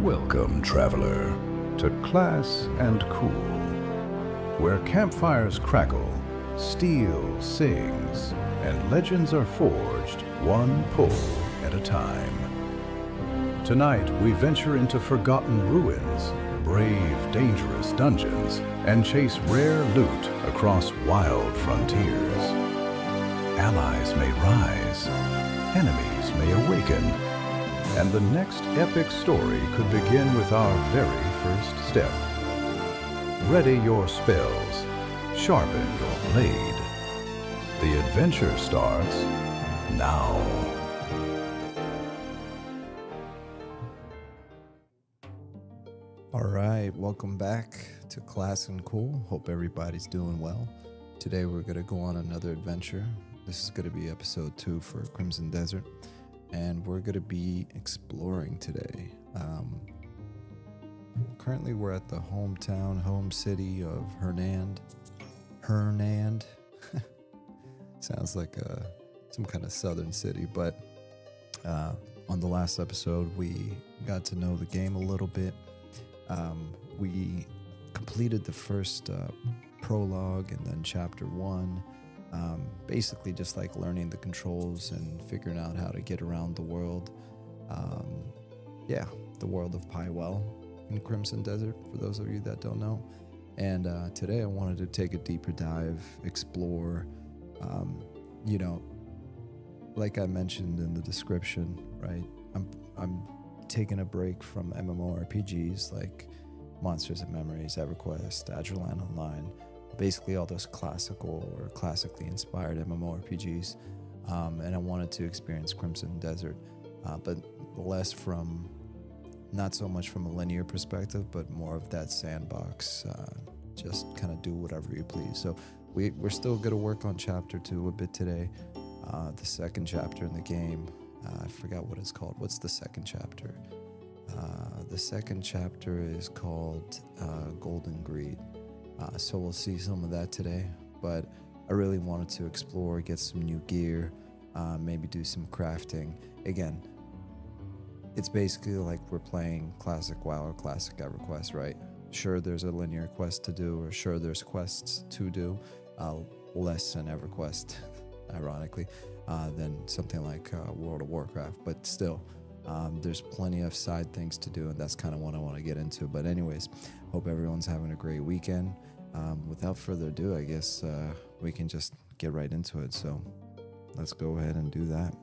Welcome, traveler, to Class&Cool, where campfires crackle, steel sings, and legends are forged one pull at a time. Tonight, we venture into forgotten ruins, brave dangerous dungeons, and chase rare loot across wild frontiers. Allies may rise, enemies may awaken, and the next epic story could begin with our very first step. Ready your spells, sharpen your blade. The adventure starts now. All right, welcome back to Class&Cool. Hope everybody's doing well. Today we're going to go on another adventure. This is going to be episode 2 for Crimson Desert, and we're going to be exploring today. Currently we're at the home city of Hernand. Sounds like some kind of southern city, but on the last episode we got to know the game a little bit. We completed the first prologue and then chapter 1, basically just like learning the controls and figuring out how to get around the world. The world of Pywel in Crimson Desert, for those of you that don't know. And today I wanted to take a deeper dive, explore, like I mentioned in the description, right? I'm taking a break from MMORPGs like Monsters and Memories, EverQuest, Adralan Online, basically all those classical or classically inspired MMORPGs, and I wanted to experience Crimson Desert, but less from, not so much from a linear perspective, but more of that sandbox, just kind of do whatever you please. So we're still going to work on chapter 2 a bit today, the second chapter in the game. I forgot what it's called. What's the second chapter? The second chapter is called Golden Greed. So we'll see some of that today. But I really wanted to explore, get some new gear, maybe do some crafting. Again, it's basically like we're playing Classic WoW or Classic EverQuest, right? Sure, there's a linear quest to do, or sure, there's quests to do. Less than EverQuest, ironically, than something like World of Warcraft. But still, there's plenty of side things to do, and that's kind of what I want to get into. But anyways, hope everyone's having a great weekend. Without further ado, I guess we can just get right into it. So let's go ahead and do that.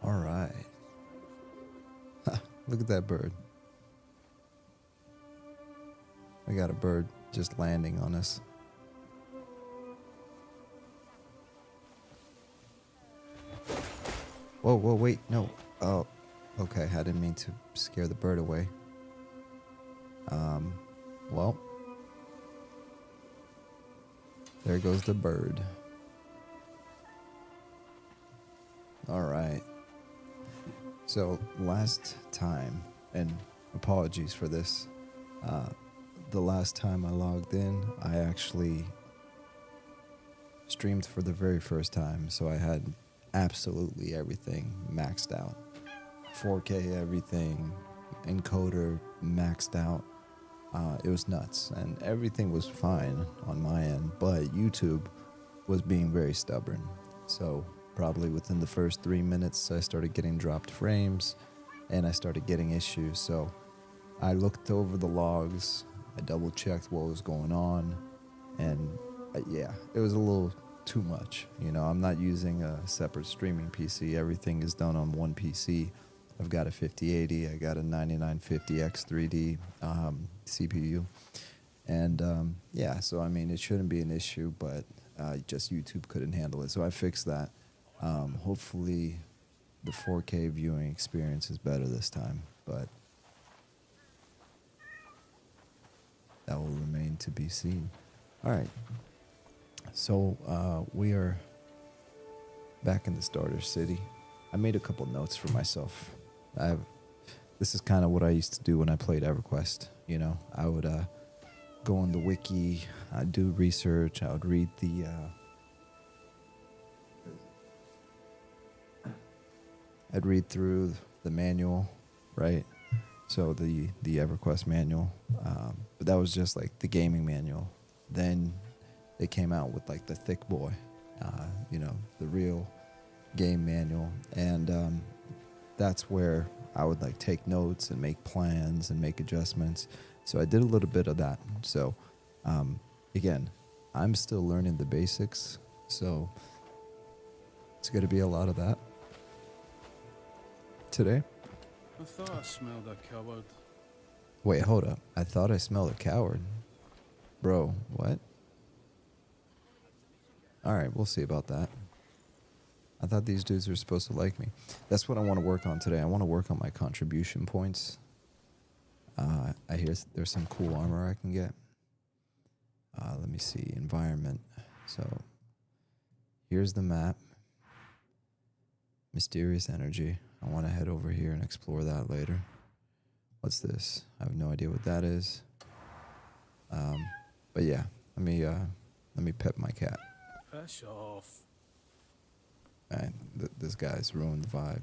All right. Look at that bird. We got a bird just landing on us. Whoa, wait, no. Oh, okay, I didn't mean to scare the bird away. Well, there goes the bird. All right. So last time, and apologies for this, the last time I logged in, I actually streamed for the very first time, so I had absolutely everything maxed out. 4K everything, encoder maxed out. It was nuts, and everything was fine on my end, but YouTube was being very stubborn. So probably within the first 3 minutes, I started getting dropped frames, and I started getting issues. So I looked over the logs, I double checked what was going on, and yeah, it was a little too much. You know, I'm not using a separate streaming PC. Everything is done on one PC. I've got a 5080, I got a 9950X3D CPU, and yeah, so I mean, it shouldn't be an issue, but just YouTube couldn't handle it, so I fixed that. Hopefully the 4K viewing experience is better this time, but that will remain to be seen. All right, so we are back in the starter city. I made a couple notes for myself. This is kind of what I used to do when I played EverQuest. You know, I would go on the wiki, I'd do research, I would read I'd read through the manual, right? So the EverQuest manual, but that was just like the gaming manual. Then they came out with like the thick boy, you know, the real game manual, and that's where I would like take notes and make plans and make adjustments. So I did a little bit of that. So again, I'm still learning the basics, so it's going to be a lot of that today. I thought I smelled a coward. Wait, hold up. I thought I smelled a coward. Bro, what? Alright, we'll see about that. I thought these dudes were supposed to like me. That's what I want to work on today. I want to work on my contribution points. I hear there's some cool armor I can get. Let me see. Environment. So, here's the map. Mysterious energy. I want to head over here and explore that later. What's this? I have no idea what that is. But yeah, let me pet my cat. Piss off. Man, this guy's ruined the vibe.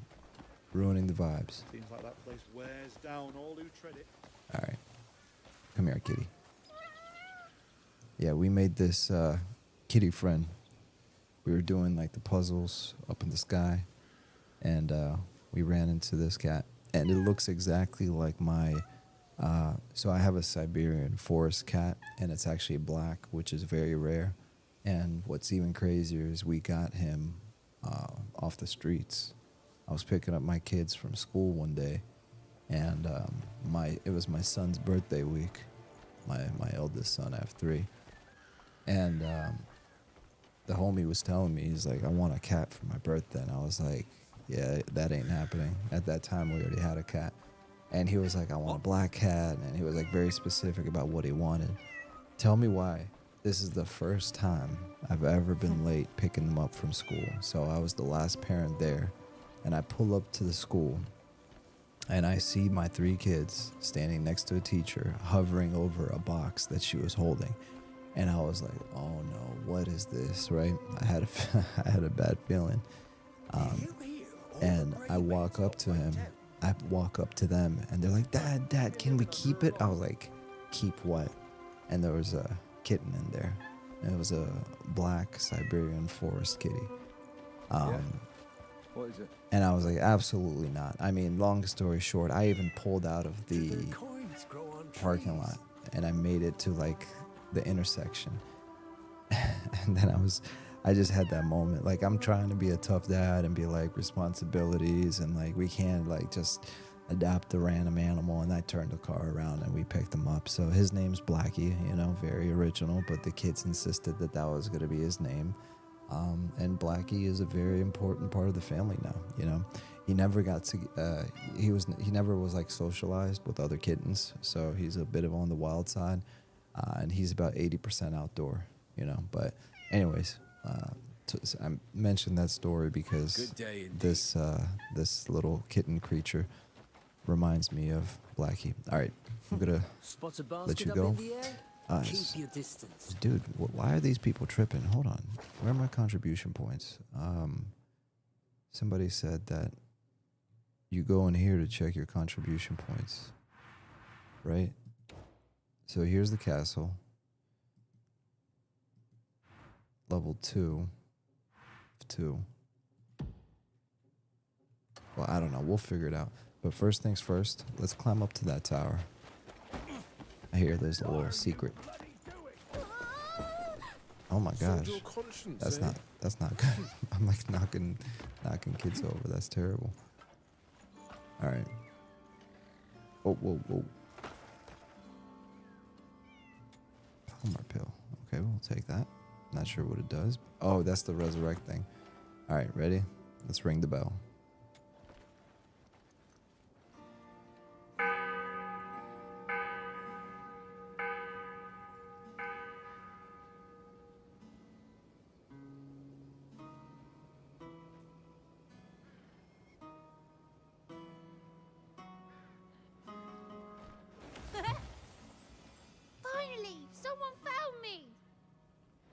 Ruining the vibes. Seems like that place wears down all who tread it. Alright. Come here, kitty. Yeah, we made this kitty friend. We were doing like the puzzles up in the sky, and we ran into this cat. And it looks exactly like my... so I have a Siberian forest cat, and it's actually black, which is very rare. And what's even crazier is we got him off the streets. I was picking up my kids from school one day, and it was my son's birthday week. My eldest son, I have 3, and the homie was telling me, he's like, I want a cat for my birthday, and I was like, yeah, that ain't happening. At that time, we already had a cat, and he was like, I want a black cat, and he was like very specific about what he wanted. Tell me why. This is the first time I've ever been late picking them up from school. So I was the last parent there, and I pull up to the school, and I see my 3 kids standing next to a teacher hovering over a box that she was holding. And I was like, oh no, what is this, right? I had a bad feeling. And I walk up to him. I walk up to them, and they're like, Dad, can we keep it? I was like, keep what? And there was a kitten in there. It was a black Siberian forest kitty. Yeah. What is it? And I was like, absolutely not. I mean, long story short, I even pulled out of the parking lot, and I made it to like the intersection. And then I just had that moment. Like, I'm trying to be a tough dad and be like, responsibilities, and like, we can't like just adopt a random animal. And I turned the car around and we picked him up. So his name's Blackie, you know, very original, but the kids insisted that was going to be his name. And Blackie is a very important part of the family now. You know, he never got to, he never was like socialized with other kittens. So he's a bit of on the wild side, and he's about 80% outdoor, you know, but anyways, I mentioned that story because this little kitten creature reminds me of Blackie. All right, I'm gonna let you go. Keep your distance. Dude, why are these people tripping? Hold on. Where are my contribution points? Somebody said that you go in here to check your contribution points, right? So here's the castle. Level 2 of 2. Well, I don't know. We'll figure it out. But first things first, let's climb up to that tower. I hear there's a little secret. Oh my gosh. That's not good. I'm like knocking kids over. That's terrible. All right. Oh, whoa, whoa. Polymer pill. Okay, we'll take that. Not sure what it does. Oh, that's the resurrect thing. All right, ready? Let's ring the bell. Finally, someone found me.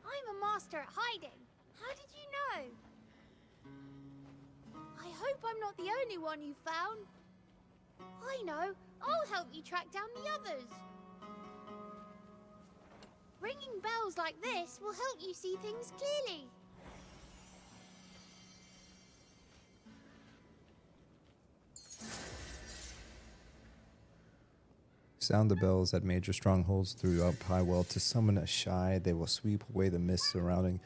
I'm a master at hiding. How did you know? I hope I'm not the only one you found. I know. I'll help you track down the others. Ringing bells like this will help you see things clearly. Sound the bells at major strongholds throughout Pywel to summon a shy. They will sweep away the mist surrounding,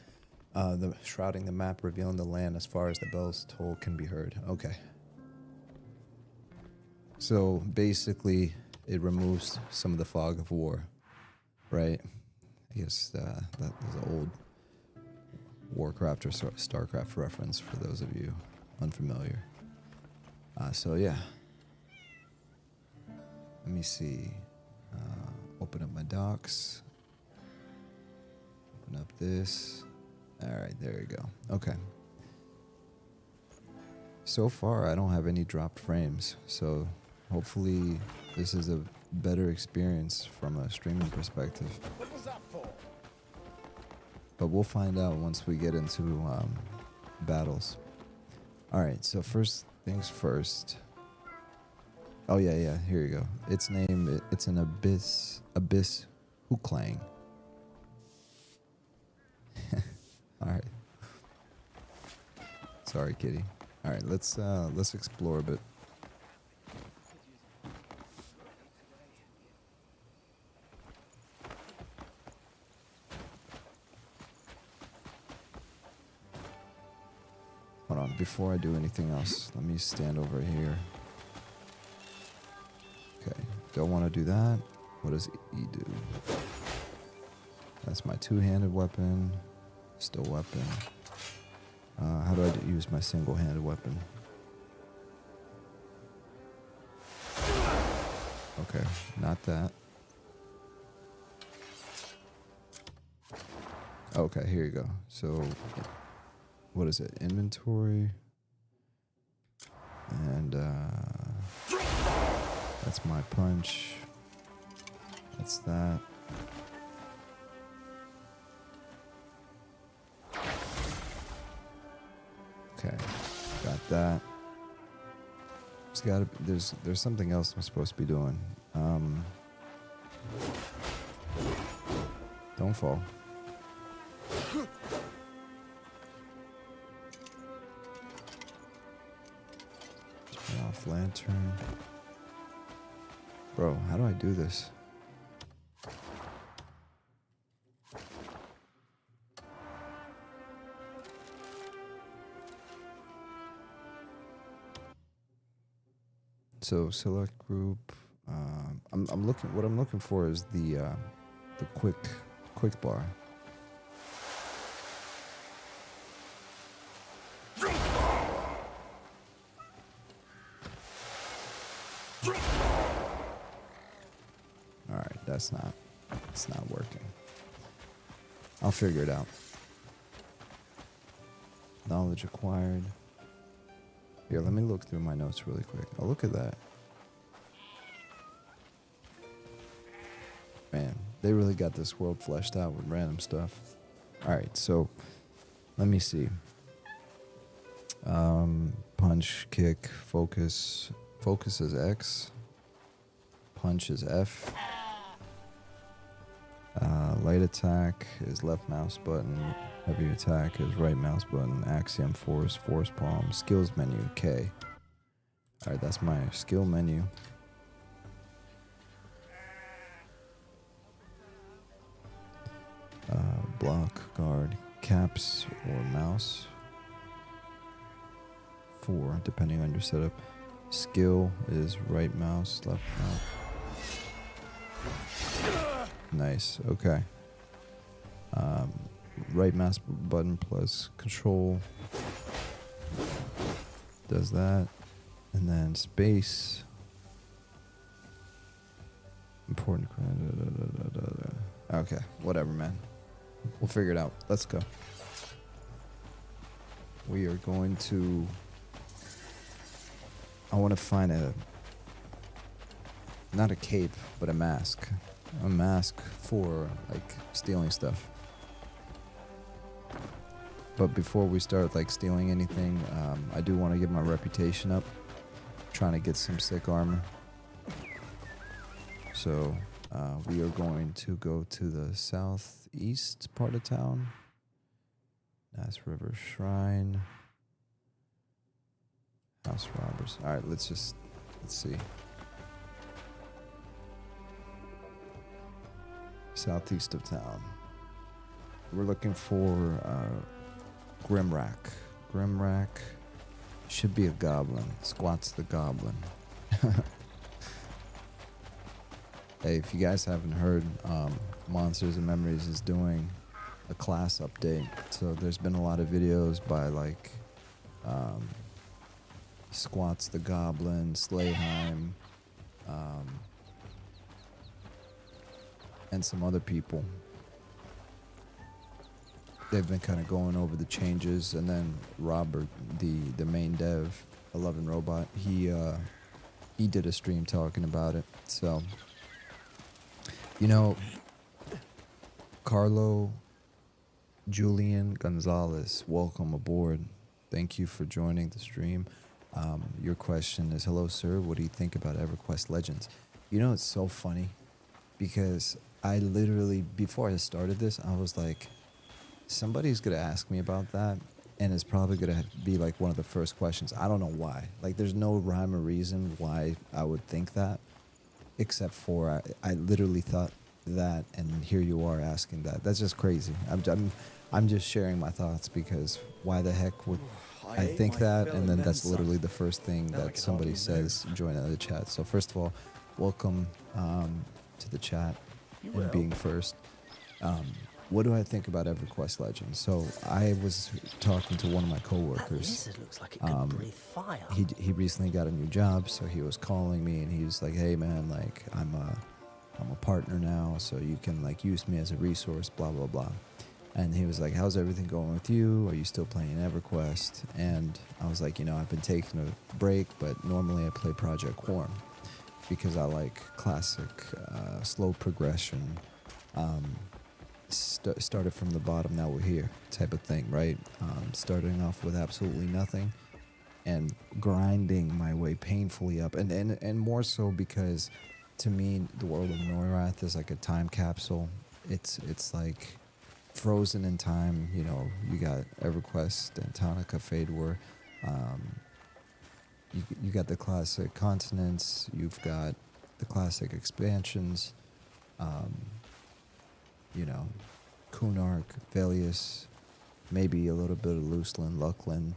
shrouding the map, revealing the land as far as the bells toll can be heard. Okay. So basically, it removes some of the fog of war, right? I guess that is an old Warcraft or Starcraft reference for those of you unfamiliar. So yeah. Let me see. Open up my docs. Open up this. All right, there you go. Okay. So far, I don't have any dropped frames, so hopefully this is a better experience from a streaming perspective. What was that for? But we'll find out once we get into battles. All right, so first things first. Oh yeah, here you go. Its name, it's an abyss hooklang. All right. Sorry, kitty. All right, let's explore a bit. Hold on, before I do anything else, let me stand over here. Okay, don't want to do that. What does E do? That's my two-handed weapon. Still weapon. How do I use my single-handed weapon? Okay, not that. Okay, here you go. So, what is it? Inventory. And, that's my punch. That's that. Okay, got that. There's something else I'm supposed to be doing. Don't fall. Turn off lantern. Bro, how do I do this? So select group. I'm looking. What I'm looking for is the quick bar. All right, it's not working. I'll figure it out. Knowledge acquired. Here, let me look through my notes really quick. Oh, look at that. Man, they really got this world fleshed out with random stuff. Alright, so let me see. punch, kick, focus. Focus is X. Punch is F. Light attack is left mouse button. Heavy attack is right mouse button. Axiom force, force palm. Skills menu, K. Alright, that's my skill menu. Block, guard, caps, or mouse. 4, depending on your setup. Skill is right mouse, left mouse. Nice, okay. Right mouse button plus control does that. And then space. Important. Okay, whatever, man. We'll figure it out. Let's go. We are going to... I want to find a... Not a cape, but a mask. A mask for, like, stealing stuff. But before we start, like, stealing anything, I do want to get my reputation up. Trying to get some sick armor. So, we are going to go to the southeast part of town. Nass River Shrine. House robbers. Alright, let's see. Southeast of town. We're looking for Grimrack. Grimrack should be a goblin. Squat's the goblin. Hey, if you guys haven't heard, Monsters and Memories is doing a class update. So there's been a lot of videos by like Squat's the Goblin, Slayheim, and some other people. They've been kind of going over the changes, and then Robert, the main dev, 11 Robot, he did a stream talking about it. So, you know, Carlo Julian Gonzalez, welcome aboard. Thank you for joining the stream. Your question is, hello, sir. What do you think about EverQuest Legends? You know, it's so funny because I literally, before I started this, I was like, somebody's going to ask me about that, and it's probably going to be like one of the first questions. I don't know why. Like, there's no rhyme or reason why I would think that, except for I literally thought that, and here you are asking that. That's just crazy. I'm just sharing my thoughts because why the heck would I think that? And then that's literally the first thing that somebody says joining the chat. So first of all, welcome to the chat and being first. What do I think about EverQuest Legends? So I was talking to one of my coworkers. Looks like it could breathe fire. He recently got a new job, so he was calling me and he was like, "Hey man, like I'm a partner now, so you can like use me as a resource, blah blah blah." And he was like, "How's everything going with you? Are you still playing EverQuest?" And I was like, I've been taking a break, but normally I play Project Quorum because I like classic, slow progression. Started from the bottom, now we're here type of thing, right? Starting off with absolutely nothing and grinding my way painfully up, and more so because to me the world of Neurath is like a time capsule. It's like frozen in time. You got EverQuest, Antonica, Fade War. You got the classic continents. You've got the classic expansions. Kunark, Velius, maybe a little bit of Luceland, Luckland,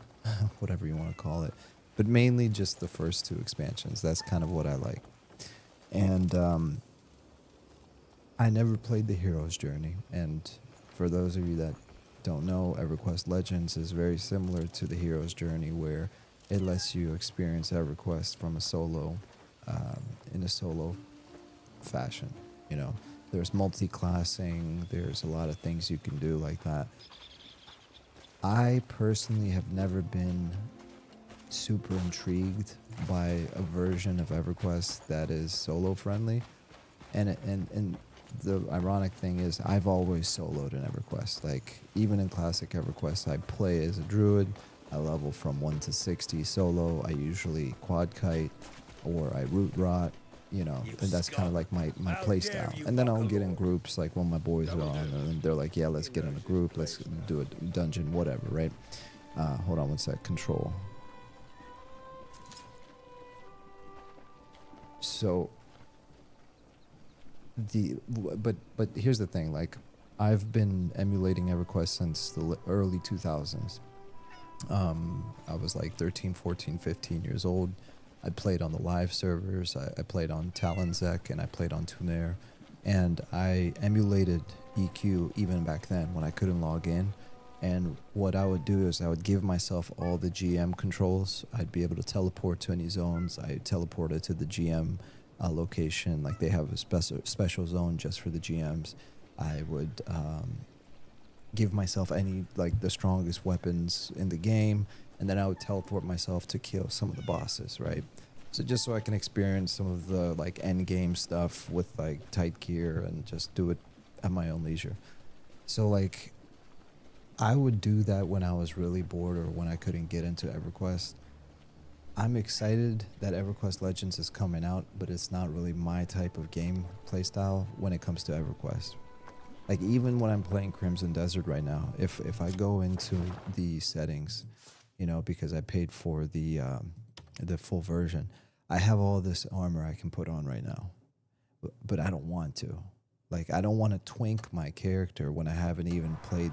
whatever you want to call it. But mainly just the first two expansions. That's kind of what I like. And I never played the Hero's Journey. And for those of you that don't know, EverQuest Legends is very similar to the Hero's Journey, where it lets you experience EverQuest from a solo, in a solo fashion, There's multi-classing, there's a lot of things you can do like that. I personally have never been super intrigued by a version of EverQuest that is solo friendly. And the ironic thing is I've always soloed in EverQuest. Like, even in classic EverQuest, I play as a druid, I level from 1 to 60 solo. I usually quad kite or I root rot, you know, and that's kind of like my play style. And then I'll get in groups like when my boys are on, and they're like, yeah, let's get in a group, let's do a dungeon, whatever, right? Hold on one sec, control. So but here's the thing, like I've been emulating EverQuest since the early 2000s. I was like 13, 14, 15 years old. I played on the live servers. I played on Talonzek and I played on Tunair, and I emulated EQ even back then when I couldn't log in. And what I would do is I would give myself all the GM controls. I'd be able to teleport to any zones. I teleported to the GM location. Like they have a special zone just for the GMs. I would give myself any, like the strongest weapons in the game, and then I would teleport myself to kill some of the bosses, right? So just so I can experience some of the like end game stuff with like tight gear and just do it at my own leisure. So like I would do that when I was really bored or when I couldn't get into EverQuest. I'm excited that EverQuest Legends is coming out, but it's not really my type of game playstyle when it comes to EverQuest. Like even when I'm playing Crimson Desert right now, if I go into the settings, you know, because I paid for the full version, I have all this armor I can put on right now, but I don't want to. Like I don't want to twink my character when I haven't even played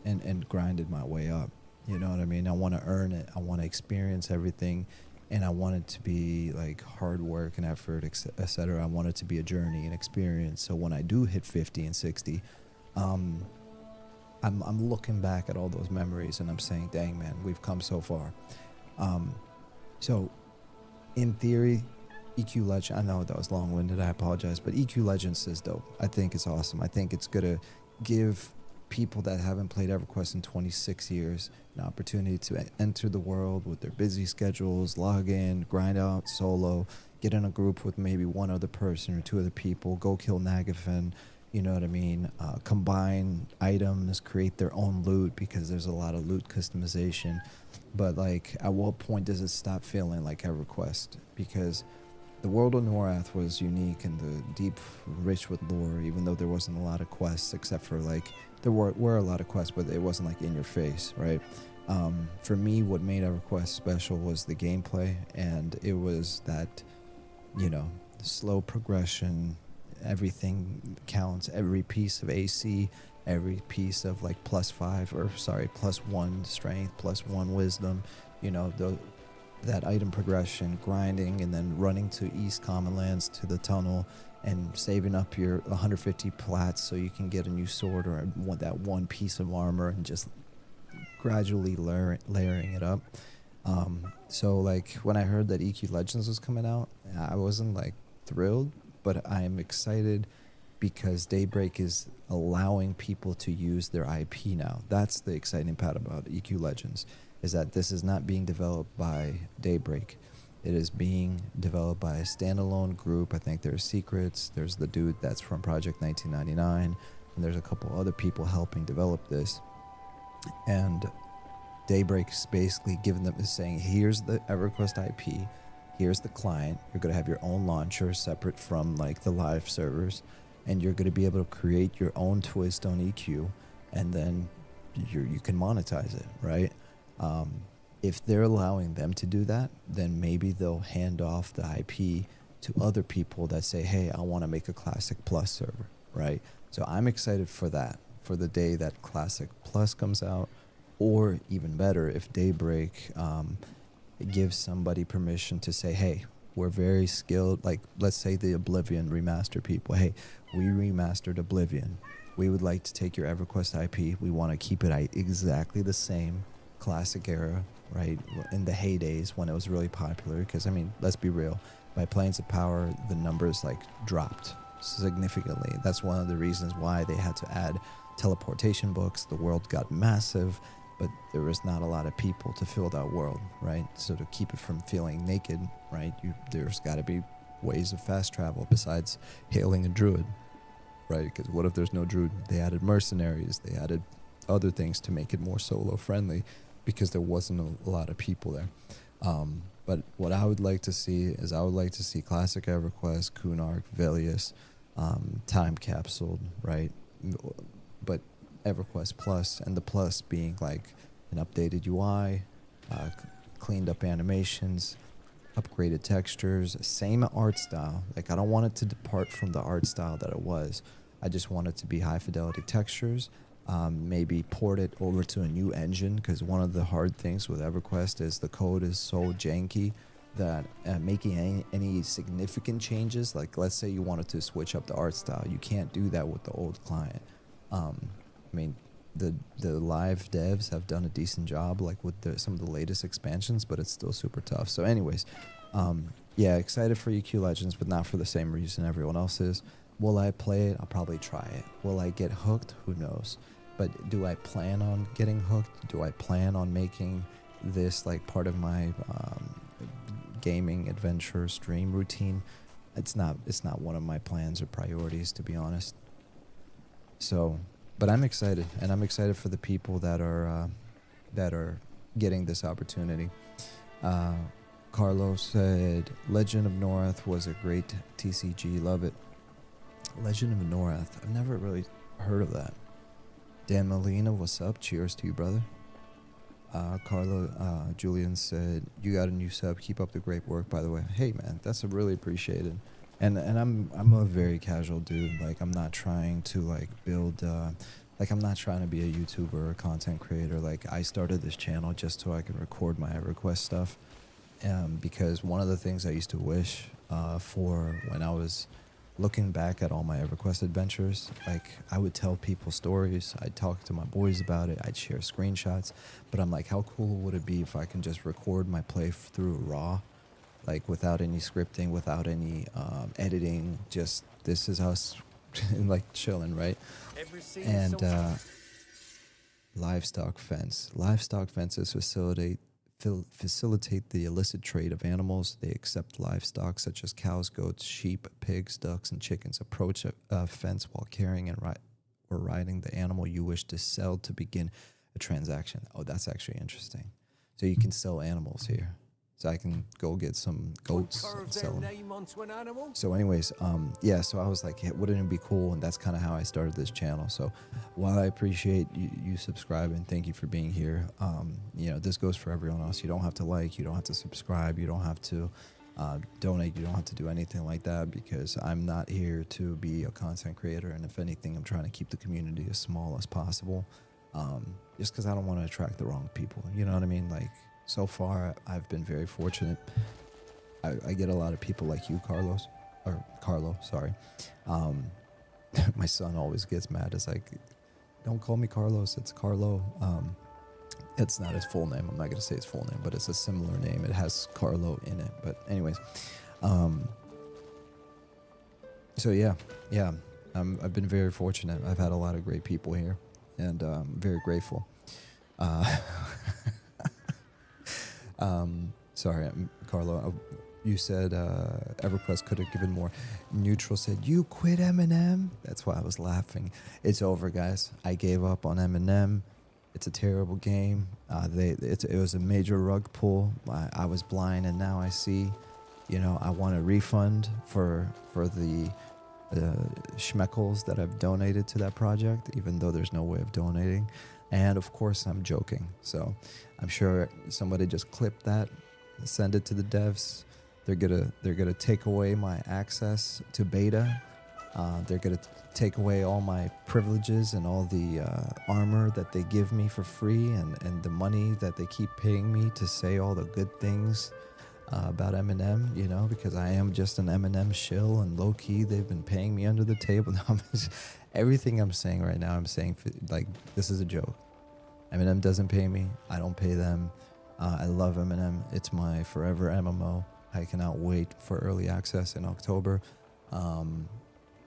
and grinded my way up. You know what I mean? I want to earn it. I want to experience everything, and I want it to be like hard work and effort, etc. I want it to be a journey and experience. So when I do hit 50 and 60, I'm looking back at all those memories and I'm saying, dang man, we've come so far. So in theory, EQ Legend, I know that was long-winded, I apologize, but EQ Legends is dope. I think it's awesome. I think it's gonna give people that haven't played EverQuest in 26 years an opportunity to enter the world with their busy schedules, log in, grind out solo, get in a group with maybe one other person or two other people, go kill Nagafen, you know what I mean, combine items, create their own loot, because there's a lot of loot customization. But like, at what point does it stop feeling like EverQuest? Because the world of Norath was unique and the deep, rich with lore, even though there wasn't a lot of quests, except for like, there were a lot of quests, but it wasn't like in your face, right? For me, what made EverQuest special was the gameplay, and it was that, you know, slow progression, everything counts, every piece of AC, every piece of like +1 strength, +1 wisdom, you know, that item progression, grinding, and then running to East Common Lands to the tunnel and saving up your 150 plats so you can get a new sword or that one piece of armor, and just gradually layering it up. So like when I heard that EQ Legends was coming out, I wasn't like thrilled, but I'm excited because Daybreak is allowing people to use their IP now. That's the exciting part about EQ Legends, is that this is not being developed by Daybreak. It is being developed by a standalone group. I think there's Secrets, there's the dude that's from Project 1999, and there's a couple other people helping develop this. And Daybreak's basically giving them, is saying, here's the EverQuest IP, here's the client, you're going to have your own launcher separate from like the live servers, and you're going to be able to create your own twist on EQ, and then you can monetize it, right? If they're allowing them to do that, then maybe they'll hand off the IP to other people that say, hey, I want to make a Classic Plus server, right? So I'm excited for that, for the day that Classic Plus comes out, or even better, if Daybreak gives somebody permission to say, hey, we're very skilled, like let's say the Oblivion remaster people, hey, we remastered Oblivion. We would like to take your EverQuest IP. We want to keep it exactly the same classic era, right, in the heydays when it was really popular. Because I mean, let's be real, by Planes of Power the numbers like dropped significantly. That's one of the reasons why they had to add teleportation books. The world got massive, but there was not a lot of people to fill that world, right? So to keep it from feeling naked, right, there's got to be ways of fast travel besides hailing a druid, right? Because what if there's no druid? They added mercenaries, they added other things to make it more solo friendly, because there wasn't a lot of people there. But what I would like to see is I would like to see Classic EverQuest, Kunark, Velius, Time Capsuled, right? But EverQuest Plus, and the Plus being like an updated UI, cleaned up animations, upgraded textures, same art style. Like, I don't want it to depart from the art style that it was. I just want it to be high fidelity textures. Maybe port it over to a new engine, because one of the hard things with EverQuest is the code is so janky that making any significant changes, like let's say you wanted to switch up the art style, you can't do that with the old client. I mean, the live devs have done a decent job, like with some of the latest expansions, but it's still super tough. So anyways, yeah, excited for EQ Legends, but not for the same reason everyone else is. Will I play it? I'll probably try it. Will I get hooked? Who knows? But do I plan on getting hooked? Do I plan on making this like part of my gaming adventure stream routine? It's not one of my plans or priorities, to be honest. So, but I'm excited, and I'm excited for the people that are getting this opportunity. Carlos said, Legend of North was a great TCG. Love it. Legend of North. I've never really heard of that. Dan Molina, what's up? Cheers to you, brother. Julian said, you got a new sub. Keep up the great work, by the way. Hey, man, that's really appreciated. And I'm a very casual dude. Like, I'm not trying to like build. Like, I'm not trying to be a YouTuber or a content creator. Like, I started this channel just so I could record my EverQuest stuff. Because one of the things I used to wish for when I was looking back at all my EverQuest adventures, like, I would tell people stories, I'd talk to my boys about it, I'd share screenshots, but I'm like, how cool would it be if I can just record my playthrough raw, like without any scripting, without any editing, just this is us like chilling, right? And livestock fences facilitate the illicit trade of animals. They accept livestock such as cows, goats, sheep, pigs, ducks, and chickens. Approach a fence while carrying and or riding the animal you wish to sell to begin a transaction. Oh, that's actually interesting. So you can sell animals here. So I can go get some goats and sell them. So anyways, yeah, so I was like, hey, wouldn't it be cool? And that's kind of how I started this channel. So while I appreciate you subscribing, thank you for being here. You know, this goes for everyone else. You don't have to like, you don't have to subscribe, you don't have to donate, you don't have to do anything like that, because I'm not here to be a content creator. And if anything, I'm trying to keep the community as small as possible, just because I don't want to attract the wrong people. You know what I mean? Like, so far, I've been very fortunate. I get a lot of people like you, Carlo, sorry. My son always gets mad. It's like, don't call me Carlos, it's Carlo. It's not his full name. I'm not going to say his full name, but it's a similar name. It has Carlo in it. But anyways, so yeah. I've been very fortunate. I've had a lot of great people here, and I'm very grateful. Sorry, Carlo, you said EverQuest could have given more. Neutral said, you quit Eminem? That's why I was laughing. It's over, guys. I gave up on Eminem. It's a terrible game. It was a major rug pull. I was blind, and now I see. You know, I want a refund for the schmeckles that I've donated to that project, even though there's no way of donating. And of course, I'm joking. So I'm sure somebody just clipped that, send it to the devs. They're gonna take away my access to beta. They're gonna take away all my privileges and all the armor that they give me for free, and the money that they keep paying me to say all the good things about Eminem. You know, because I am just an Eminem shill, and low key they've been paying me under the table. Everything I'm saying right now, I'm saying like this is a joke. Eminem doesn't pay me. I don't pay them. I love Eminem. It's my forever MMO. I cannot wait for early access in October.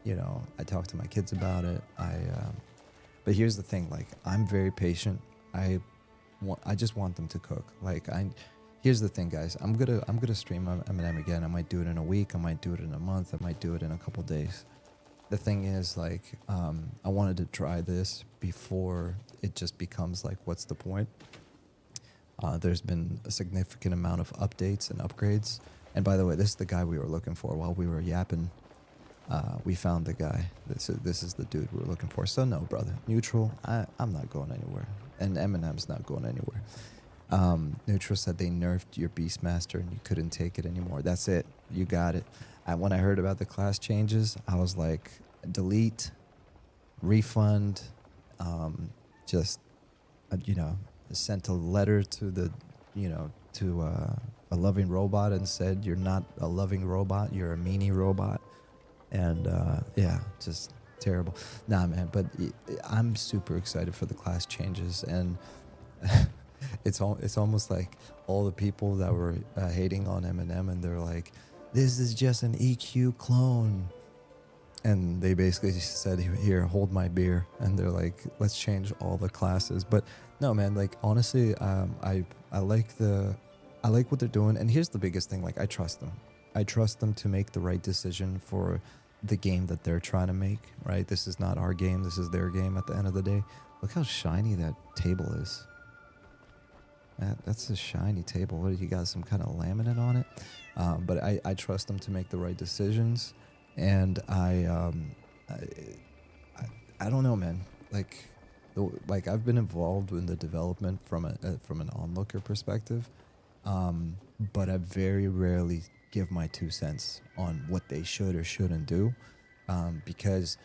You know, I talk to my kids about it. But here's the thing. Like, I'm very patient. I just want them to cook. Like, here's the thing, guys. I'm gonna stream Eminem again. I might do it in a week. I might do it in a month. I might do it in a couple days. The thing is, like, I wanted to try this before it just becomes like, what's the point? There's been a significant amount of updates and upgrades. And by the way, this is the guy we were looking for while we were yapping. We found the guy. This is the dude we were looking for. So no, brother. Neutral, I'm not going anywhere. And Eminem's not going anywhere. Neutral said they nerfed your Beastmaster and you couldn't take it anymore. That's it. You got it. When I heard about the class changes, I was like, delete, refund, sent a letter to the, to a loving robot and said, you're not a loving robot, you're a meanie robot. And yeah, just terrible. Nah, man, but I'm super excited for the class changes. And it's almost like all the people that were hating on Eminem, and they're like, this is just an EQ clone. And they basically said, here, hold my beer. And they're like, let's change all the classes. But no, man, like, honestly, I like what they're doing. And here's the biggest thing, like, I trust them. I trust them to make the right decision for the game that they're trying to make, right? This is not our game. This is their game at the end of the day. Look how shiny that table is. That's a shiny table. What, you got some kind of laminate on it? But I trust them to make the right decisions. And I don't know, man. Like I've been involved in the development from an onlooker perspective, but I very rarely give my 2 cents on what they should or shouldn't do, because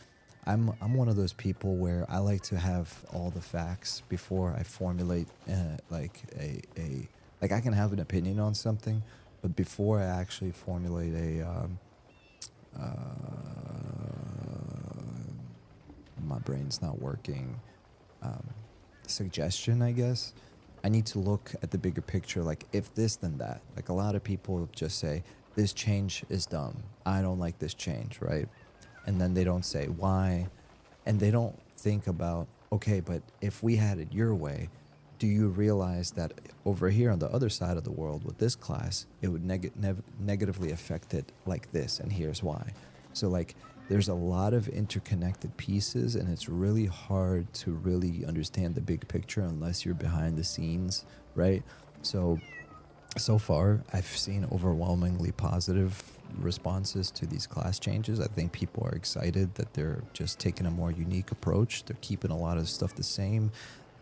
I'm one of those people where I like to have all the facts before I formulate like I can have an opinion on something, but before I actually formulate my brain's not working, suggestion, I guess, I need to look at the bigger picture, like if this then that. Like a lot of people just say, this change is dumb, I don't like this change, right? And then they don't say why, and they don't think about, okay, but if we had it your way, do you realize that over here on the other side of the world with this class, it would negatively affect it like this, and here's why. So like there's a lot of interconnected pieces, and it's really hard to really understand the big picture unless you're behind the scenes, right? So far, I've seen overwhelmingly positive responses to these class changes. I think people are excited that they're just taking a more unique approach. They're keeping a lot of stuff the same,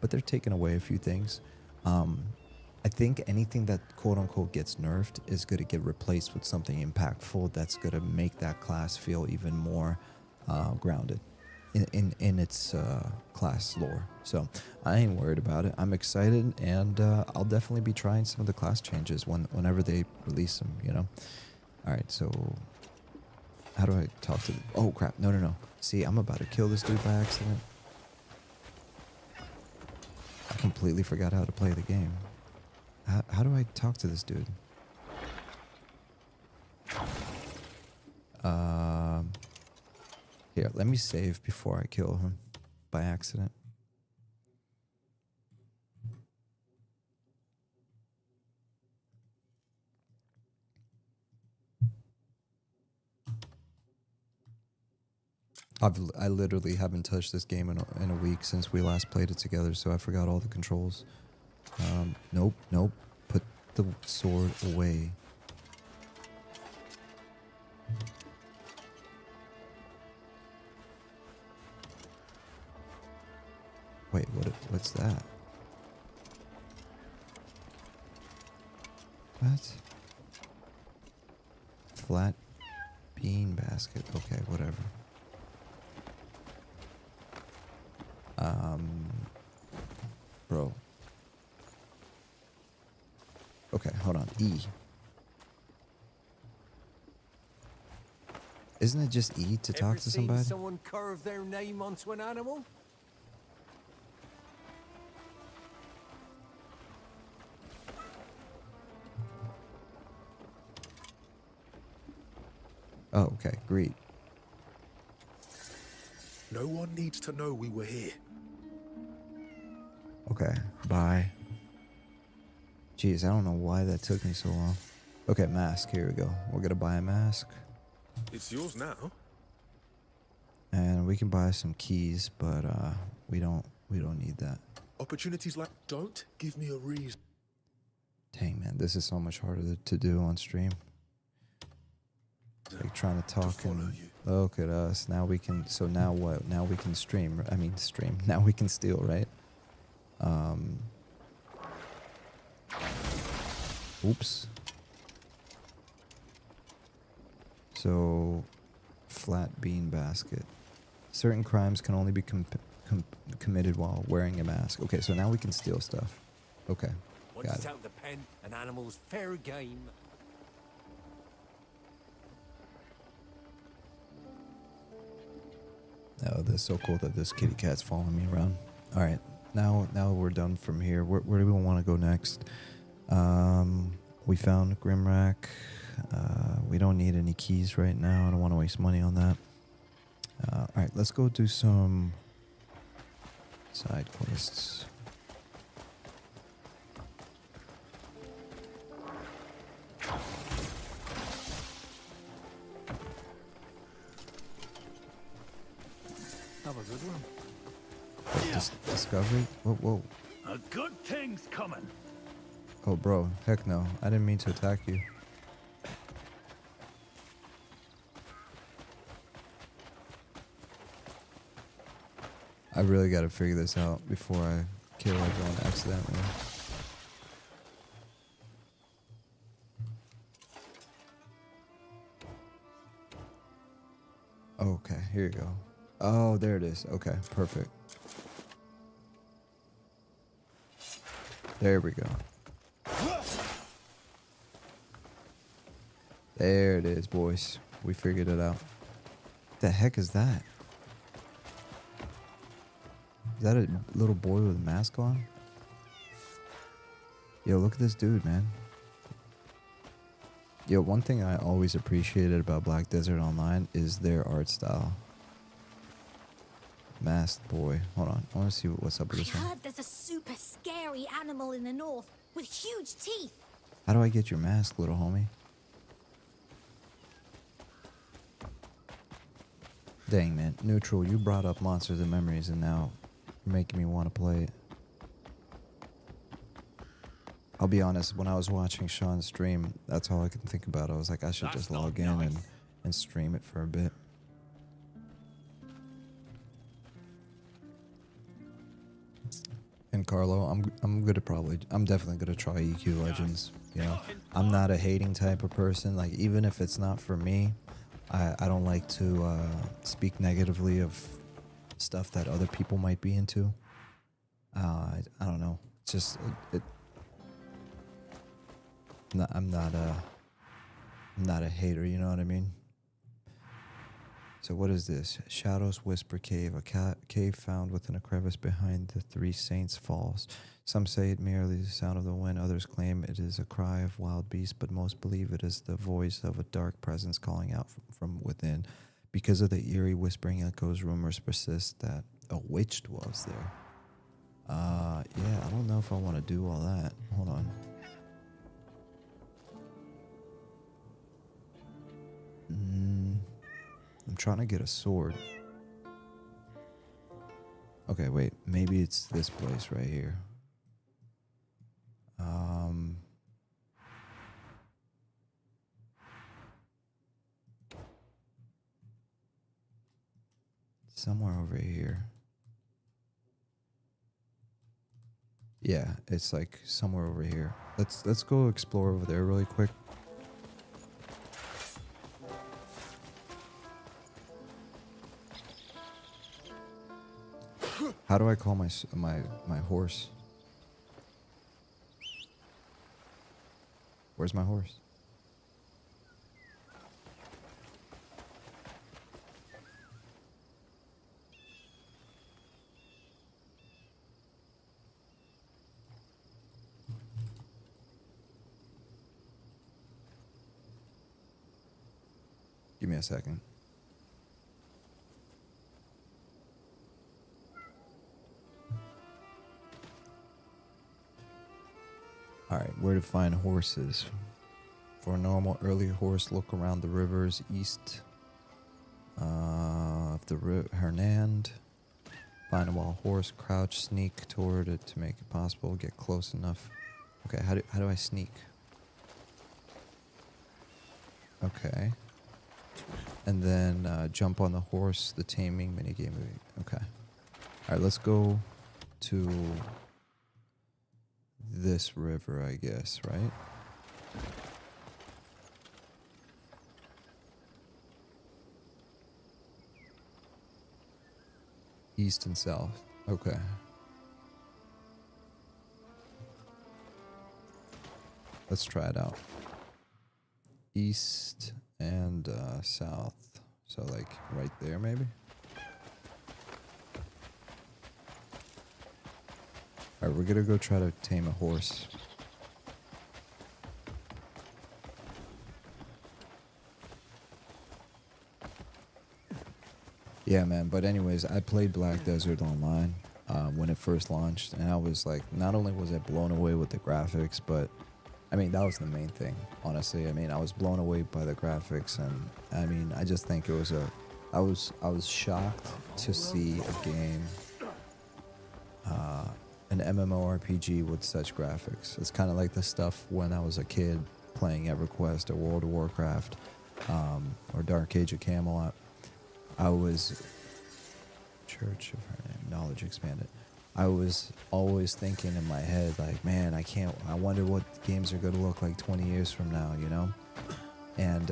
but they're taking away a few things. I think anything that quote-unquote gets nerfed is going to get replaced with something impactful that's going to make that class feel even more grounded in its class lore. So I ain't worried about it. I'm excited, and I'll definitely be trying some of the class changes whenever they release them, you know? All right, so how do I talk to them? Oh, crap. No. See, I'm about to kill this dude by accident. I completely forgot how to play the game. How do I talk to this dude? Here, let me save before I kill him by accident. I literally haven't touched this game in a week since we last played it together, so I forgot all the controls. Nope. Put the sword away. Wait, what's that? What? Flat bean basket. Okay, whatever. Bro. Okay, hold on. E. Isn't it just E to talk to somebody? Seen someone carve their name onto an animal? Oh, okay. Great. No one needs to know we were here. Okay. Bye. Jeez, I don't know why that took me so long. Okay, mask. Here we go. We're gonna buy a mask. It's yours now. And we can buy some keys, but we don't need that. Opportunities like don't give me a reason. Dang, man, this is so much harder to do on stream. Like trying to talk and look at us. Now we can. So now what? Now we can stream. I mean, stream. Now we can steal, right? Oops. So, flat bean basket. Certain crimes can only be committed while wearing a mask. Okay, so now we can steal stuff. Okay, Once got it's it. out the pen, an animal's fair game. Oh, this is so cool that this kitty cat's following me around. All right, now we're done from here. Where do we want to go next? We found Grimrack. We don't need any keys right now. I don't want to waste money on that. All right, let's go do some side quests. Have a good one. Discovery? Whoa. A good thing's coming. Oh, bro. Heck no. I didn't mean to attack you. I really got to figure this out before I kill everyone accidentally. Okay, here you go. Oh, there it is. Okay, perfect. There we go. There it is, boys. We figured it out. What the heck is that? Is that a little boy with a mask on? Yo, look at this dude, man. Yo, one thing I always appreciated about Black Desert Online is their art style. Masked boy. Hold on. I want to see what's up with this I one. heard there's a super scary animal in the north with huge teeth. How do I get your mask, little homie? Dang, man. Neutral, you brought up Monsters and Memories and now you're making me want to play it. I'll be honest, when I was watching Sean's stream, that's all I could think about. I was like, I should just log in and stream it for a bit. And Carlo, I'm definitely gonna try EQ Legends. You know, I'm not a hating type of person. Like, even if it's not for me, I don't like to speak negatively of stuff that other people might be into. I don't know. It's just I'm not a hater. You know what I mean? So what is this? Shadows Whisper Cave, a cave found within a crevice behind the Three Saints Falls. Some say it merely the sound of the wind, others claim it is a cry of wild beasts, but most believe it is the voice of a dark presence calling out from within. Because of the eerie whispering echoes, rumors persist that a witch dwells there. Yeah, I don't know if I want to do all that. Hold on. I'm trying to get a sword. Okay, wait. Maybe it's this place right here. Somewhere over here. Yeah, it's like somewhere over here. Let's go explore over there really quick. How do I call my horse? Where's my horse? Give me a second. Alright, where to find horses. For a normal early horse, look around the rivers east of the Hernand. Find a wild horse, crouch, sneak toward it to make it possible. Get close enough Okay, how do I sneak? Okay. And then jump on the horse, the taming minigame. Okay. Alright, let's go to this river, I guess, right? East and south. Okay. Let's try it out. East and south. So like right there maybe? Alright, we're gonna go try to tame a horse. Yeah, man. But anyways, I played Black Desert Online when it first launched, and I was like, not only was I blown away with the graphics, but I mean, that was the main thing, honestly. I mean, I was blown away by the graphics, and I mean, I just think it was I was shocked to see a game, an MMORPG with such graphics. It's kind of like the stuff when I was a kid playing EverQuest or World of Warcraft, or Dark Age of Camelot. I was Church of Hernand, Knowledge Expanded. I was always thinking in my head, like, man, I wonder what games are going to look like 20 years from now, you know? And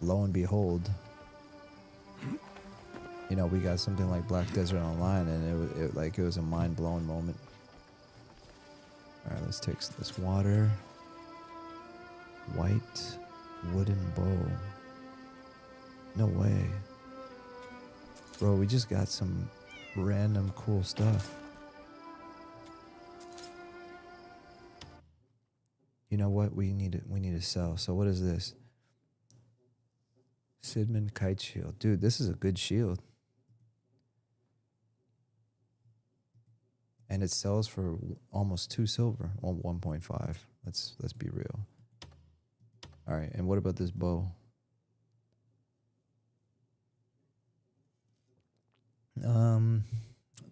lo and behold, you know, we got something like Black Desert Online, and it was a mind-blowing moment. All right, let's take this water. White wooden bow. No way. Bro, we just got some random cool stuff. You know what? We need to sell. So what is this? Sidman Kite Shield. Dude, this is a good shield. And it sells for almost 2 silver. Well, 1.5. Let's be real. Alright, and what about this bow?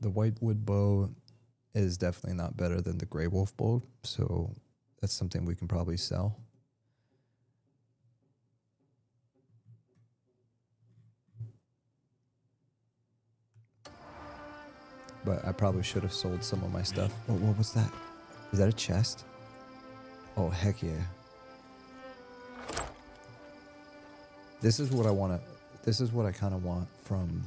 The white wood bow is definitely not better than the gray wolf bow, so that's something we can probably sell. But I probably should have sold some of my stuff. Oh, what was that? Is that a chest? Oh, heck yeah. This is what I want to... This is what I kind of want from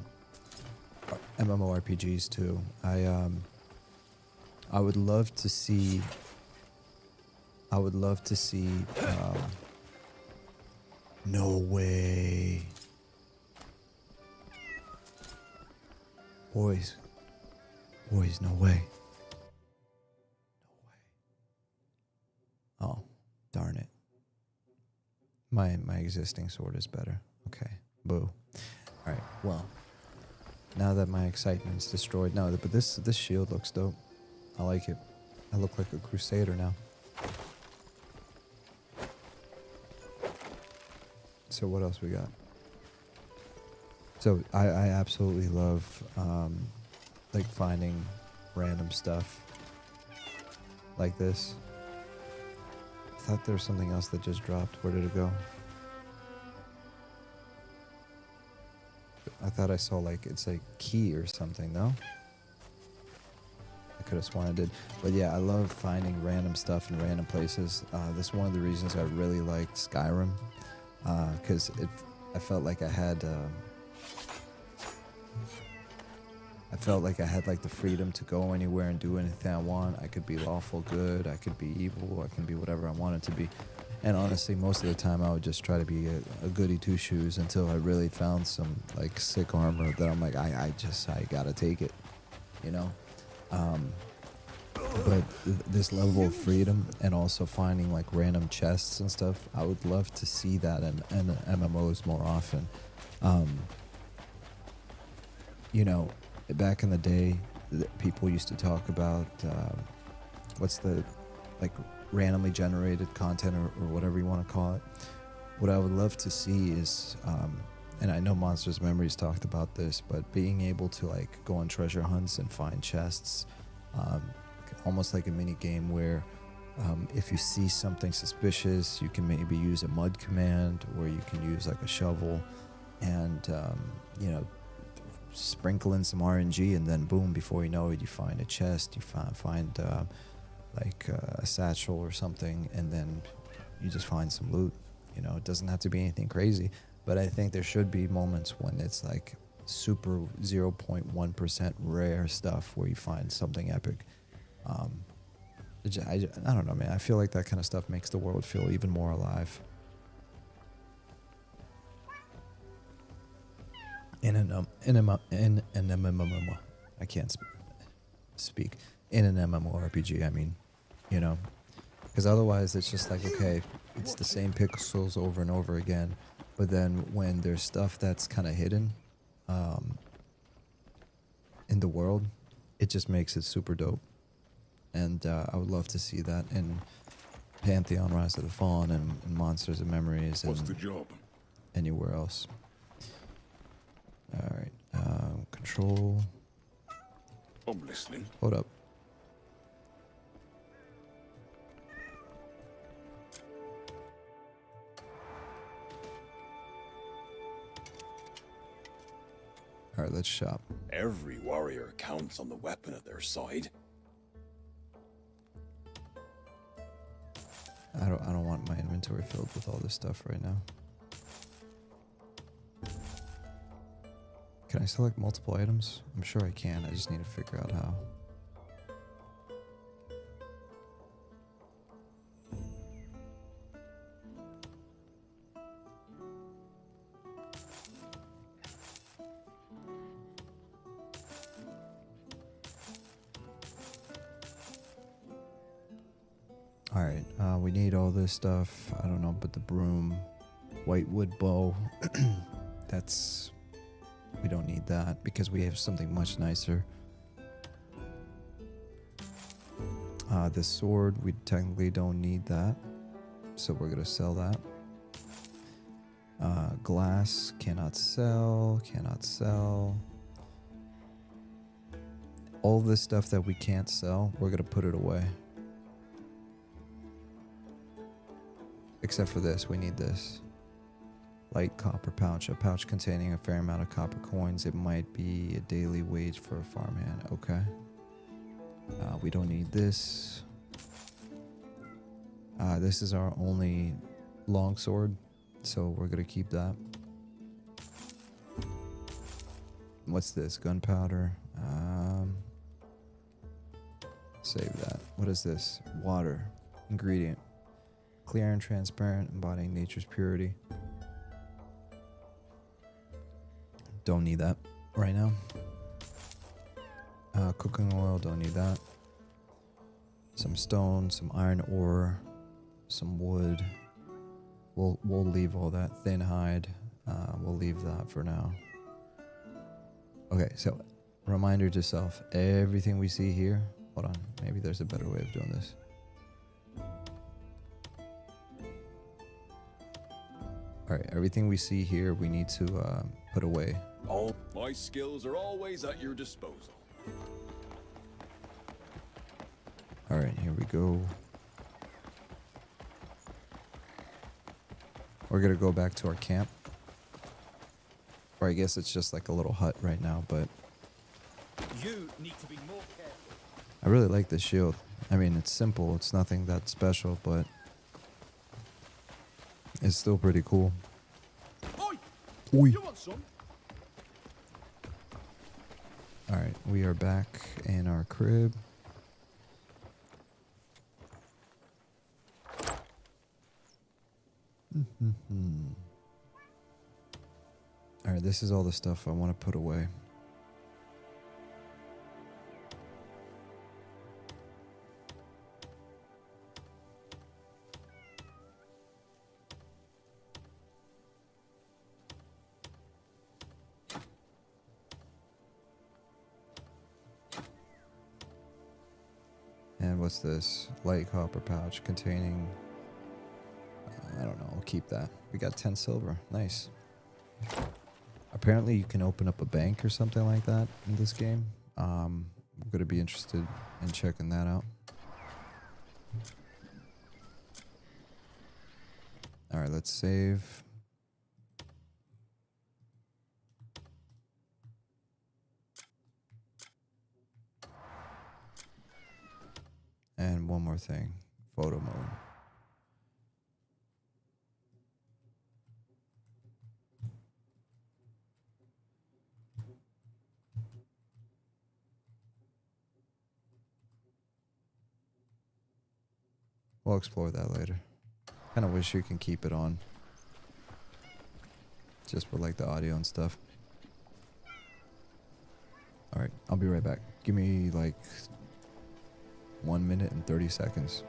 MMORPGs too. I would love to see... no way. Boys, no way. Oh, darn it. My existing sword is better. Okay, boo. Alright, well. Now that my excitement's destroyed. No, but this shield looks dope. I like it. I look like a crusader now. So what else we got? So I absolutely love like finding random stuff like this. I thought there was something else that just dropped. Where did it go? I thought I saw like it's like key or something, no? I could have sworn I did. But yeah, I love finding random stuff in random places. This is one of the reasons I really liked Skyrim. Because I felt like I had like the freedom to go anywhere and do anything I want. I could be lawful good, I could be evil, I can be whatever I wanted to be. And honestly, most of the time I would just try to be a goody two shoes until I really found some like sick armor that I'm like, I gotta take it, you know? But this level of freedom and also finding like random chests and stuff, I would love to see that in MMOs more often. You know, back in the day, people used to talk about what's the like randomly generated content or whatever you want to call it. What I would love to see is, and I know Monsters Memories talked about this, but being able to like go on treasure hunts and find chests, almost like a mini game where if you see something suspicious, you can maybe use a mud command, or you can use like a shovel and, you know, sprinkle in some RNG, and then boom, before you know it, you find a chest, you find like a satchel or something, and then you just find some loot. You know, it doesn't have to be anything crazy, but I think there should be moments when it's like super 0.1% rare stuff where you find something epic. I don't know, man. I feel like that kind of stuff makes the world feel even more alive. In an MMORPG, I can't speak. In an MMORPG, I mean, you know, because otherwise it's just like, okay, it's the same pixels over and over again. But then when there's stuff that's kind of hidden in the world, it just makes it super dope. And I would love to see that in Pantheon, Rise of the Fallen, and Monsters and Memories. What's and the job? Anywhere else. All right. Control. I'm listening. Hold up. All right, let's shop. Every warrior counts on the weapon at their side. I don't want my inventory filled with all this stuff right now. Can I select multiple items? I'm sure I can. I just need to figure out how. Alright, we need all this stuff. I don't know, but the broom, whitewood bow, that's... we don't need that because we have something much nicer. This sword, we technically don't need that, so we're gonna sell that. Glass, cannot sell, cannot sell. All this stuff that we can't sell, we're gonna put it away. Except for this, we need this. Light copper pouch, a pouch containing a fair amount of copper coins. It might be a daily wage for a farmhand. Okay. We don't need this. This is our only longsword, so we're gonna keep that. What's this? Gunpowder. Save that. What is this? Water. Ingredient. Clear and transparent, embodying nature's purity. Don't need that right now. Cooking oil, don't need that. Some stone, some iron ore, some wood. We'll leave all that. Thin hide, we'll leave that for now. Okay, so reminder to self, everything we see here, hold on, maybe there's a better way of doing this. Alright, everything we see here, we need to put away. All my skills are always at your disposal. Alright, here we go. We're gonna go back to our camp. Or I guess it's just like a little hut right now, but... You need to be more careful. I really like this shield. I mean, it's simple, it's nothing that special, but... it's still pretty cool. Oi! You want some? Alright, we are back in our crib. Alright, this is all the stuff I want to put away. And what's this? Light copper pouch containing... I don't know, I'll keep that. We got 10 silver. Nice. Apparently you can open up a bank or something like that in this game. I'm gonna be interested in checking that out. All right, let's save. And one more thing, photo mode. We'll explore that later. Kind of wish you can keep it on. Just for like the audio and stuff. Alright, I'll be right back. Give me like 1 minute and 30 seconds.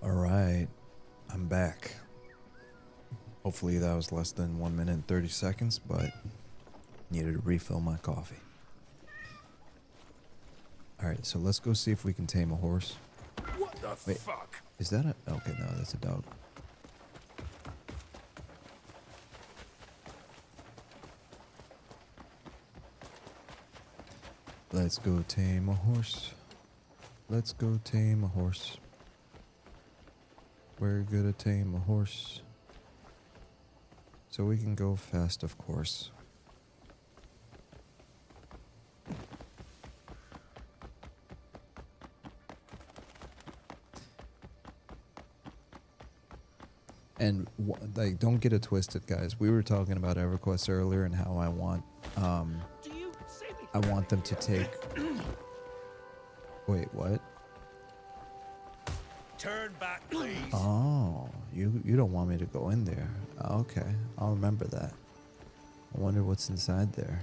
Alright, I'm back. Hopefully that was less than 1 minute and 30 seconds, but needed to refill my coffee. Alright, so let's go see if we can tame a horse. What the Wait, fuck? is that a... Okay, no, that's a dog. Let's go tame a horse. Let's go tame a horse. We're gonna tame a horse. So we can go fast, of course. And like, don't get it twisted, guys. We were talking about EverQuest earlier and how I want them to take. Wait, what? Turn back, please. Oh, you don't want me to go in there. Okay, I'll remember that. I wonder what's inside there.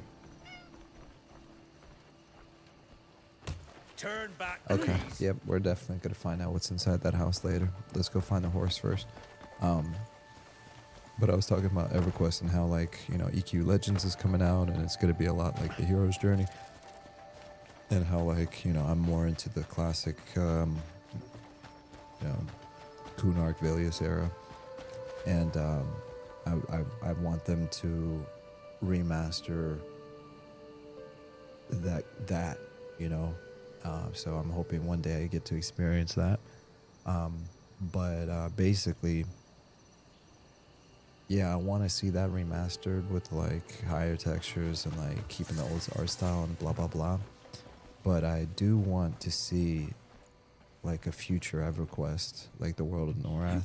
Turn back, Okay, please. yep, we're definitely gonna find out what's inside that house later. Let's go find the horse first. But I was talking about EverQuest and how, like, you know, EQ Legends is coming out and it's gonna be a lot like the hero's journey. And how, like, you know, I'm more into the classic, you know, Kunark Vilius era. And I want them to remaster that, you know. So I'm hoping one day I get to experience that. But basically, yeah, I want to see that remastered with like higher textures and like keeping the old art style and blah blah blah. But I do want to see like a future EverQuest, like the world of Norath.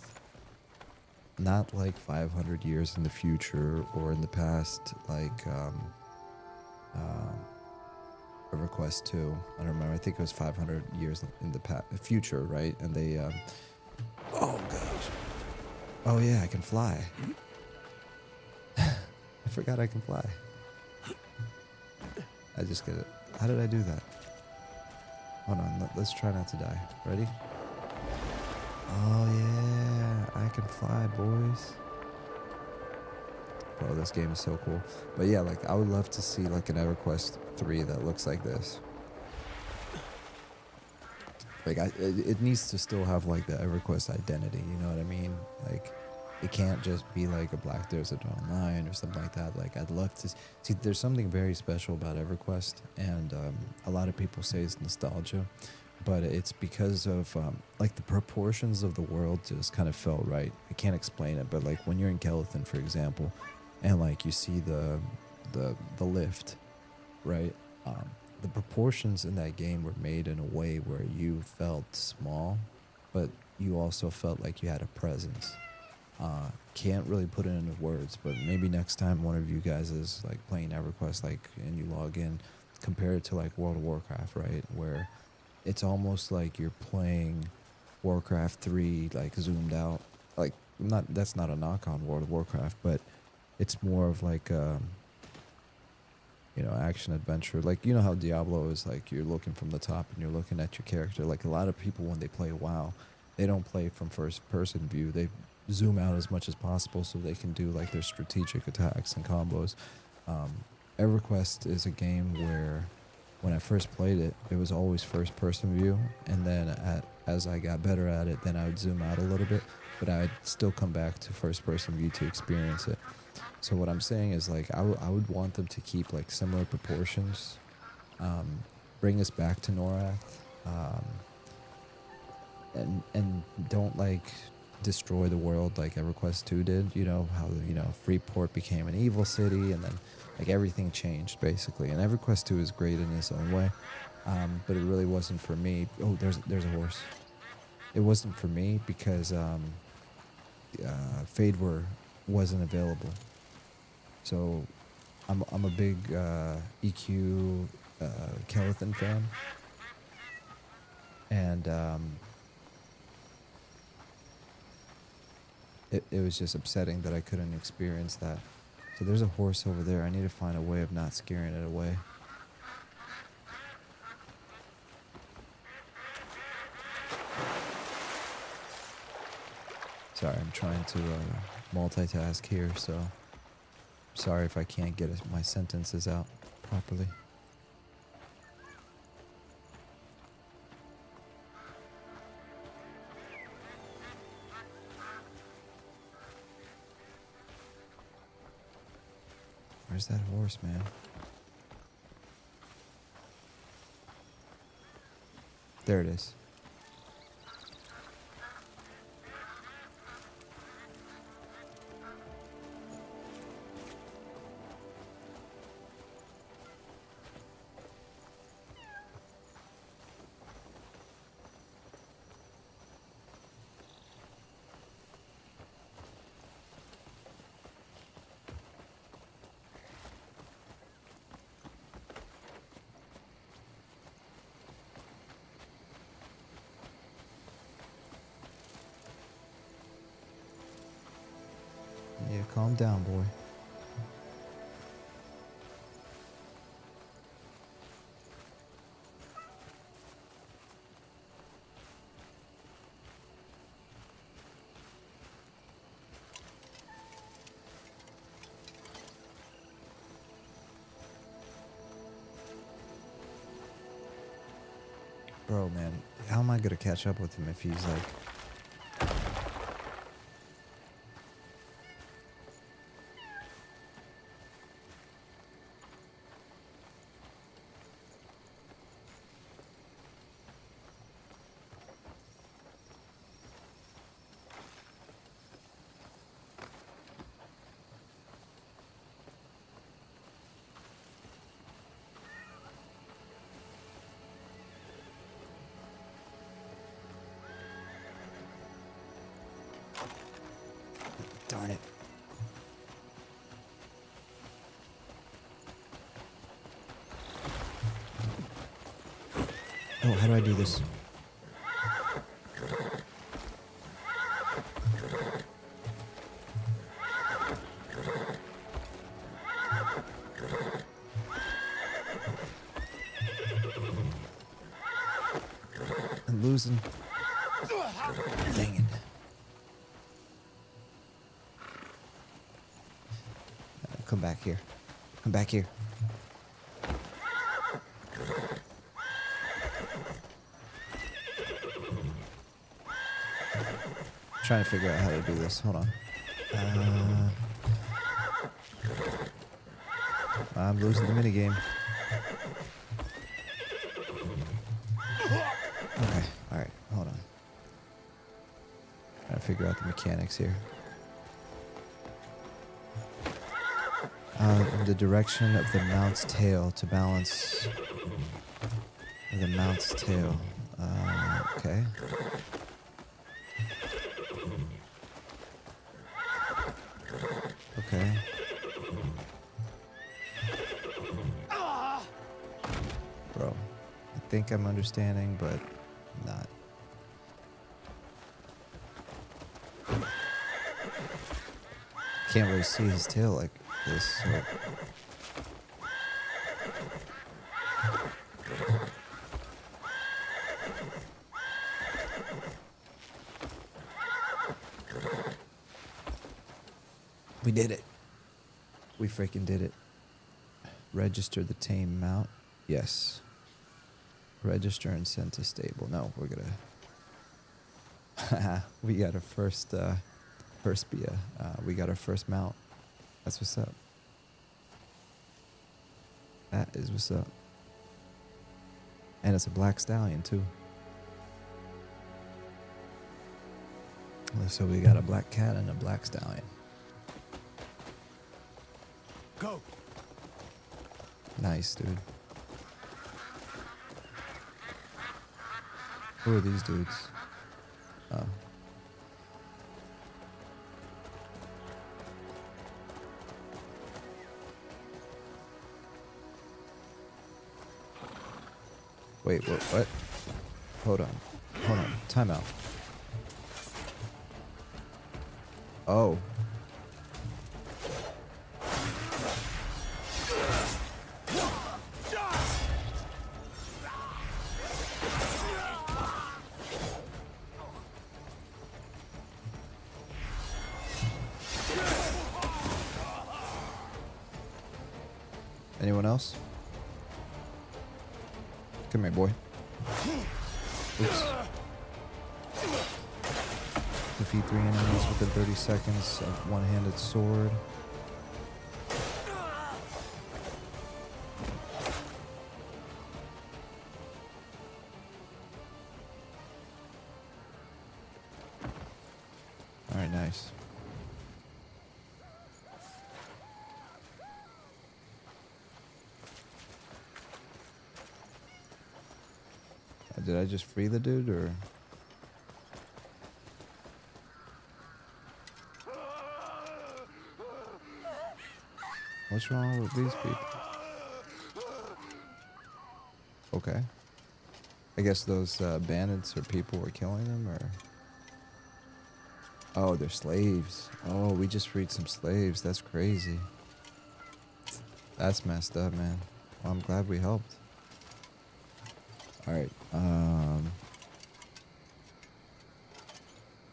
Not like 500 years in the future or in the past, like EverQuest 2. I don't remember. I think it was 500 years in the future, right? And they, oh gosh, oh yeah, I can fly. I forgot I can fly. I just get it. How did I do that? Hold on, let's try not to die. Ready? Oh yeah, I can fly, boys. Bro, this game is so cool. But yeah, like, I would love to see like an EverQuest 3 that looks like this. Like, it needs to still have like the EverQuest identity, you know what I mean? Like, it can't just be like a Black Desert Online or something like that. Like, I'd love to see. There's something very special about EverQuest, and a lot of people say it's nostalgia, but it's because of like the proportions of the world just kind of felt right. I can't explain it, but like when you're in Kellethan, for example, and like you see the lift, right? The proportions in that game were made in a way where you felt small, but you also felt like you had a presence. Can't really put it into words, but maybe next time one of you guys is like playing EverQuest, like, and you log in, compare it to like World of Warcraft, right? Where it's almost like you're playing Warcraft 3, like zoomed out. Like, that's not a knock on World of Warcraft, but it's more of like you know, action adventure. Like, you know how Diablo is, like, you're looking from the top and you're looking at your character. Like, a lot of people when they play WoW, they don't play from first person view. They zoom out as much as possible so they can do like their strategic attacks and combos. EverQuest is a game where when I first played it, it was always first person view, and then as I got better at it, then I would zoom out a little bit, but I'd still come back to first person view to experience it. So what I'm saying is, like, I would want them to keep like similar proportions, bring us back to Norath, and don't like destroy the world like EverQuest 2 did. You know how, you know, Freeport became an evil city, and then like everything changed basically. And EverQuest 2 is great in its own way, but it really wasn't for me. Oh, there's a horse. It wasn't for me because Fadewar wasn't available. So I'm a big EQ Kellethan fan, and it was just upsetting that I couldn't experience that. So there's a horse over there. I need to find a way of not scaring it away. Sorry, I'm trying to multitask here, so sorry if I can't get my sentences out properly. Where's that horse, man? There it is. Yeah, calm down, boy. Bro, man, how am I gonna catch up with him if he's like... Darn it. Oh, how do I do this? I'm losing. Dang it. Come back here. Come back here. Trying to figure out how to do this. Hold on. I'm losing the minigame. Okay, alright, hold on. Gotta figure out the mechanics here. In the direction of the mount's tail to balance the mount's tail. Okay. Okay. Bro, I think I'm understanding, but not. Can't really see his tail like this, so. We did it. We freaking did it. Register the tame mount. Yes. Register and send to stable. No, we're gonna. We got our first Bia. We got our first mount. That's what's up. That is what's up. And it's a black stallion too. So we got a black cat and a black stallion. Go. Nice, dude. Who are these dudes? Oh. Wait, what? Hold on. Time out. Oh. Anyone else? Come here, boy. Oops. Defeat 3 enemies within 30 seconds of one-handed sword. Alright, nice. Did I just free the dude, or? What's wrong with these people? Okay. I guess those bandits or people were killing them, or? Oh, they're slaves. Oh, we just freed some slaves. That's crazy. That's messed up, man. Well, I'm glad we helped. Alright, how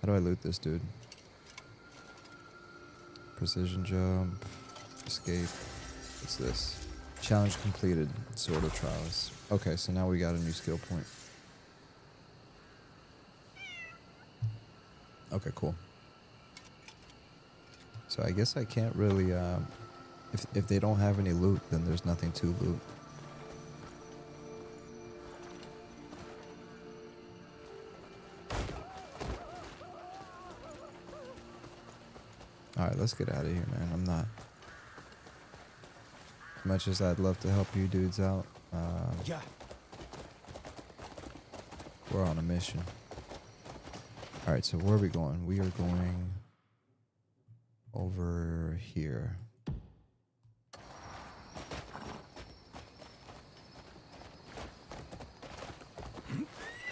do I loot this dude? Precision jump, escape. What's this? Challenge completed, Sword of Trials. Okay, so now we got a new skill point. Okay, cool. So I guess I can't really, if they don't have any loot, then there's nothing to loot. Alright, let's get out of here, man. I'm not. As much as I'd love to help you dudes out, Yeah. we're on a mission. Alright, so where are we going? We are going over here.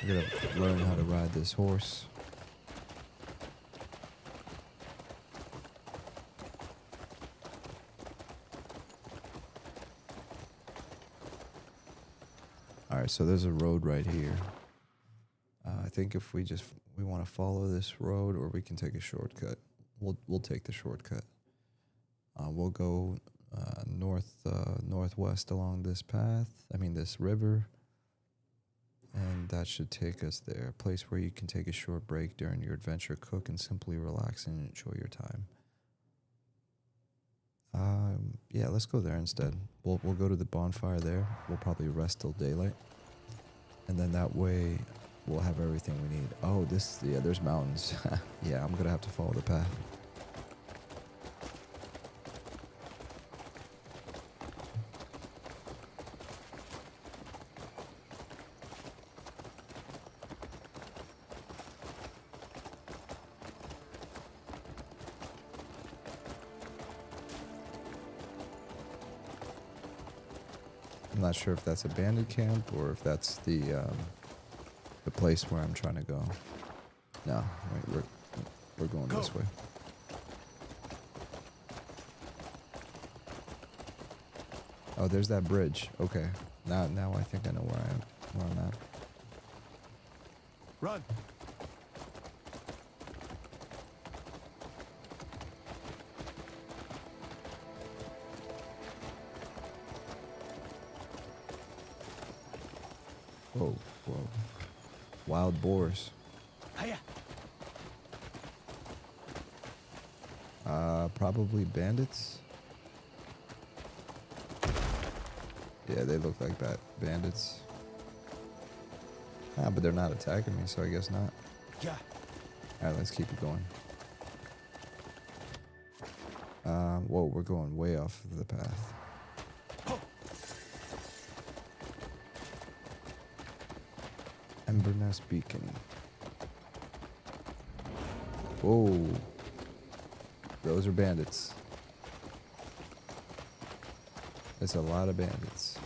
We're gonna learn how to ride this horse. Alright, so there's a road right here. I think if we want to follow this road, or we can take a shortcut. We'll take the shortcut. We'll go northwest along this path. I mean this river. And that should take us there. A place where you can take a short break during your adventure, cook, and simply relax and enjoy your time. Yeah, let's go there instead. We'll go to the bonfire there. We'll probably rest till daylight, and then that way we'll have everything we need. Oh, there's mountains. Yeah, I'm gonna have to follow the path. I'm not sure if that's a bandit camp or if that's the place where I'm trying to go. No, wait, we're going this way. Oh, there's that bridge. Okay, now I think I know where I'm at. Run. Whoa. Wild boars. Hiya. Probably bandits. Yeah, they look like bandits. But they're not attacking me, so I guess not. Yeah. Alright, let's keep it going. Whoa, we're going way off of the path. Embernest Beacon. Whoa. Those are bandits. It's a lot of bandits.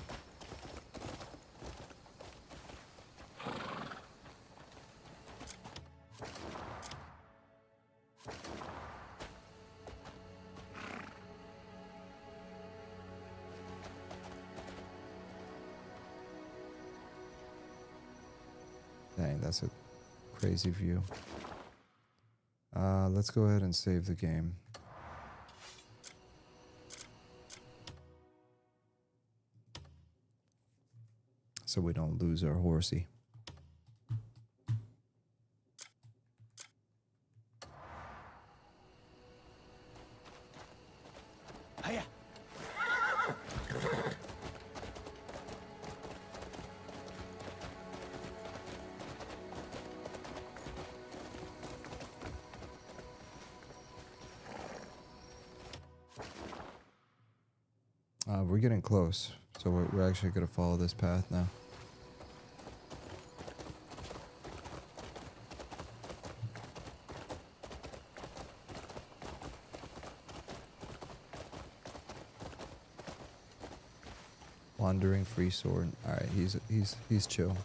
Dang, that's a crazy view. Let's go ahead and save the game. So we don't lose our horsey. Hiya. We're getting close, so we're actually going to follow this path now. Wandering free sword. All right, he's chill. All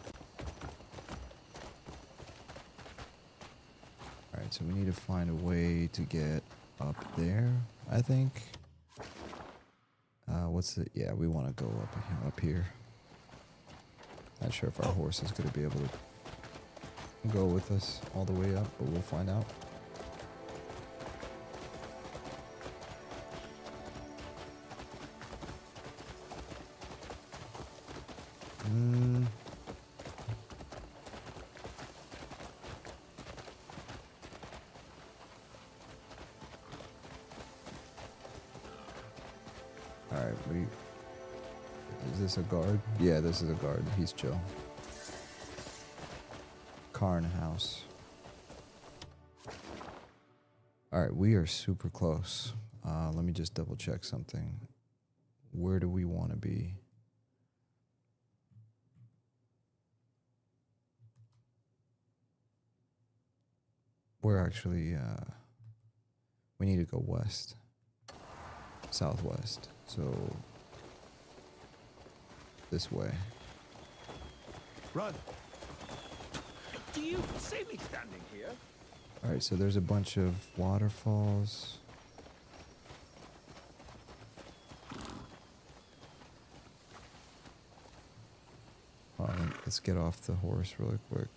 right, so we need to find a way to get up there, I think. Yeah, we want to go up here. Not sure if our horse is going to be able to go with us all the way up, but we'll find out. Alright, is this a guard? Yeah, this is a guard. He's chill. Carn house. Alright, we are super close. Let me just double check something. Where do we want to be? We're actually, we need to go west. Southwest. So, this way. Run. Do you see me standing here? Alright, so there's a bunch of waterfalls. Let's get off the horse really quick.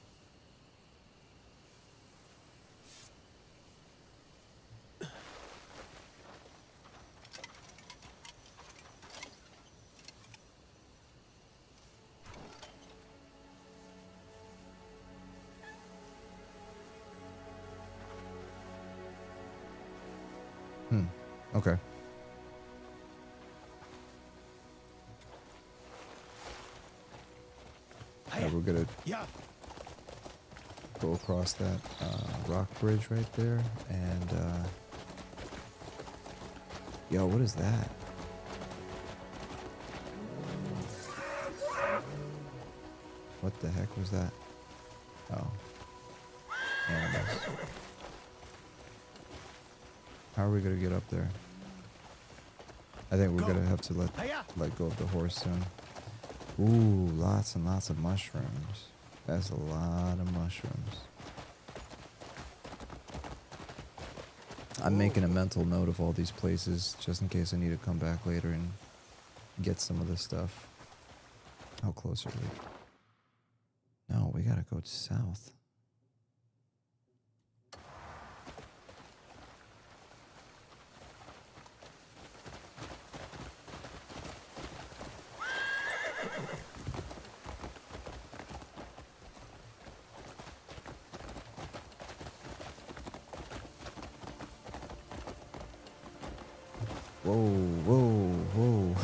Okay. gonna Yeah. go across that rock bridge right there, and yo, what is that? What the heck was that? Oh, animals. How are we gonna get up there? I think we're gonna have to let go of the horse soon. Ooh, lots and lots of mushrooms. That's a lot of mushrooms. I'm making a mental note of all these places just in case I need to come back later and get some of this stuff. How close are we? No, we gotta go south. Whoa, whoa, whoa.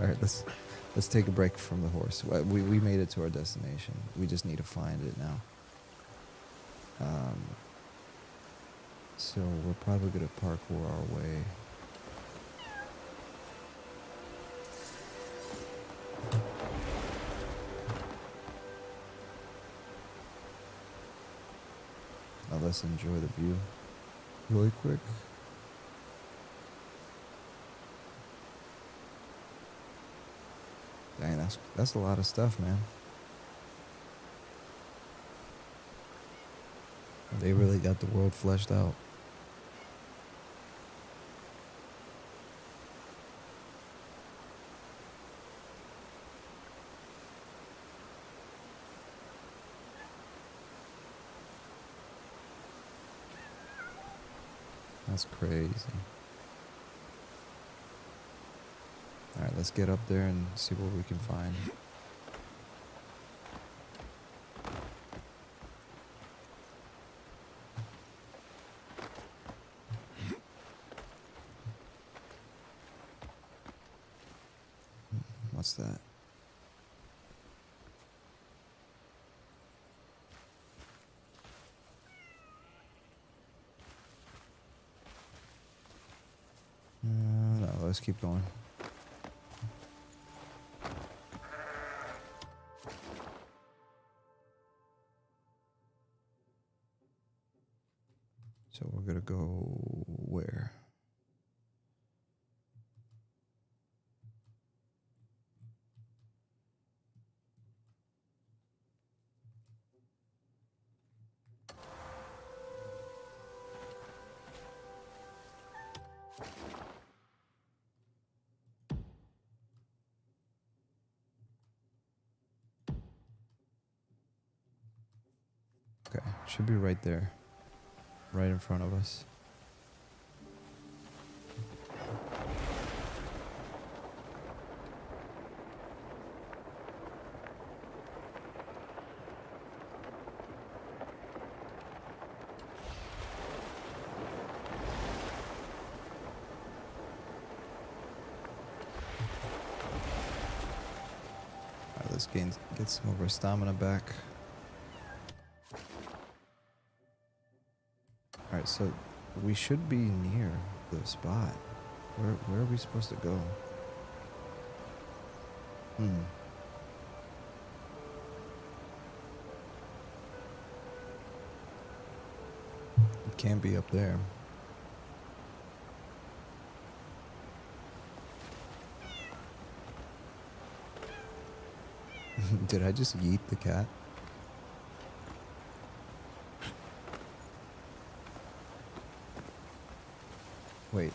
All right, let's take a break from the horse. We made it to our destination. We just need to find it now. So we're probably gonna parkour our way. Now let's enjoy the view really quick. Dang, that's a lot of stuff, man. They really got the world fleshed out. That's crazy. Alright, let's get up there and see what we can find. What's that? No, let's keep going. So we're gonna go where? Okay, should be right there. Right in front of us. Alright, let's get some of our stamina back. Alright, so we should be near the spot. Where are we supposed to go? It can't be up there. Did I just yeet the cat? Wait,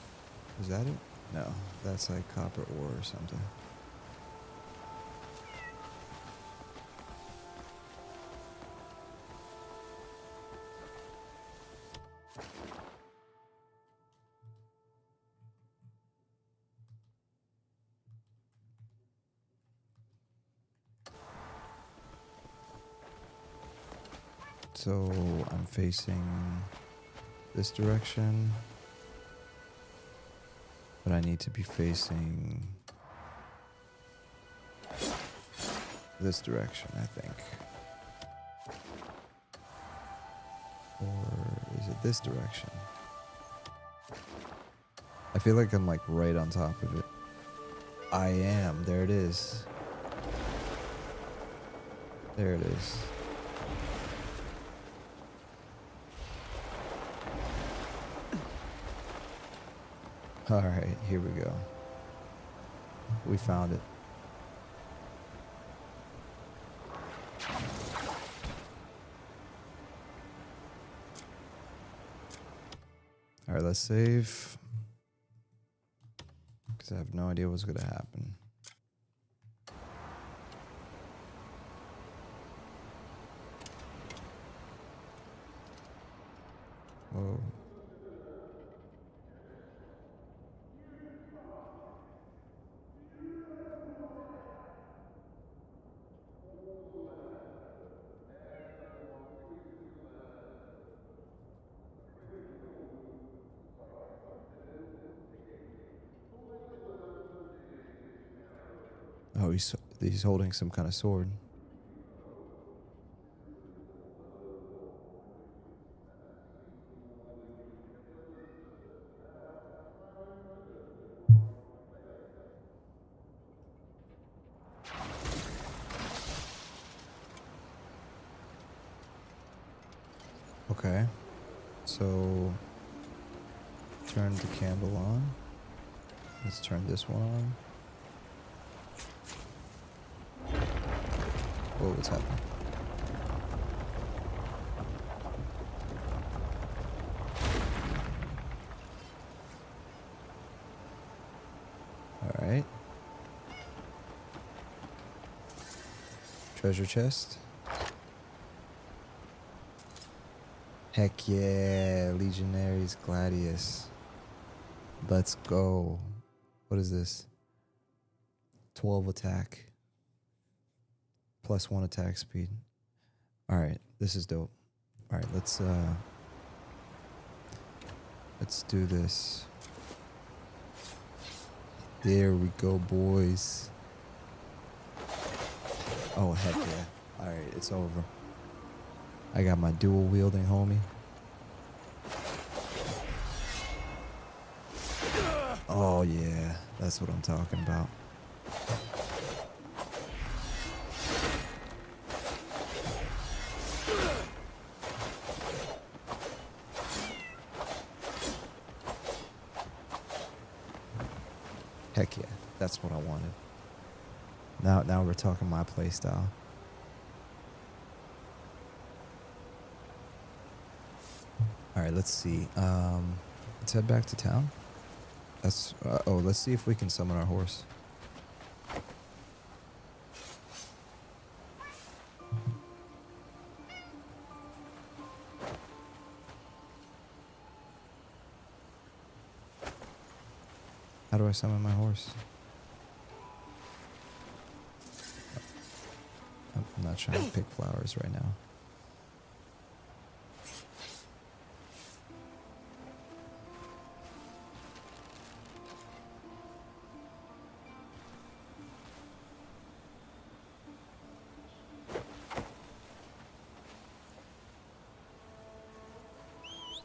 is that it? No, that's like copper ore or something. So I'm facing this direction. But I need to be facing this direction, I think. Or is it this direction? I feel like I'm like right on top of it. I am. There it is. There it is. Alright, here we go. We found it. Alright, let's save. Because I have no idea what's going to happen. Whoa. Oh, he's holding some kind of sword. Okay, so turn the candle on. Let's turn this one on. Whoa, what's happening? All right. Treasure chest. Heck yeah, Legionaries Gladius. Let's go. What is this? 12 attack. +1 attack speed. Alright, this is dope. Alright, let's do this. There we go, boys. Oh, heck yeah. Alright, it's over. I got my dual wielding homie. Oh yeah, that's what I'm talking about. Heck yeah, that's what I wanted. Now we're talking my playstyle. Alright, let's see. Let's head back to town. Let's see if we can summon our horse. How do I summon my horse? I'm not trying to pick flowers right now.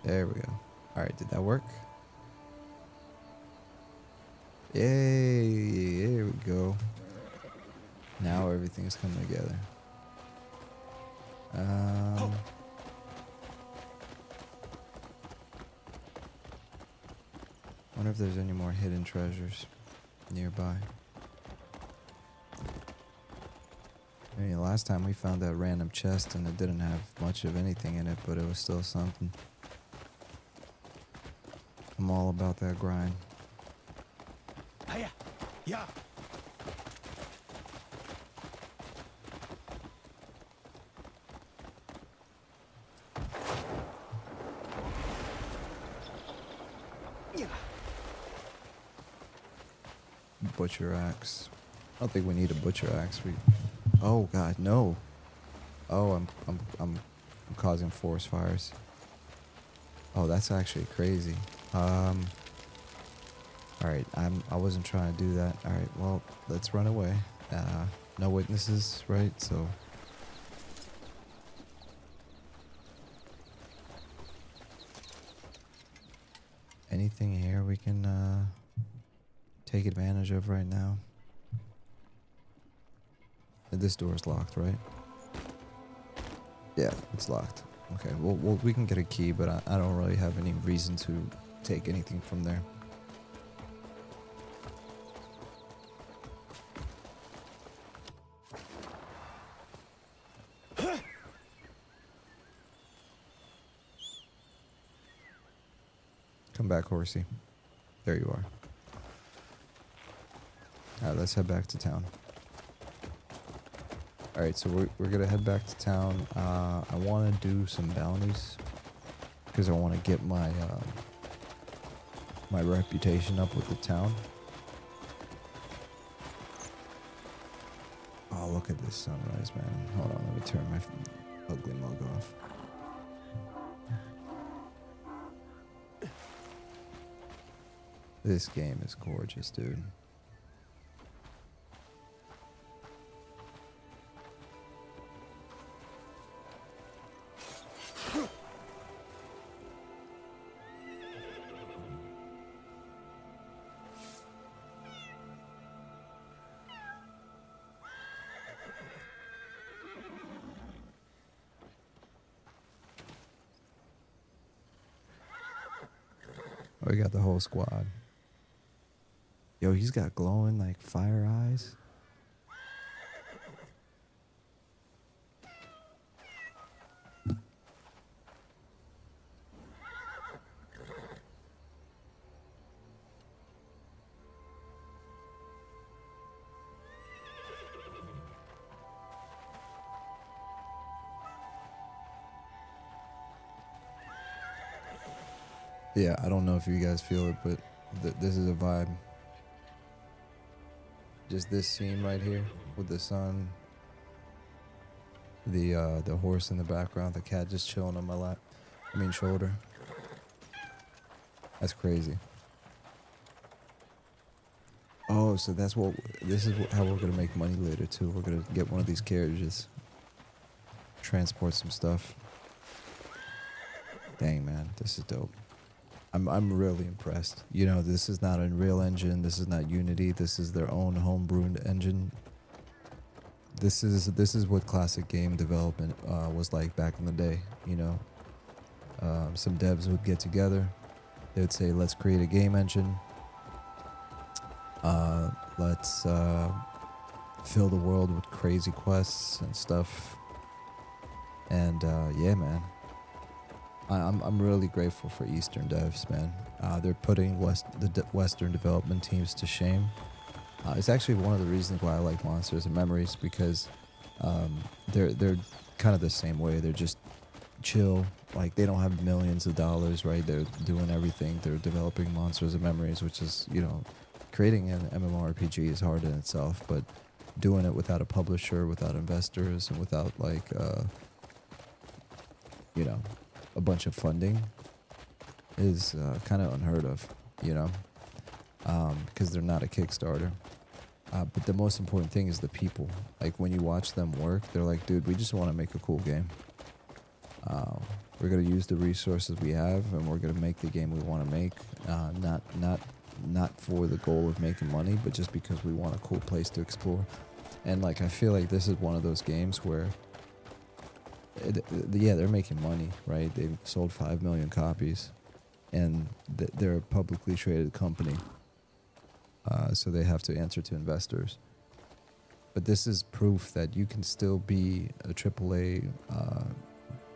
There we go. Alright, did that work? Yay, there we go. Now everything's coming together. Wonder if there's any more hidden treasures nearby. I mean, last time we found that random chest and it didn't have much of anything in it, but it was still something. I'm all about that grind. Hiya. Yeah. Butcher axe. I don't think we need a butcher axe. Oh god, no. Oh, I'm causing forest fires. Oh, that's actually crazy. Alright, I wasn't trying to do that. Alright, well, let's run away. no witnesses, right? So anything here we can take advantage of right now? This door is locked, right? Yeah, it's locked. Okay, well we can get a key, but I don't really have any reason to take anything from there. Come back, horsey. There you are. Alright, let's head back to town. Alright, so we're gonna head back to town. I want to do some bounties because I want to get my my reputation up with the town. Oh, look at this sunrise, man. Hold on, let me turn my ugly mug off. This game is gorgeous, dude. We got the whole squad. Yo, he's got glowing like fire eyes. Yeah, I don't know if you guys feel it, but this is a vibe. Just this scene right here with the sun, the horse in the background, the cat just chilling on my lap. I mean shoulder. That's crazy. Oh, so this is how we're gonna make money later too. We're gonna get one of these carriages, transport some stuff. Dang, man, this is dope. I'm really impressed. You know, this is not Unreal Engine. This is not Unity. This is their own homebrewed engine. This is what classic game development was like back in the day. You know, some devs would get together. They would say, "Let's create a game engine. Let's fill the world with crazy quests and stuff." And yeah, man. I'm really grateful for Eastern devs, man. They're putting Western development teams to shame. It's actually one of the reasons why I like Monsters and Memories, because they're kind of the same way. They're just chill. Like, they don't have millions of dollars, right? They're doing everything. They're developing Monsters and Memories, which is, you know, creating an MMORPG is hard in itself, but doing it without a publisher, without investors, and without like, you know, a bunch of funding is kind of unheard of, you know, because they're not a Kickstarter. But the most important thing is the people. Like, when you watch them work, they're like, dude, we just want to make a cool game. We're going to use the resources we have, and we're going to make the game we want to make, not for the goal of making money, but just because we want a cool place to explore. And like, I feel like this is one of those games where yeah, they're making money, right? They've sold 5 million copies, and they're a publicly traded company, so they have to answer to investors. But this is proof that you can still be a AAA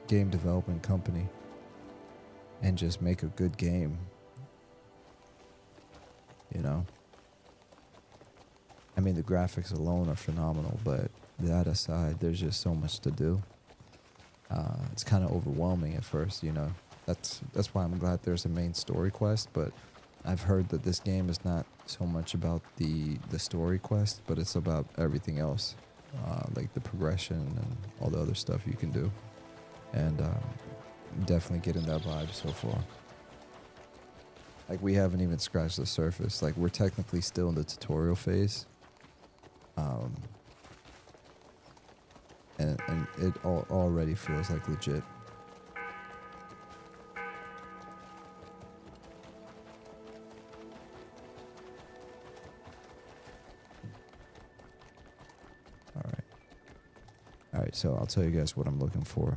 game development company and just make a good game, you know? I mean, the graphics alone are phenomenal, but that aside, there's just so much to do. It's kind of overwhelming at first, you know. That's why I'm glad there's a main story quest, but I've heard that this game is not so much about the story quest, but it's about everything else, like the progression and all the other stuff you can do. And definitely getting that vibe so far. Like, we haven't even scratched the surface. Like, we're technically still in the tutorial phase. and it already feels like legit. Alright, so I'll tell you guys what I'm looking for.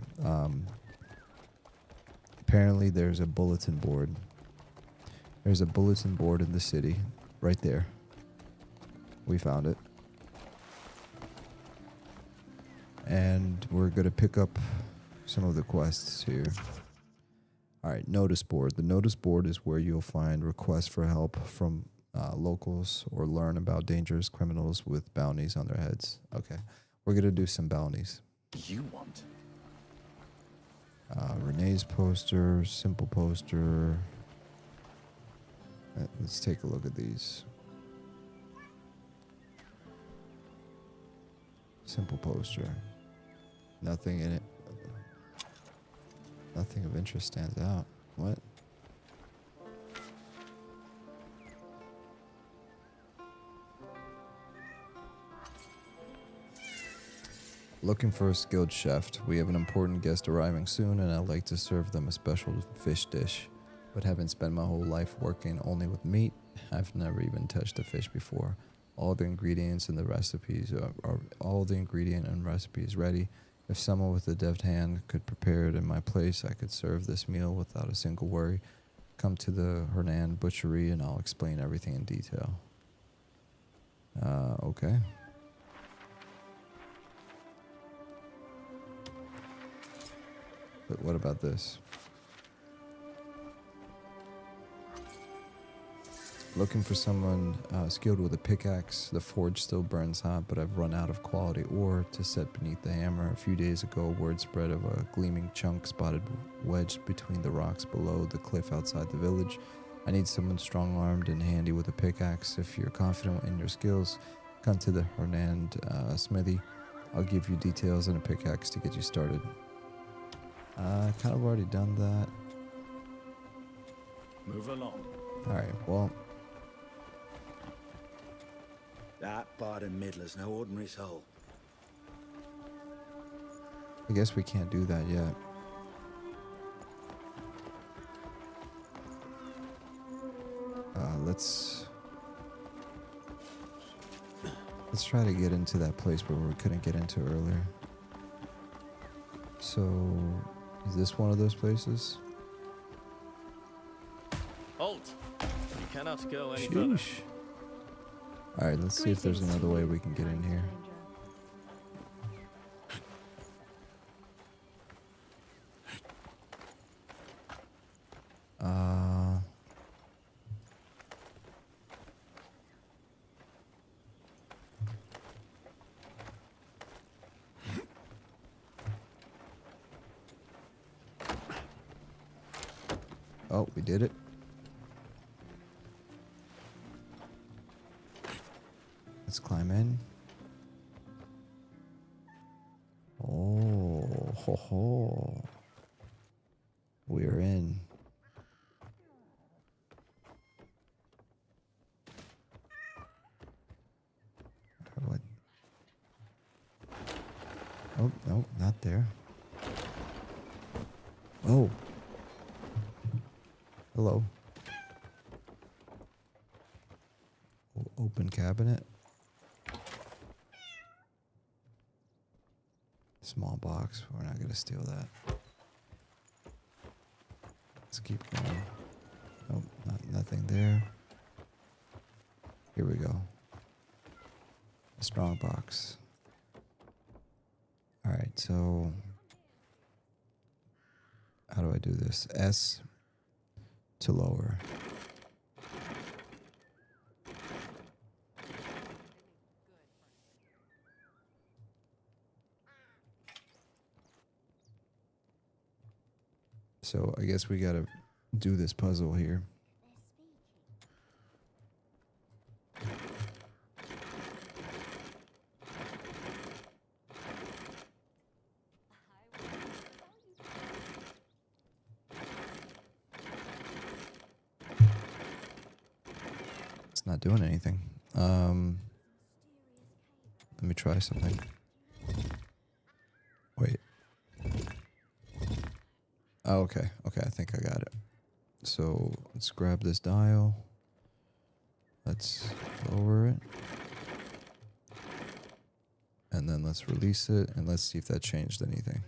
Apparently there's a bulletin board. There's a bulletin board in the city, right there. We found it. And we're going to pick up some of the quests here. Alright, notice board. The notice board is where you'll find requests for help from locals or learn about dangerous criminals with bounties on their heads. Okay, we're going to do some bounties. You want? Renee's poster, simple poster. Let's take a look at these. Simple poster. Nothing in it. Nothing of interest stands out. What? Looking for a skilled chef. We have an important guest arriving soon, and I'd like to serve them a special fish dish. But having spent my whole life working only with meat, I've never even touched a fish before. All the ingredients and the recipes is ready. If someone with a deft hand could prepare it in my place, I could serve this meal without a single worry. Come to the Hernand butchery, and I'll explain everything in detail. Okay. But what about this? Looking for someone skilled with a pickaxe. The forge still burns hot, but I've run out of quality ore to set beneath the hammer. A few days ago, word spread of a gleaming chunk spotted wedged between the rocks below the cliff outside the village. I need someone strong-armed and handy with a pickaxe. If you're confident in your skills, come to the Hernand smithy. I'll give you details and a pickaxe to get you started. Kind of already done that. Move along. Alright, well. That Barden Middler's no ordinary soul. I guess we can't do that yet. Let's try to get into that place where we couldn't get into earlier. So, is this one of those places? Halt! You cannot go any further. Sheesh. Alright, let's see if there's another way we can get in here. Oh, we did it. Let's climb in. Oh, ho ho. We're in. What? Oh, no, not there. Oh. Hello. Open cabinet. Small box. We're not going to steal that. Let's keep going. Nope, nothing there. Here we go. A strong box. Alright, so how do I do this? S to lower. So I guess we gotta do this puzzle here. It's not doing anything. Let me try something. Oh, okay. Okay, I think I got it. So let's grab this dial. Let's lower it. And then let's release it and let's see if that changed anything.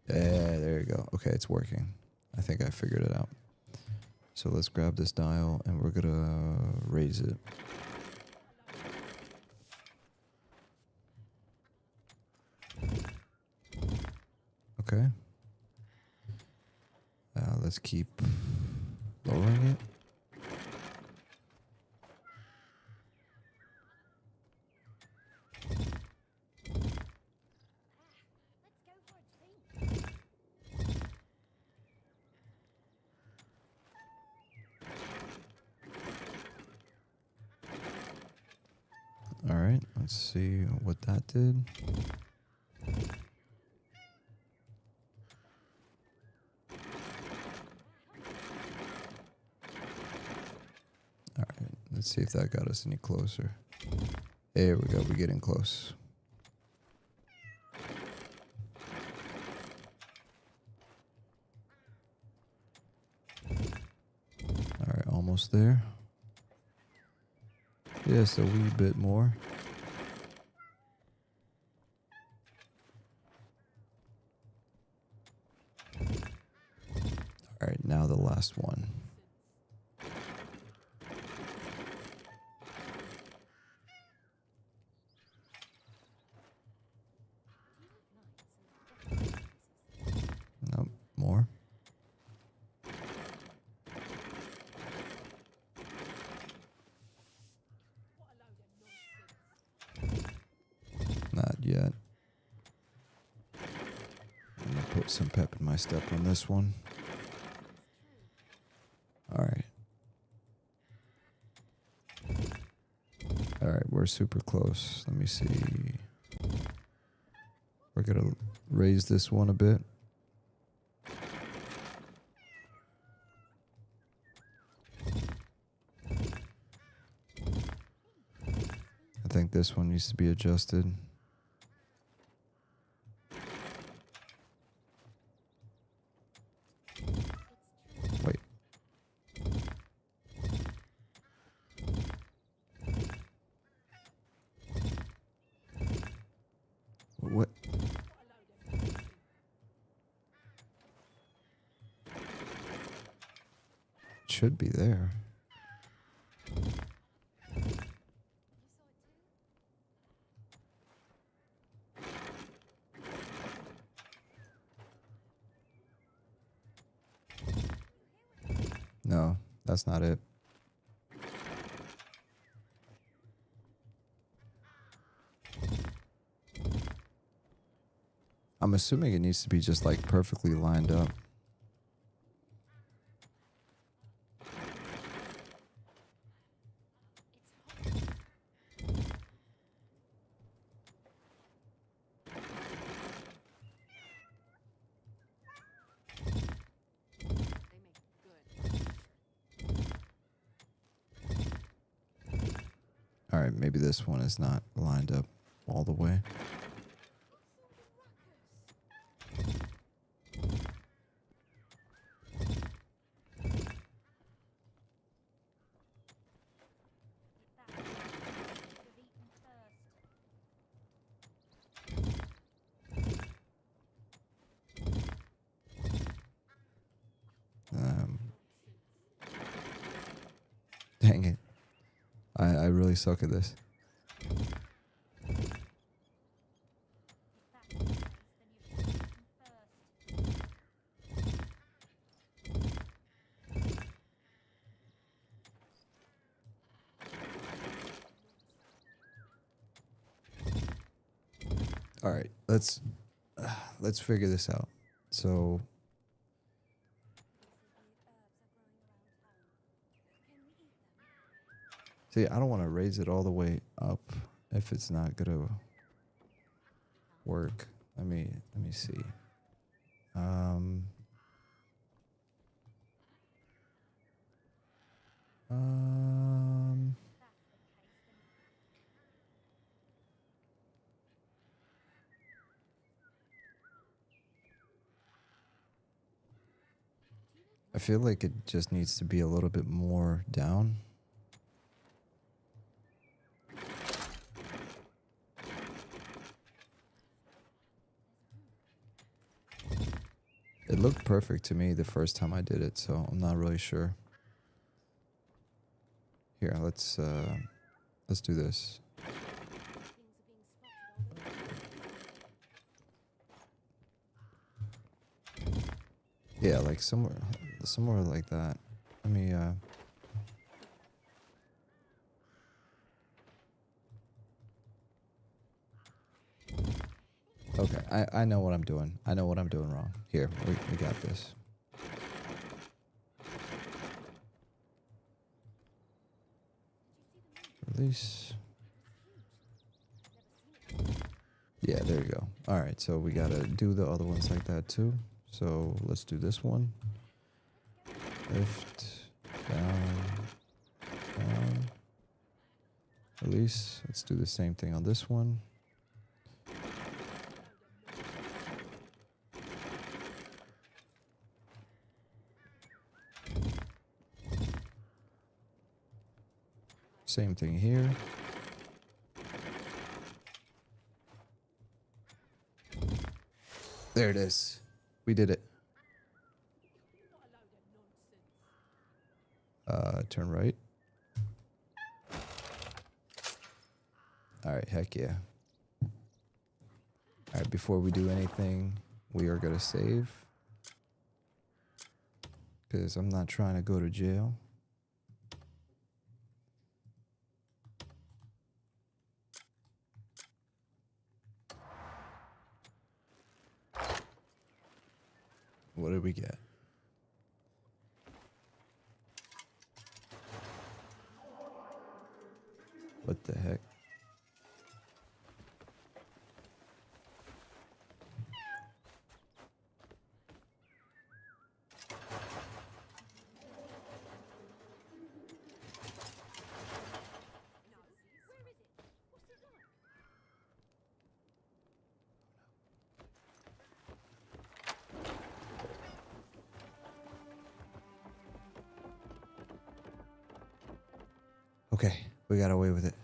Yeah, there you go. Okay, it's working. I think I figured it out. So let's grab this dial and we're gonna raise it. Okay. Let's keep lowering it. All right, let's see what that did. All right, let's see if that got us any closer. There we go, we're getting close. All right, almost there. Just a wee bit more. All right, now the last one. Nope, more. Not yet. I'm gonna put some pep in my step on this one. All right. All right, we're super close. Let me see. We're gonna raise this one a bit. I think this one needs to be adjusted. Wait. What? It should be there. No, that's not it. I'm assuming it needs to be just like perfectly lined up. All right, maybe this one is not lined up all the way. Dang it. I really suck at this. All right, let's figure this out. So see, I don't want to raise it all the way up if it's not gonna work. Let me see. I feel like it just needs to be a little bit more down. It looked perfect to me the first time I did it, so I'm not really sure. Here, let's do this. Yeah, like somewhere like that. Let me okay, I know what I'm doing. I know what I'm doing wrong. Here, we got this. Release. Yeah, there you go. All right, so we gotta do the other ones like that too. So let's do this one. Lift, down, down. Release. Let's do the same thing on this one. Same thing here. There it is. We did it. Turn right. All right, heck yeah. All right, before we do anything, we are gonna save. Because I'm not trying to go to jail. What did we get? What the heck? Okay, we got away with it.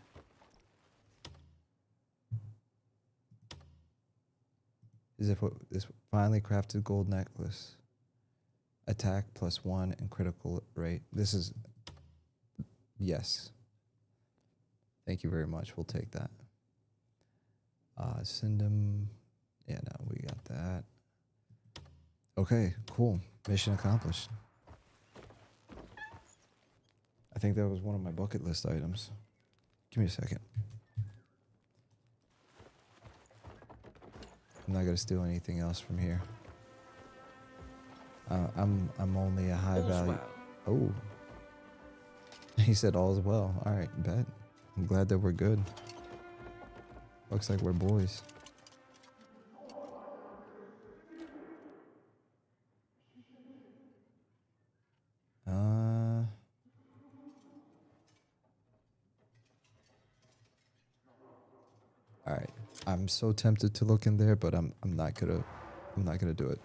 Is it what this finally crafted gold necklace? Attack +1 and critical rate. This is yes. Thank you very much. We'll take that. Send them. Yeah, no, we got that. Okay, cool. Mission accomplished. I think that was one of my bucket list items. Give me a second. I'm not gonna steal anything else from here. I'm only a high value. Oh, he said all's well. All right, bet. I'm glad that we're good. Looks like we're boys. All right. I'm so tempted to look in there, but I'm not gonna do it.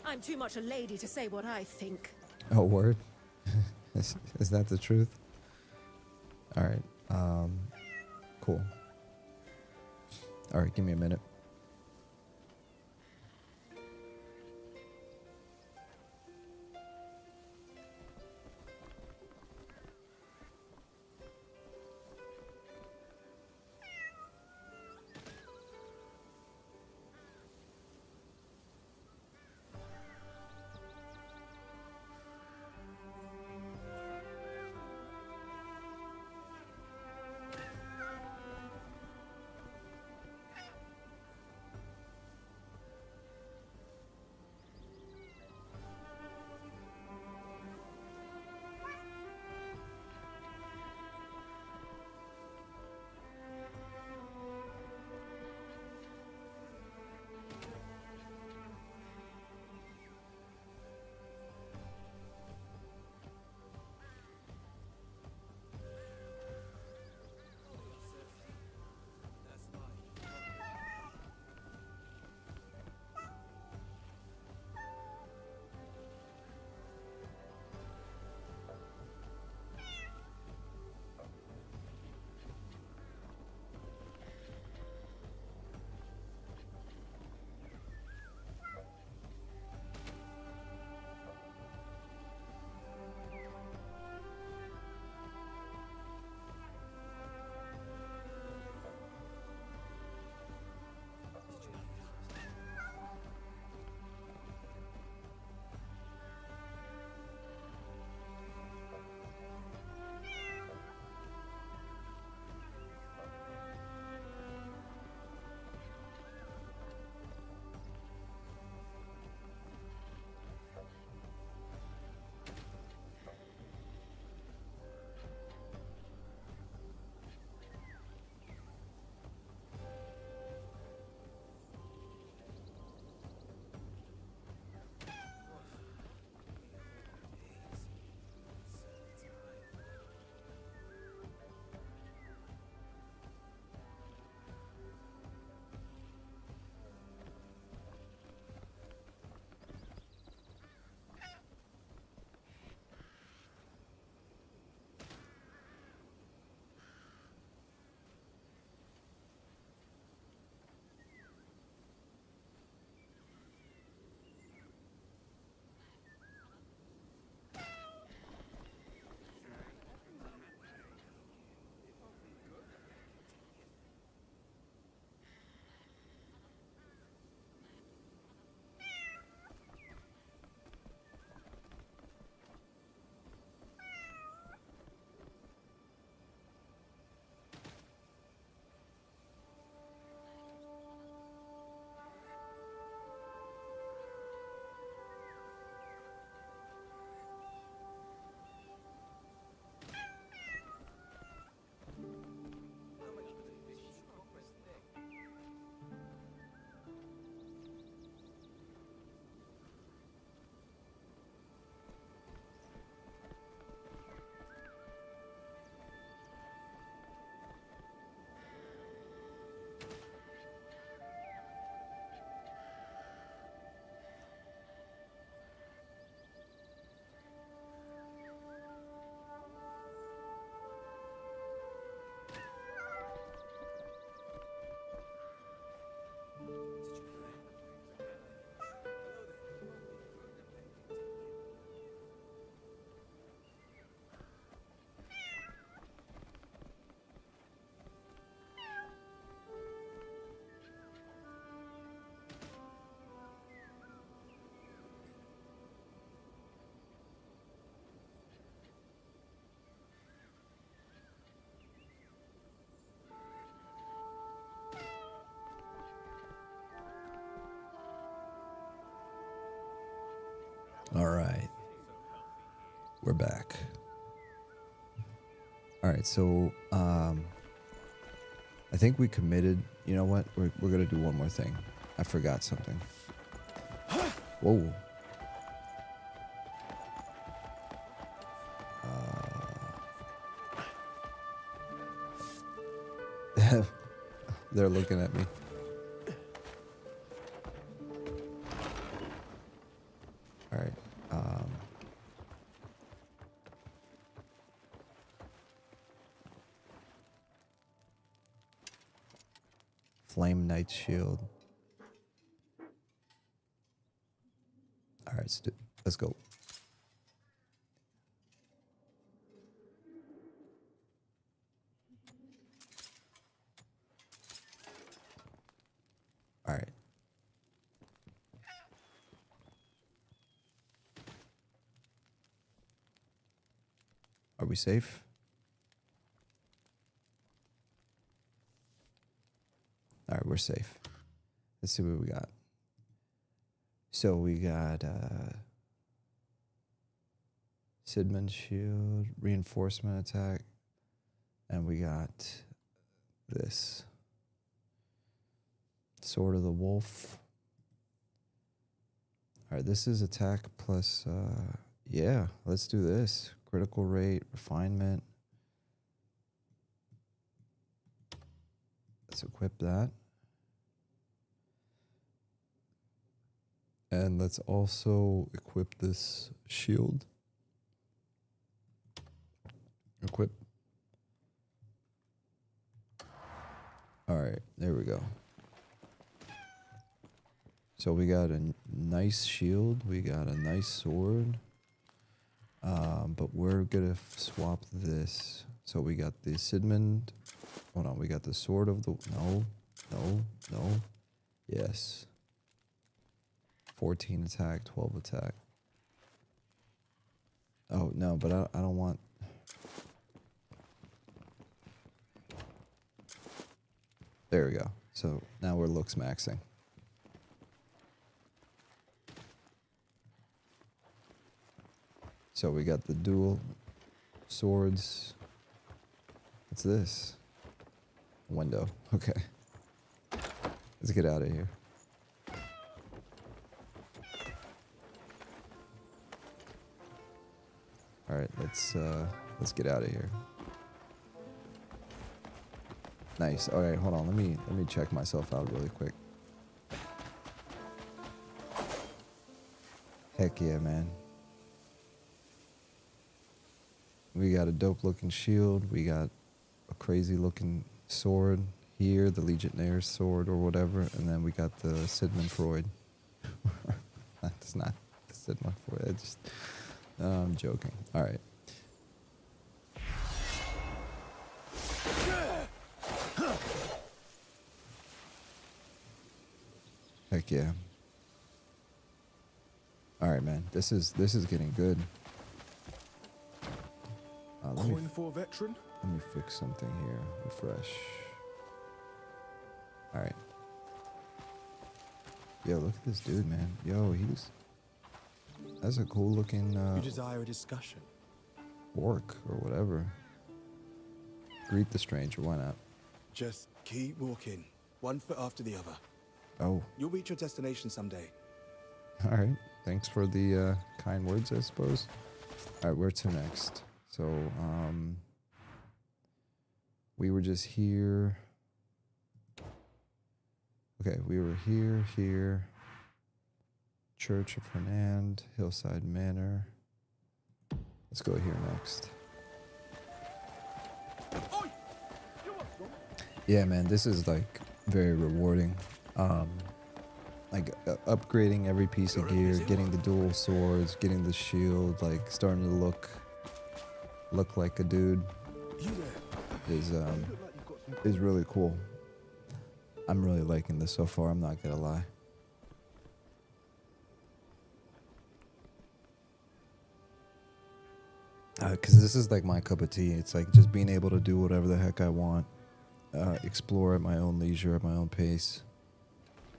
I'm too much a lady to say what I think. Oh, word? Is that the truth? All right. Cool. All right, give me a minute. we're back. All right, so I think we committed. You know what? We're gonna do one more thing. I forgot something. Whoa. They're looking at me. All right. Flame Knight Shield. All right, let's go. All right. Are we safe? All right, we're safe. Let's see what we got. So we got Sidman Shield, Reinforcement Attack, and we got this. Sword of the Wolf. All right, this is attack plus, yeah, let's do this. Critical rate, refinement. Let's equip that. And let's also equip this shield. Equip. All right, there we go. So we got a nice shield, we got a nice sword, but we're gonna swap this. So we got the Sidmund, hold on, we got the sword of the, no, yes. 14 attack, 12 attack. Oh, no, but I don't want, there we go. So now we're looks maxing. So we got the dual swords. What's this? Window. Okay. Let's get out of here. All right, let's get out of here. Nice. All right, hold on. Let me check myself out really quick. Heck yeah, man. We got a dope looking shield. We got a crazy looking sword here, the Legionnaire's sword or whatever. And then we got the Sigmund Freud. That's not the Sigmund Freud. I just, I'm joking. All right. Heck yeah. All right, man. This is getting good. Coin for veteran? Let me fix something here. Refresh. All right. Yo, look at this dude, man. Yo, that's a cool looking You desire a discussion? orc or whatever. Greet the stranger, why not? Just keep walking, one foot after the other. Oh, You'll reach your destination someday. all right. Thanks for the kind words, I suppose. All right, where to next? So, we were just here. Okay, we were here. Church of Hernand, Hillside Manor. Let's go here next. Yeah, man, this is like very rewarding. Like upgrading every piece of gear, getting the dual swords, getting the shield, like starting to look like a dude is really cool. I'm really liking this so far, I'm not gonna lie. Because this is like my cup of tea. It's like just being able to do whatever the heck I want, explore at my own leisure, at my own pace.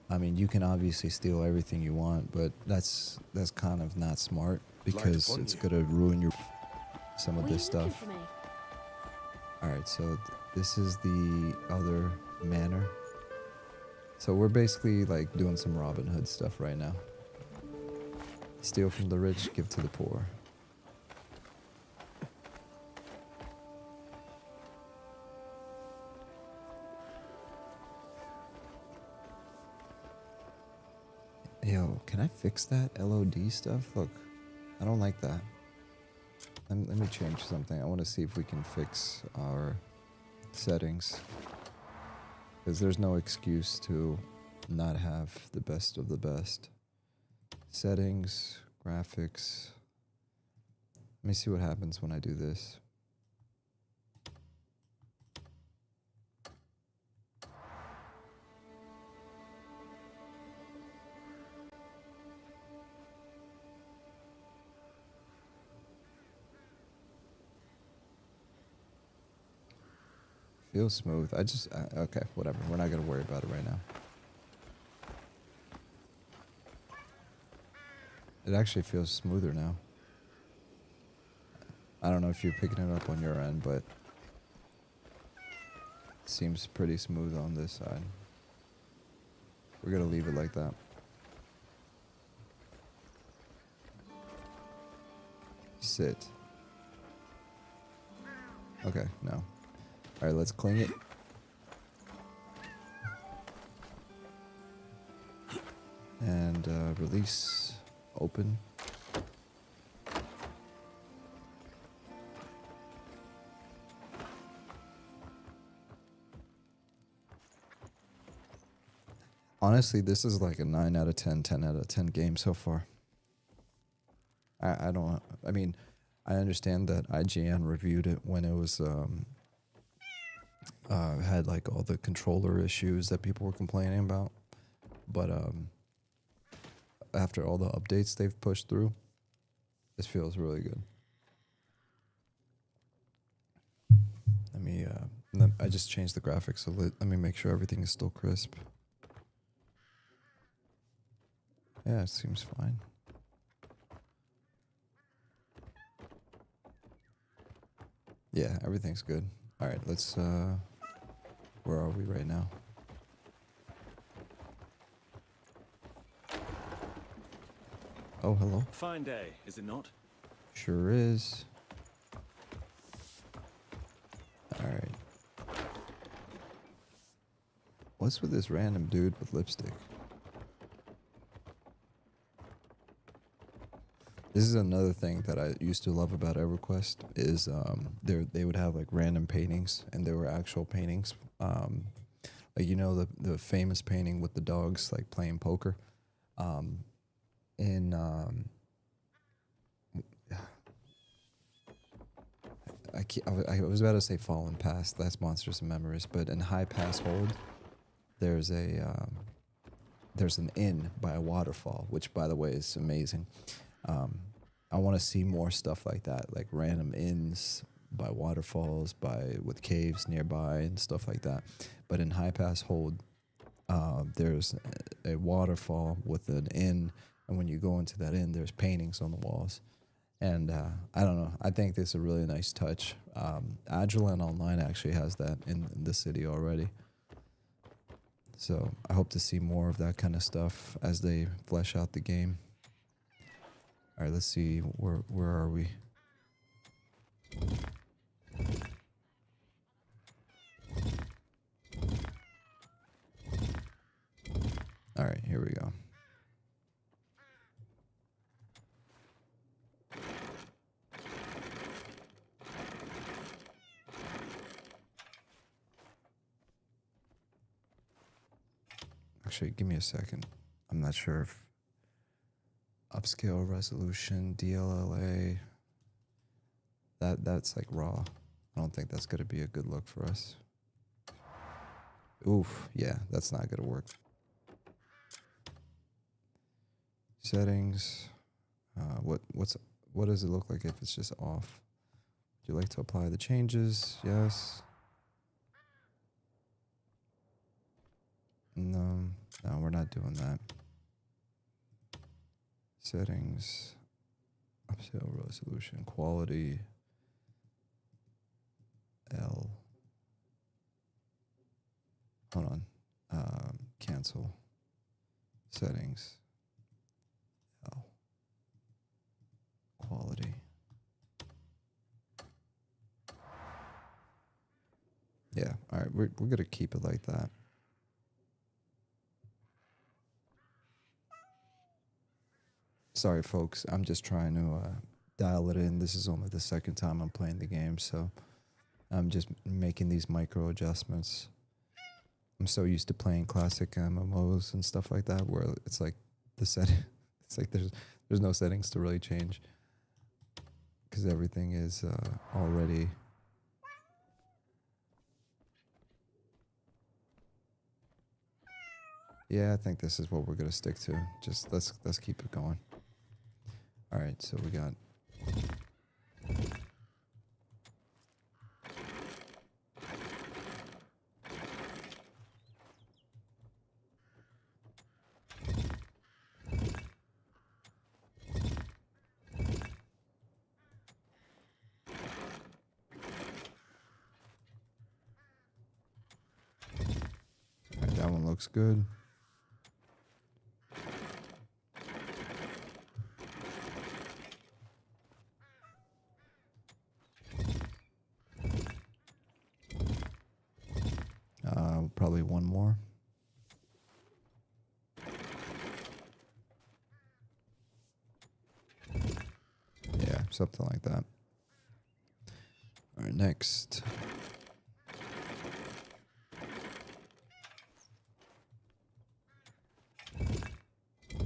I mean, you can obviously steal everything you want, but that's kind of not smart because it's gonna ruin your. some of Were you this looking stuff. for me? Alright, so this is the other manor. So we're basically like doing some Robin Hood stuff right now. Steal from the rich, give to the poor. Yo, can I fix that LOD stuff? Look, I don't like that. Let me change something. I want to see if we can fix our settings. Because there's no excuse to not have the best of the best. Settings, graphics. Let me see what happens when I do this. Feels smooth. Okay, whatever. We're not going to worry about it right now. It actually feels smoother now. I don't know if you're picking it up on your end, but it seems pretty smooth on this side. We're going to leave it like that. Sit. Okay, no. Alright, let's cling it. And release, open. Honestly, this is like a 9 out of 10, 10 out of 10 game so far. I mean, I understand that IGN reviewed it when it was had like all the controller issues that people were complaining about, but after all the updates they've pushed through, this feels really good. I just changed the graphics, so let me make sure everything is still crisp. Yeah, it seems fine. Yeah, everything's good. All right, let's where are we right now? Oh, hello. Fine day, is it not? Sure is. All right. What's with this random dude with lipstick? This is another thing that I used to love about EverQuest is they would have like random paintings, and there were actual paintings. Like, you know, the famous painting with the dogs like playing poker. I was about to say Fallen Past, that's Monsters and Memories, but in High Pass Hold, there's an inn by a waterfall, which by the way is amazing. I want to see more stuff like that, like random inns by waterfalls, with caves nearby and stuff like that. But in High Pass Hold, there's a waterfall with an inn, and when you go into that inn, there's paintings on the walls. And I don't know, I think this is a really nice touch. Agilent Online actually has that in the city already. So I hope to see more of that kind of stuff as they flesh out the game. All right, let's see, where are we? All right, here we go. Actually, give me a second. I'm not sure if upscale resolution, DLLA, that's like raw. I don't think that's gonna be a good look for us. Oof, yeah, that's not gonna work. Settings, what does it look like if it's just off? Would you like to apply the changes? Yes. No, we're not doing that. Settings, upscale resolution, quality. L. Hold on. Cancel. Settings. L. Quality. Yeah, all right, we're going to keep it like that. Sorry, folks, I'm just trying to dial it in. This is only the second time I'm playing the game, so I'm just making these micro adjustments. I'm so used to playing classic MMOs and stuff like that, where it's like it's like there's no settings to really change because everything is already. Yeah, I think this is what we're gonna stick to. Just let's keep it going. All right, so we got. All right, that one looks good. Probably one more. Yeah, something like that. All right, next.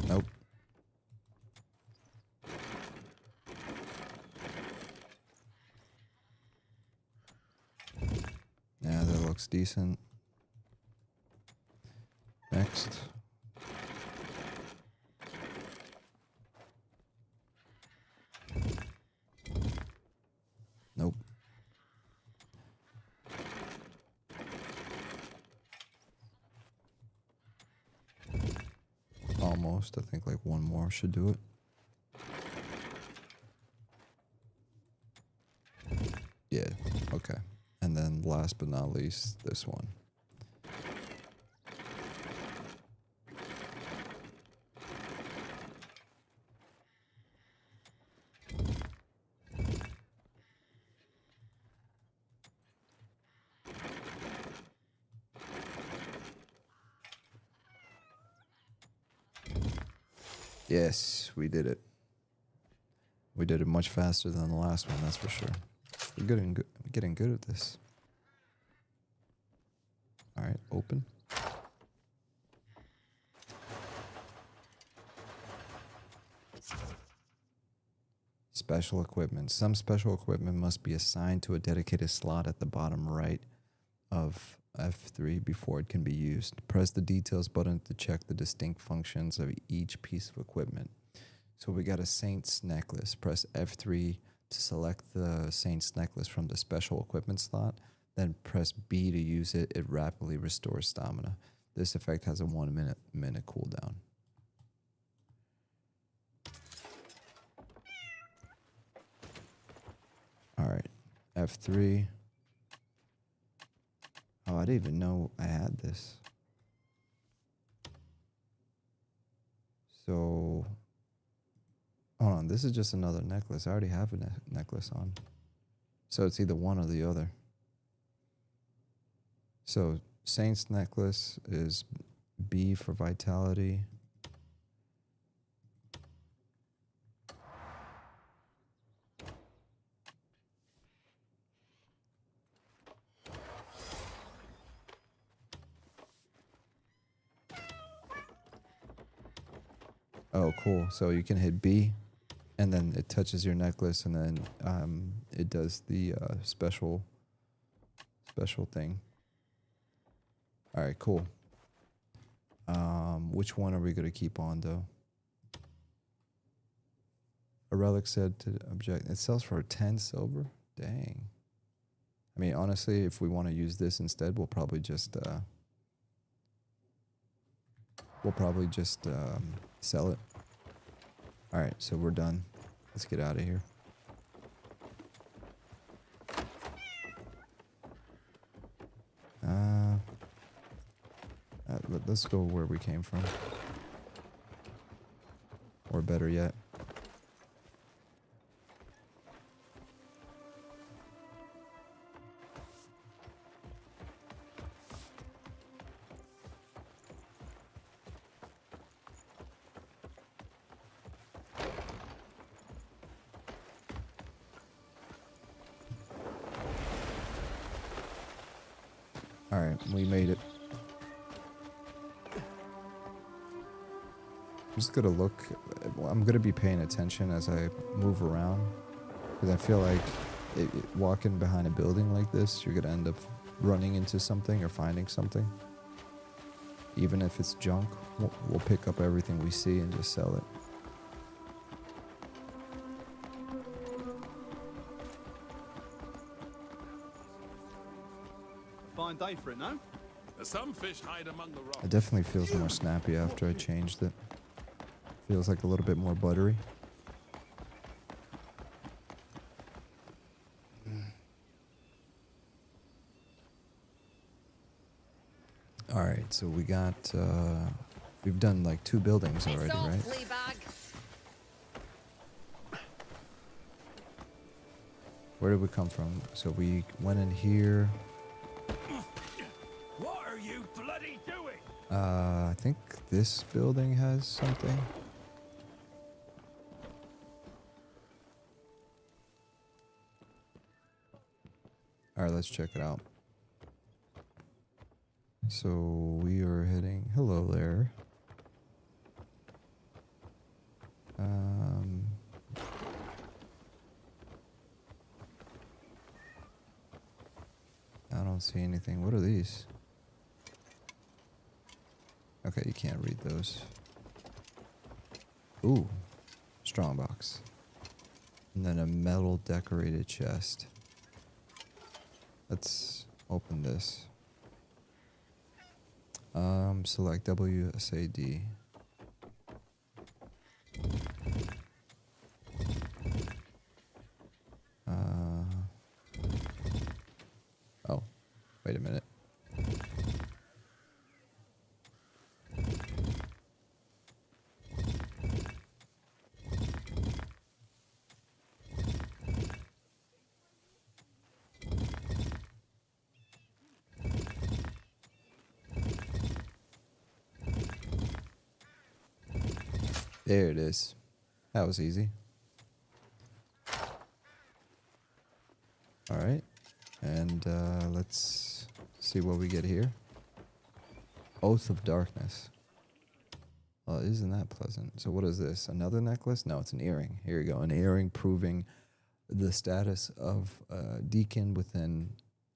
Nope. Yeah, that looks decent. Next. Nope. Almost. I think like one more should do it. Yeah. Okay. And then last but not least, this one. Yes, we did it. We did it much faster than the last one, that's for sure. We're getting good at this. All right, open. Special equipment. Some special equipment must be assigned to a dedicated slot at the bottom right of F3 before it can be used. Press the details button to check the distinct functions of each piece of equipment. So we got a Saint's necklace. Press F3 to select the Saint's necklace from the special equipment slot. Then press B to use it. It rapidly restores stamina. This effect has a 1 minute cooldown. All right, F3. Oh, I didn't even know I had this. So, hold on. This is just another necklace. I already have a necklace on. So it's either one or the other. So Saint's necklace is B for vitality. Oh, cool. So you can hit B, and then it touches your necklace, and then it does the special thing. All right, cool. Which one are we going to keep on, though? A relic said to object. It sells for 10 silver? Dang. I mean, honestly, if we want to use this instead, we'll probably just sell it. All right, so we're done. Let's get out of here. let's go where we came from. Or better yet. Alright, we made it. I'm just gonna look. I'm gonna be paying attention as I move around. Because I feel like walking behind a building like this, you're gonna end up running into something or finding something. Even if it's junk, we'll pick up everything we see and just sell it. Fine day for it, no? Some fish hide among the rocks. It definitely feels more snappy after I changed it. Feels like a little bit more buttery. Alright, so we got, we've done like 2 buildings already, right? Where did we come from? So we went in here. What are you bloody doing? I think this building has something. Alright, let's check it out. So we are heading. Hello there. I don't see anything. What are these? Okay, you can't read those. Ooh, strongbox. And then a metal decorated chest. Let's open this. Select WSAD. Oh, wait a minute. There it is. That was easy. All right. And let's see what we get here. Oath of Darkness. Well, isn't that pleasant? So what is this? Another necklace? No, it's an earring. Here you go. An earring proving the status of Deacon within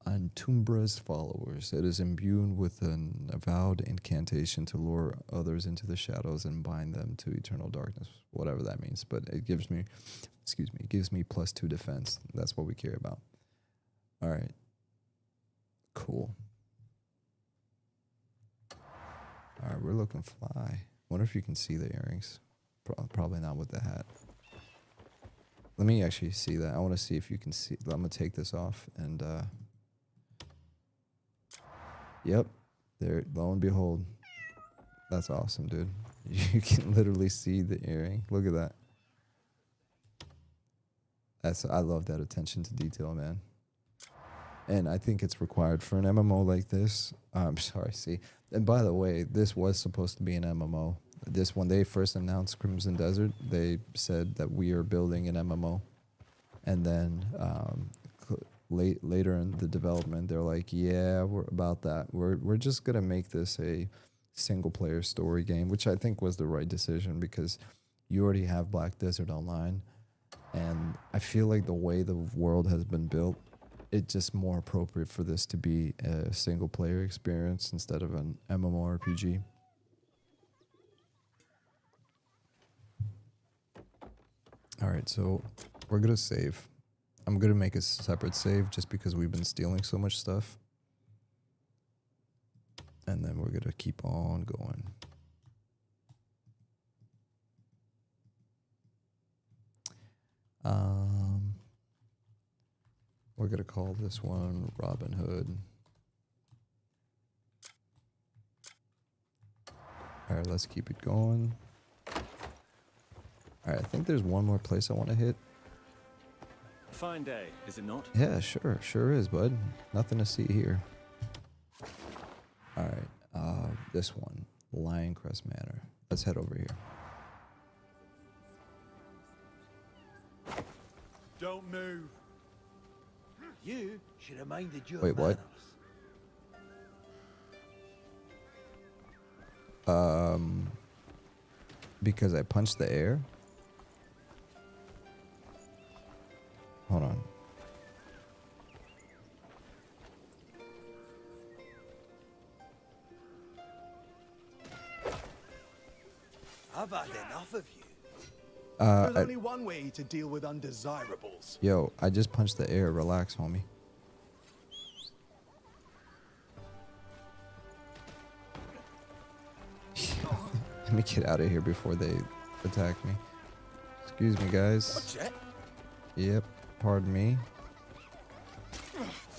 Antumbra's followers. It is imbued with an avowed incantation to lure others into the shadows and bind them to eternal darkness. Whatever that means. But it gives me, it gives me +2 defense. That's what we care about. All right. Cool. All right, we're looking fly. Wonder if you can see the earrings. Probably not with the hat. Let me actually see that. I want to see if you can see. I'm going to take this off and... Yep. There, lo and behold. That's awesome, dude. You can literally see the earring. Look at that. I love that attention to detail, man. And I think it's required for an MMO like this. I'm sorry, see. And by the way, this was supposed to be an MMO. This, when they first announced Crimson Desert, they said that we are building an MMO. And then later in the development, they're like, yeah, we're about that. We're just going to make this a single-player story game, which I think was the right decision because you already have Black Desert Online. And I feel like the way the world has been built, it's just more appropriate for this to be a single-player experience instead of an MMORPG. All right, so we're going to save. I'm going to make a separate save just because we've been stealing so much stuff. And then we're going to keep on going. We're going to call this one Robin Hood. Alright, let's keep it going. Alright, I think there's one more place I want to hit. Fine day, is it not? Yeah, sure. Sure is, bud. Nothing to see here. Alright, this one. Lioncrest Manor. Let's head over here. Don't move. You should have minded your Wait, what? manners. Because I punched the air? Hold on. I've had enough of you. There's only one way to deal with undesirables. Yo, I just punched the air. Relax, homie. Let me get out of here before they attack me. Excuse me, guys. Watch it. Yep. Pardon me.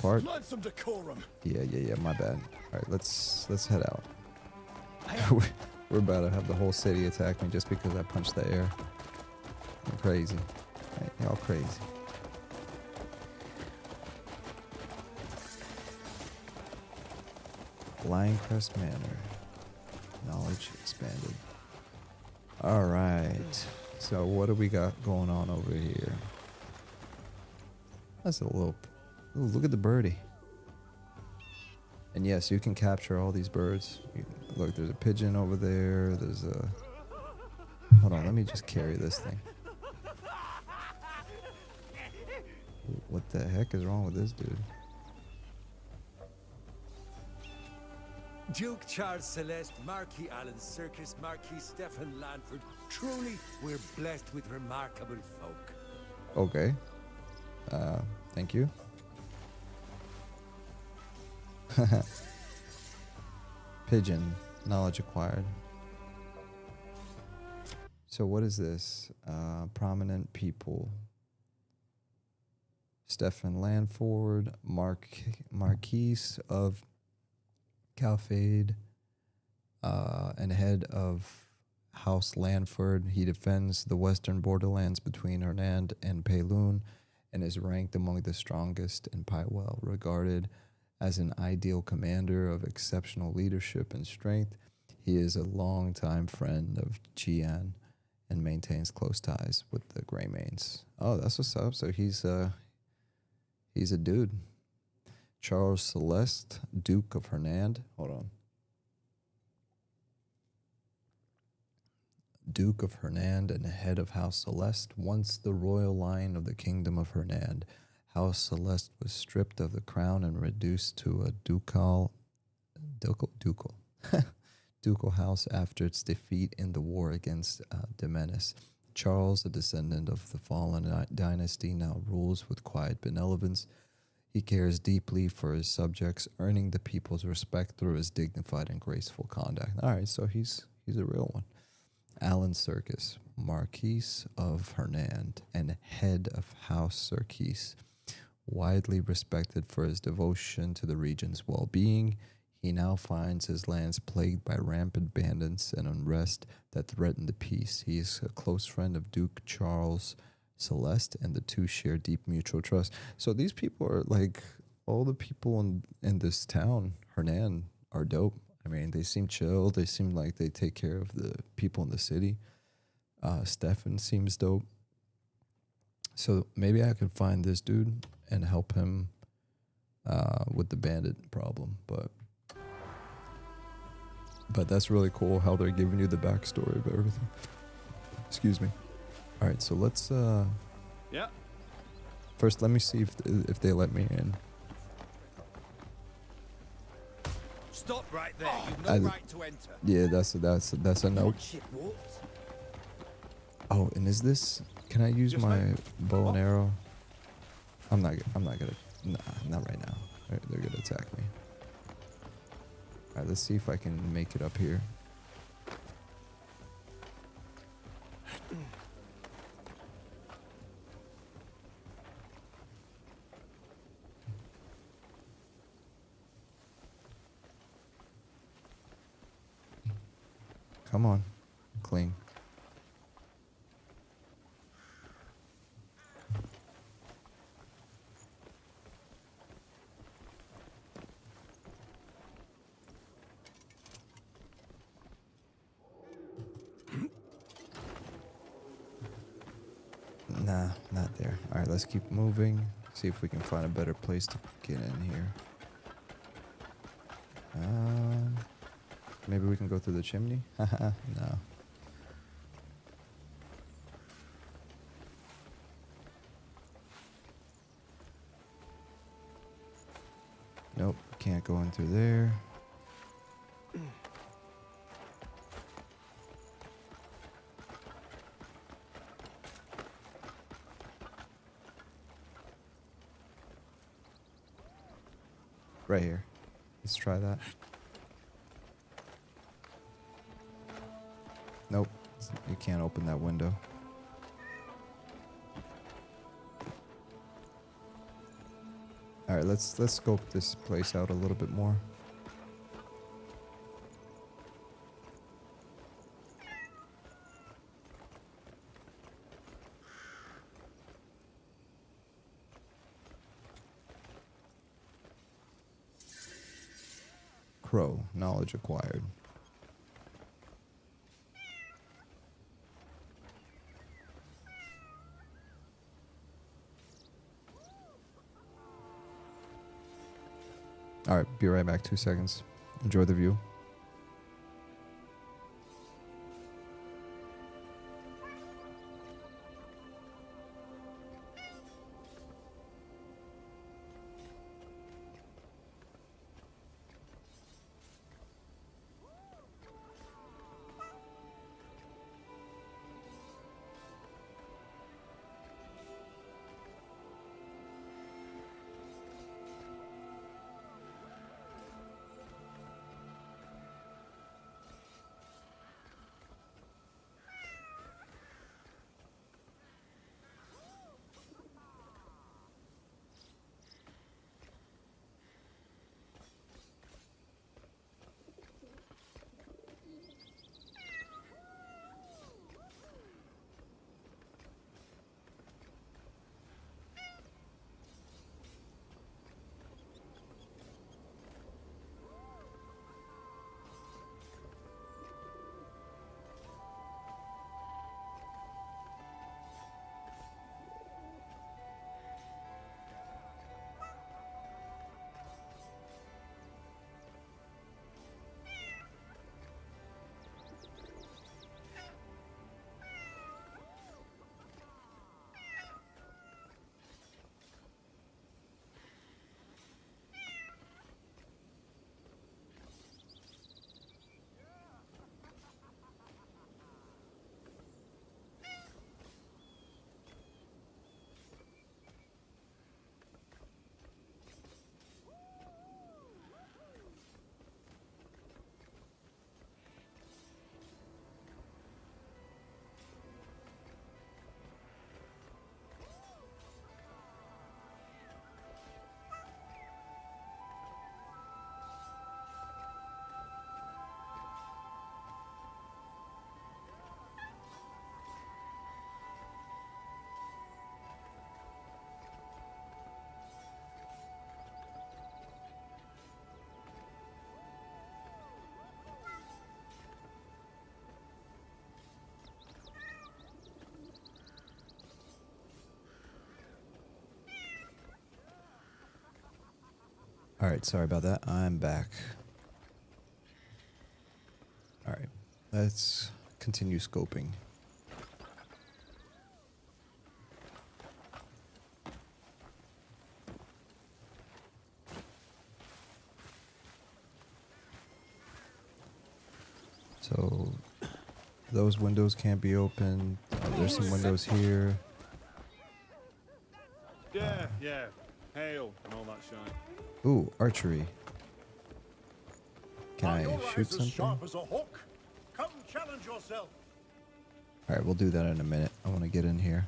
Pardon. Learn some decorum. Yeah. My bad. All right, let's head out. We're about to have the whole city attack me just because I punched the air. I'm crazy. Y'all crazy. Lioncrest Manor. Knowledge expanded. All right. So what do we got going on over here? That's a little... Ooh, look at the birdie. And yes, you can capture all these birds. Look, there's a pigeon over there. There's a... Hold on, let me just carry this thing. What the heck is wrong with this dude? Duke Charles Celeste, Marquis Alan Circus, Marquis Stephen Lanford. Truly, we're blessed with remarkable folk. Okay. Thank you. Pigeon. Knowledge acquired. So what is this? Prominent people. Stephen Lanford, Marquis of Calfade, and head of House Lanford. He defends the western borderlands between Hernand and Payloon and is ranked among the strongest in Pywel, regarded as an ideal commander of exceptional leadership and strength. He is a longtime friend of Jian and maintains close ties with the Greymanes. Oh, that's what's up. So he's a dude. Charles Celeste, Duke of Hernand. Hold on. Duke of Hernand and head of House Celeste, once the royal line of the Kingdom of Hernand. House Celeste was stripped of the crown and reduced to a ducal house after its defeat in the war against Demenis. Charles, a descendant of the fallen dynasty, now rules with quiet benevolence. He cares deeply for his subjects, earning the people's respect through his dignified and graceful conduct. All right, so he's a real one. Alan Circus, Marquis of Hernand and head of House Circus, widely respected for his devotion to the region's well-being. He now finds his lands plagued by rampant bandits and unrest that threaten the peace. He is a close friend of Duke Charles Celeste, and the two share deep mutual trust. So these people are like, all the people in this town, Hernand, are dope. I mean, they seem chill. They seem like they take care of the people in the city. Stefan seems dope. So maybe I could find this dude and help him with the bandit problem. But that's really cool how they're giving you the backstory of everything. Excuse me. All right, so let's Yeah. first let me see if they let me in. Stop right there. You've no right to enter. Yeah, that's a no. Oh, and is this? Can I use my bow and arrow? I'm not gonna. Nah, not right now. They're gonna attack me. All right, let's see if I can make it up here. Come on. Clean. Nah, not there. Alright, let's keep moving. See if we can find a better place to get in here. Maybe we can go through the chimney? Haha, no. Nope, can't go in through there. Right here. Let's try that. Nope, you can't open that window. All right, let's scope this place out a little bit more. Crow, knowledge acquired. All right, be right back. 2 seconds. Enjoy the view. All right, sorry about that. I'm back. All right, let's continue scoping. So those windows can't be opened. There's some windows here. Yeah, yeah. Hail and all that shine. Ooh, archery. Can I shoot something? Sharp as a hawk. Come challenge yourself. All right, we'll do that in a minute. I want to get in here.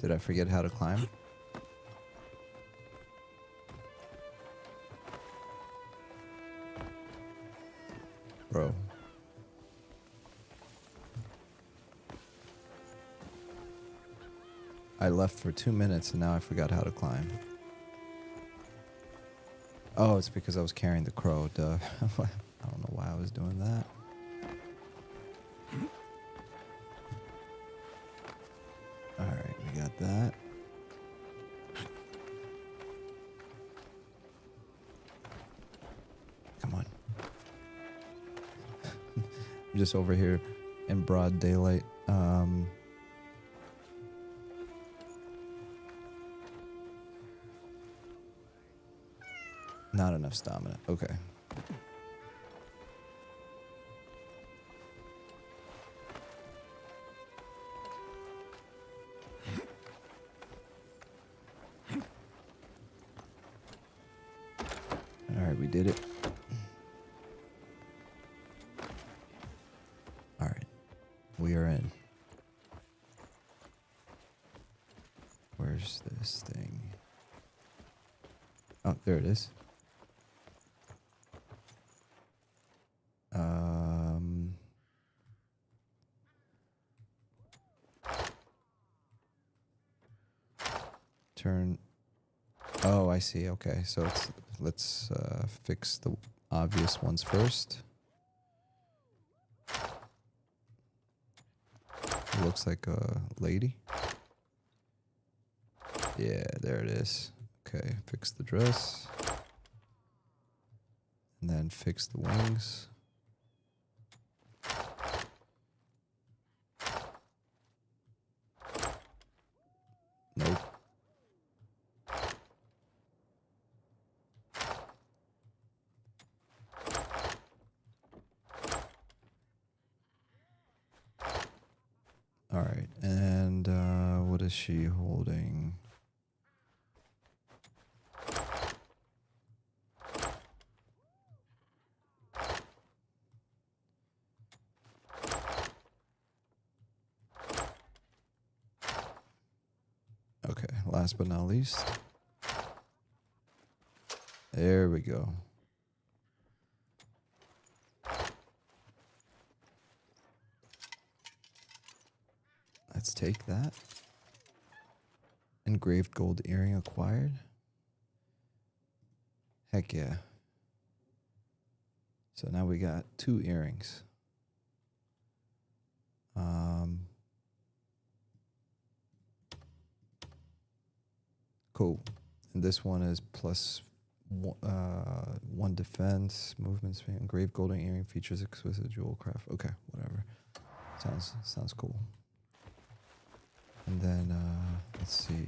Did I forget how to climb? Bro. I left for 2 minutes and now I forgot how to climb. Oh, it's because I was carrying the crow, duh. I don't know why I was doing that. Alright, we got that. Come on. I'm just over here in broad daylight. Not enough stamina. Okay. All right, we did it. All right, we are in. Where's this thing? Oh, there it is. Turn. Oh, I see. Okay, so let's fix the obvious ones first. It looks like a lady. Yeah, there it is. Okay, fix the dress. And then fix the wings. Nope. All right, and what is she holding? Okay, last but not least. There we go. Let's take that. Engraved gold earring acquired. Heck yeah. So now we got 2 earrings. Cool. And this one is plus 1 defense, movement speed. Engraved golden earring features exquisite jewel craft. Okay, whatever. Sounds cool. And then let's see.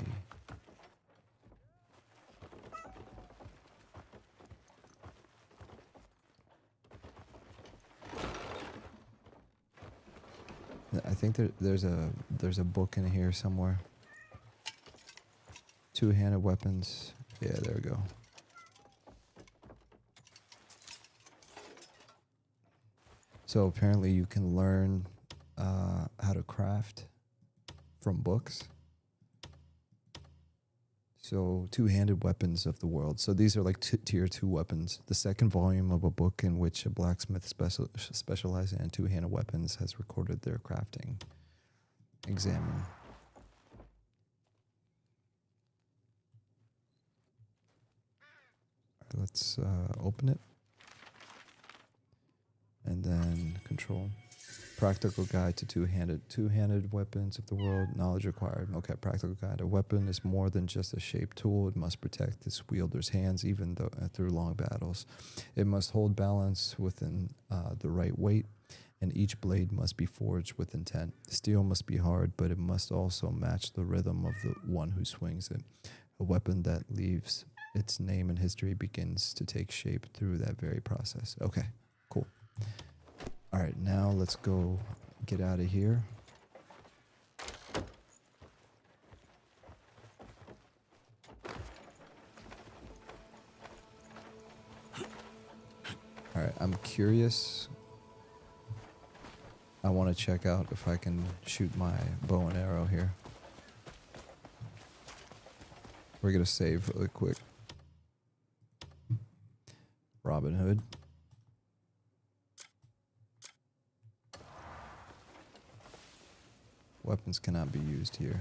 I think there's a book in here somewhere. 2-handed weapons. Yeah, there we go. So apparently you can learn how to craft from books. So 2-handed weapons of the world. So these are like tier 2 weapons. The second volume of a book in which a blacksmith specializing in 2-handed weapons has recorded their crafting. Examine. All right, let's open it. And then control. Practical guide to two-handed weapons of the world. Knowledge required. Okay, practical guide. A weapon is more than just a shaped tool. It must protect its wielder's hands even though through long battles. It must hold balance within the right weight, and each blade must be forged with intent. Steel must be hard, but it must also match the rhythm of the one who swings it. A weapon that leaves its name in history begins to take shape through that very process. Okay, cool. All right, now let's go get out of here. All right, I'm curious. I want to check out if I can shoot my bow and arrow here. We're gonna save really quick. Robin Hood. Weapons cannot be used here.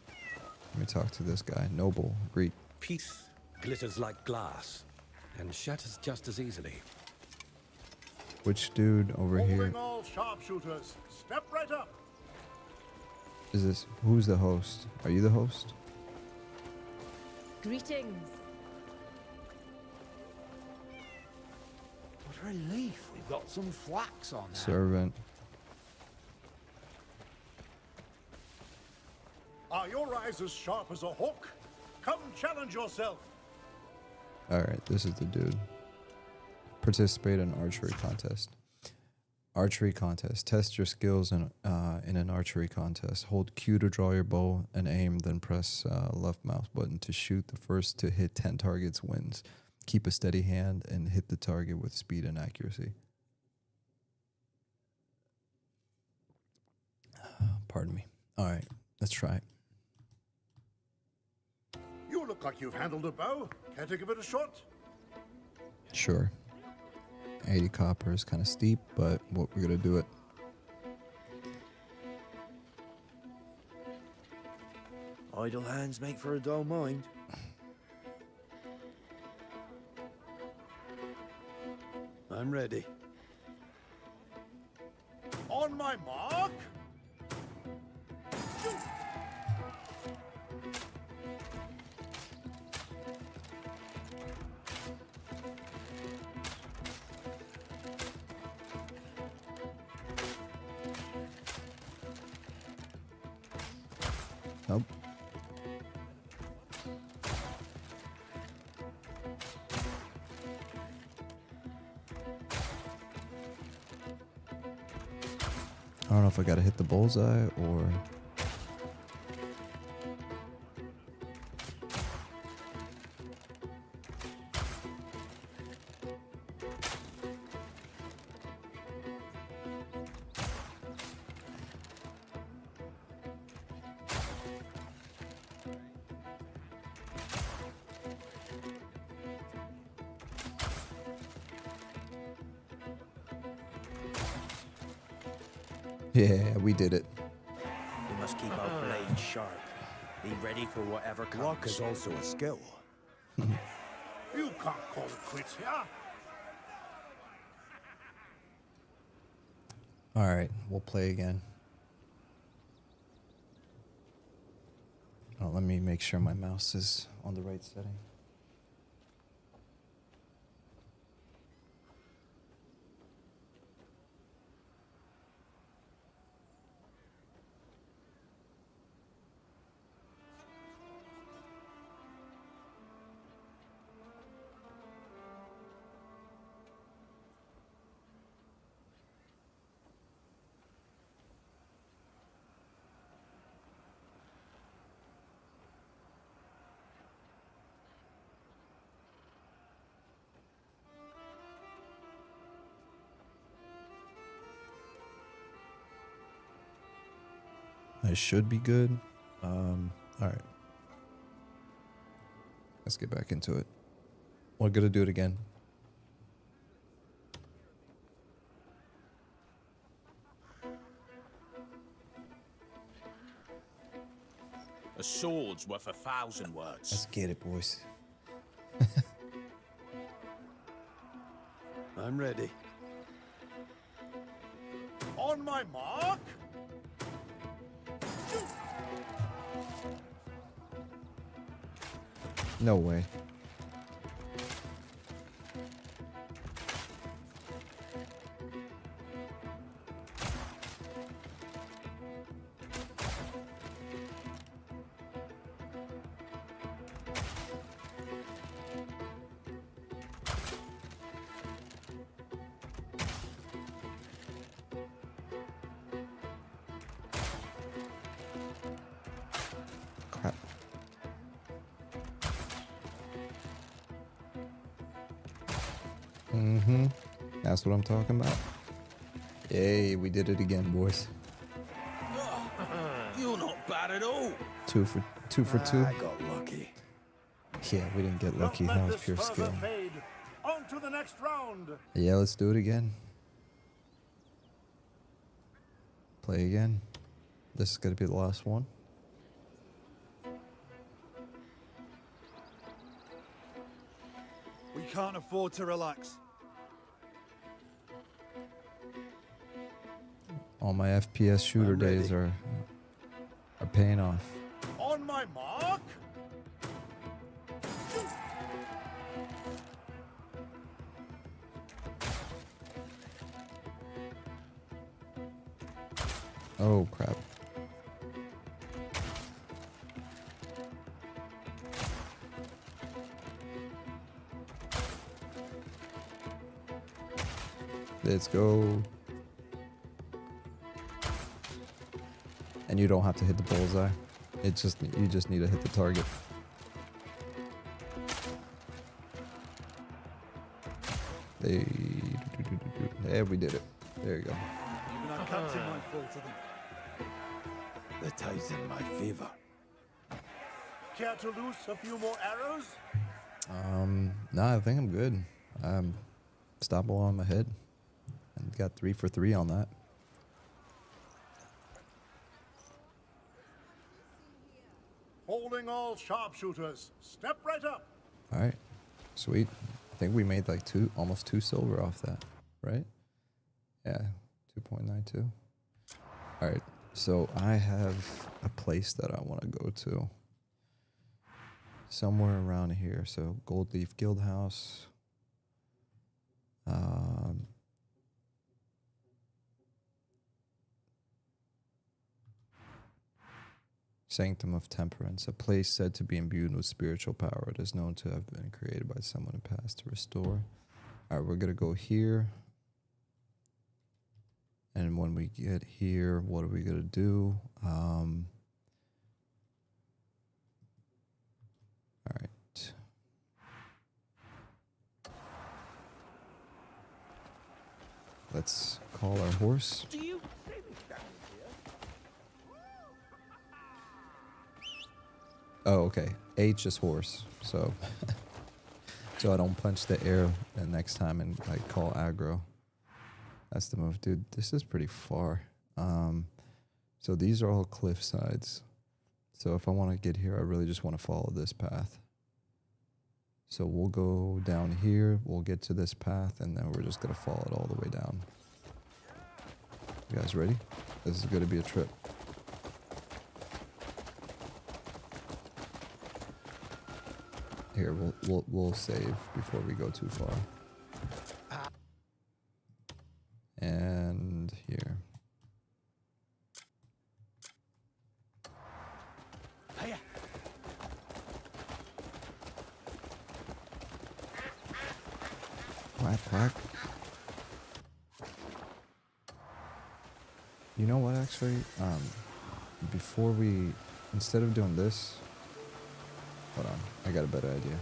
Let me talk to this guy. Noble, Greek. Peace glitters like glass and shatters just as easily. Which dude over here? All sharpshooters, step right up. Is this? Who's the host? Are you the host? Greetings. What a relief, we've got some flax on there. Servant. Are your eyes as sharp as a hook? Come challenge yourself. Alright, this is the dude. Participate in archery contest. Archery contest. Test your skills in an archery contest. Hold Q to draw your bow and aim, then press left mouse button to shoot. The first to hit 10 targets wins. Keep a steady hand and hit the target with speed and accuracy. Pardon me. Alright, let's try it. You look like you've handled a bow. Care to give it a shot? Sure. 80 copper is kind of steep, but we're gonna do it. Idle hands make for a dull mind. I'm ready. On my mark. Nope. I don't know if I gotta hit the bullseye or... Yeah, we did it. We must keep our blades sharp. Be ready for whatever comes. Luck is also a skill. You can't call it quits here. Alright, we'll play again. Oh, let me make sure my mouse is on the right setting. I should be good. All right. Let's get back into it. We're gonna do it again. A sword's worth 1,000 words. Let's get it, boys. I'm ready. On my mark. No way. Crap. Mm-hmm. That's what I'm talking about. Yay, we did it again, boys. You're not bad it all. Two for two. I got lucky. Yeah, we didn't get Don't lucky. let That was this pure further skill. fade. On to the next round. Yeah, let's do it again. Play again. This is gonna be the last one. We can't afford to relax. All my FPS shooter I'm ready. days are paying off. On my mark. Oh crap. Let's go. And you don't have to hit the bullseye. You just need to hit the target. There we did it. There you go. Even our captain might fall to them. The tide's in my favor. Care to loose a few more arrows? Nah, I think I'm good. Stop along my head. And got 3 for 3 on that. Holding all sharpshooters. Step right up. Alright. Sweet. I think we made like almost 2 silver off that, right? Yeah, 2.92. Alright, so I have a place that I want to go to. Somewhere around here. So Gold Leaf Guild House. Sanctum of Temperance, a place said to be imbued with spiritual power. It is known to have been created by someone in the past to restore. All right, we're going to go here. And when we get here, what are we going to do? All right. Let's call our horse. Do you? Oh, okay. H is horse. So so I don't punch the air the next time and like call aggro. That's the move. Dude, this is pretty far. So these are all cliff sides. So if I want to get here, I really just want to follow this path. So we'll go down here, we'll get to this path, and then we're just going to follow it all the way down. You guys ready? This is going to be a trip. Here, we'll save before we go too far. And here. Hiya. Quack, quack. You know what, actually? Before we... Instead of doing this... Hold on, I got a better idea.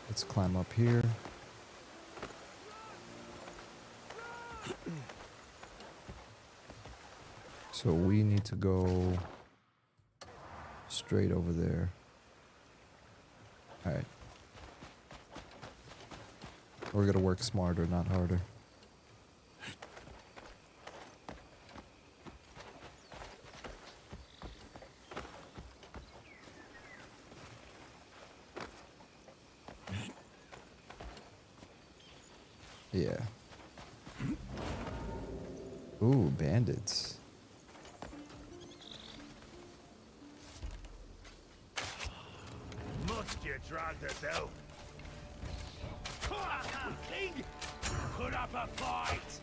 Let's climb up here. So we need to go straight over there. Alright. We're gonna work smarter, not harder. Yeah. Ooh, bandits. Must you drag this out? King, put up a fight.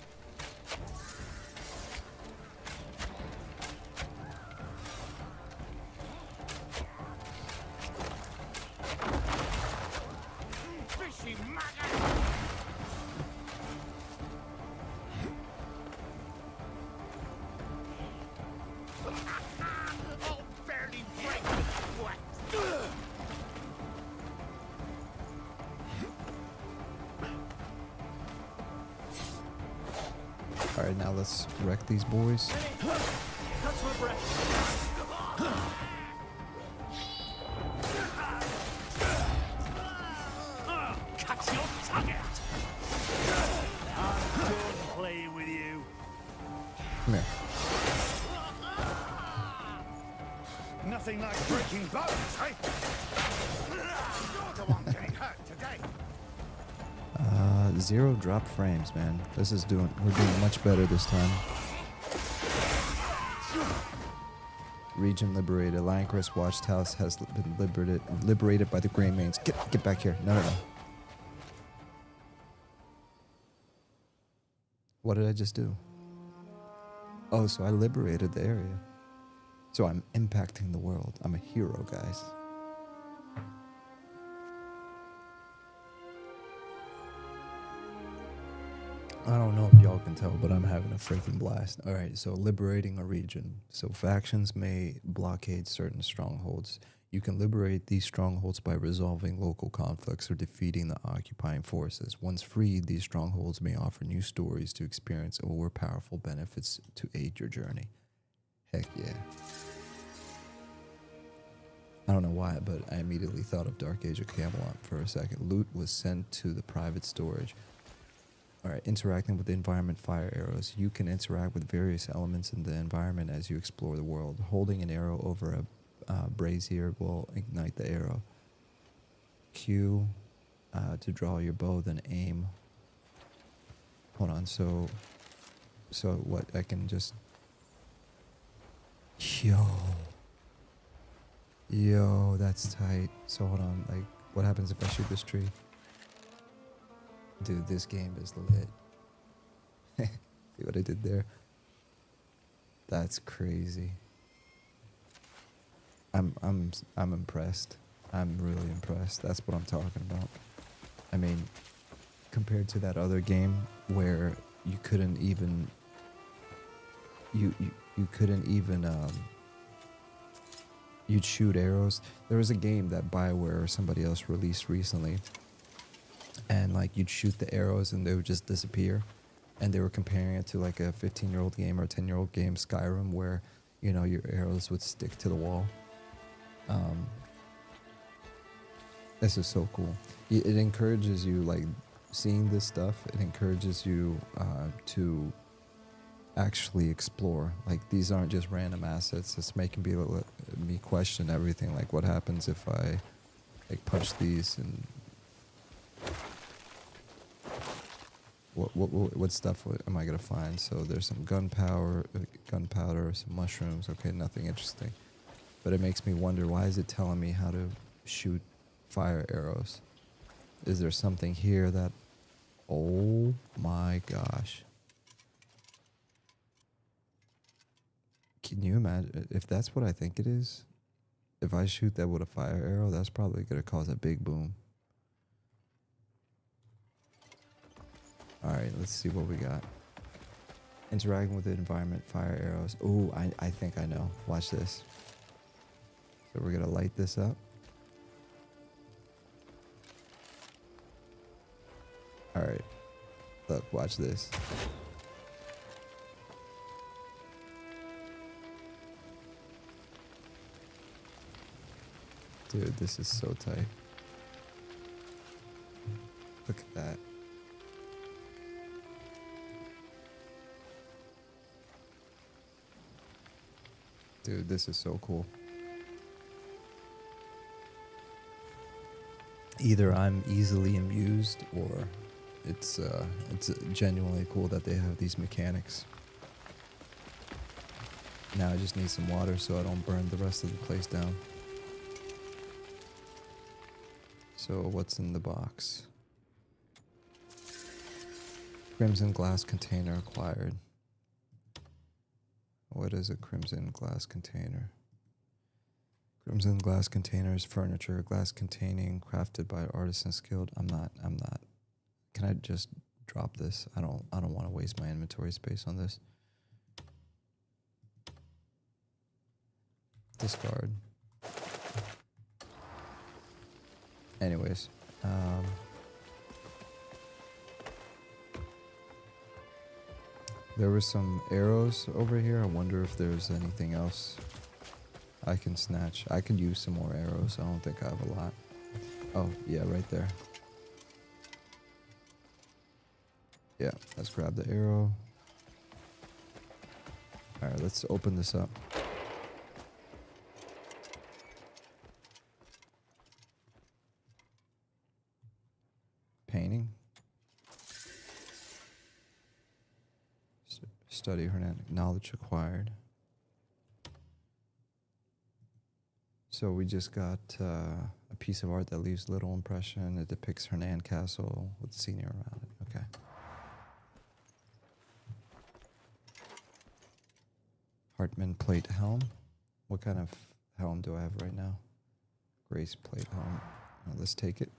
Fishy maggot. I'll barely break the sweat. Alright, now let's wreck these boys. Catch my breath. Catch your target! I'm done playing with you. Come here. Nothing like breaking bones, eh? You're the one getting hurt today. 0 drop frames, man. We're doing much better this time. Region liberated. Lioncrest Watchhouse has been liberated by the Grey Mains. Get back here. No. What did I just do? Oh, so I liberated the area. So I'm impacting the world. I'm a hero, guys. I don't know if y'all can tell, but I'm having a freaking blast. All right, so liberating a region. So factions may blockade certain strongholds. You can liberate these strongholds by resolving local conflicts or defeating the occupying forces. Once freed, these strongholds may offer new stories to experience or powerful benefits to aid your journey. Heck yeah. I don't know why, but I immediately thought of Dark Age of Camelot for a second. Loot was sent to the private storage. Alright, interacting with the environment, fire arrows. You can interact with various elements in the environment as you explore the world. Holding an arrow over a brazier will ignite the arrow. Q to draw your bow, then aim. Hold on, so what, I can just... Yo, that's tight. So hold on, like, what happens if I shoot this tree? Dude, this game is lit. See what I did there? That's crazy. I'm impressed. I'm really impressed. That's what I'm talking about. I mean, compared to that other game where you couldn't even you'd shoot arrows. There was a game that Pywel or somebody else released recently, and like you'd shoot the arrows and they would just disappear, and they were comparing it to like a 15-year-old game or a 10-year-old game, Skyrim, where, you know, your arrows would stick to the wall. This is so cool. It encourages you, like, seeing this stuff, it encourages you to actually explore. Like, these aren't just random assets. It's making me question everything. Like, what happens if I like punch these, and what stuff am I gonna find? So there's some gunpowder, some mushrooms. Okay, nothing interesting, but it makes me wonder, why is it telling me how to shoot fire arrows? Is there something here that, oh my gosh, can you imagine if that's what I think it is? If I shoot that with a fire arrow, that's probably gonna cause a big boom. Alright, let's see what we got. Interacting with the environment, fire arrows. Ooh, I think I know. Watch this. So we're gonna light this up. Alright. Look, watch this. Dude, this is so tight. Look at that. Dude, this is so cool. Either I'm easily amused, or it's genuinely cool that they have these mechanics. Now I just need some water so I don't burn the rest of the place down. So what's in the box? Crimson glass container acquired. What is a crimson glass container? Crimson glass container is furniture, glass containing, crafted by artisans skilled. I'm not. Can I just drop this? I don't want to waste my inventory space on this. Discard. Anyways, I There were some arrows over here. I wonder if there's anything else I can snatch. I could use some more arrows. I don't think I have a lot. Oh, yeah, right there. Yeah, let's grab the arrow. Alright, let's open this up. Painting. Study Hernand. Knowledge acquired. So we just got a piece of art that leaves little impression. It depicts Hernand Castle with the scenery around it. Okay. Hartman plate helm. What kind of helm do I have right now? Grace plate helm. Let's take it.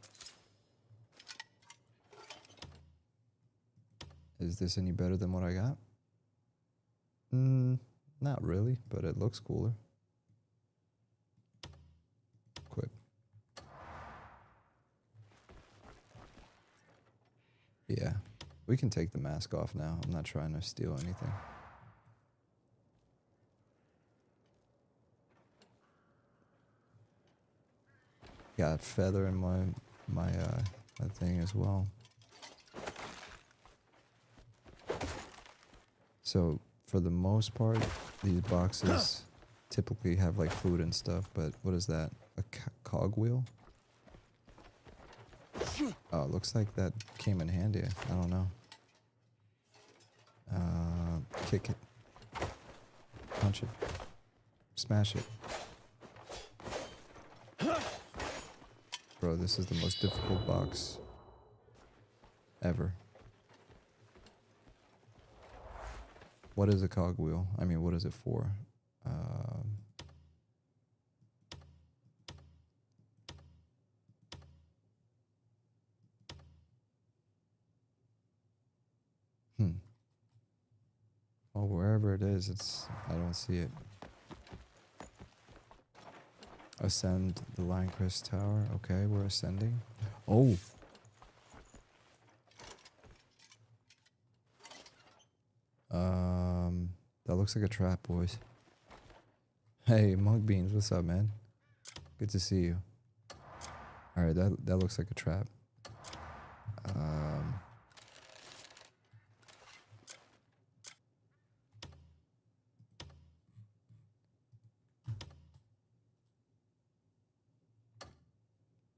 Is this any better than what I got? Not really, but it looks cooler. Equip. Yeah, we can take the mask off now. I'm not trying to steal anything. Got feather in my thing as well. So for the most part, these boxes typically have like food and stuff, but what is that? A cogwheel? Oh, it looks like that came in handy. I don't know. Kick it. Punch it. Smash it. Bro, this is the most difficult box ever. What is a cogwheel? I mean, what is it for? Well, wherever it is, I don't see it. Ascend the Linecrest Tower. Okay, we're ascending. Oh! That looks like a trap, boys. Hey, Monk Beans, what's up, man? Good to see you. Alright, that looks like a trap.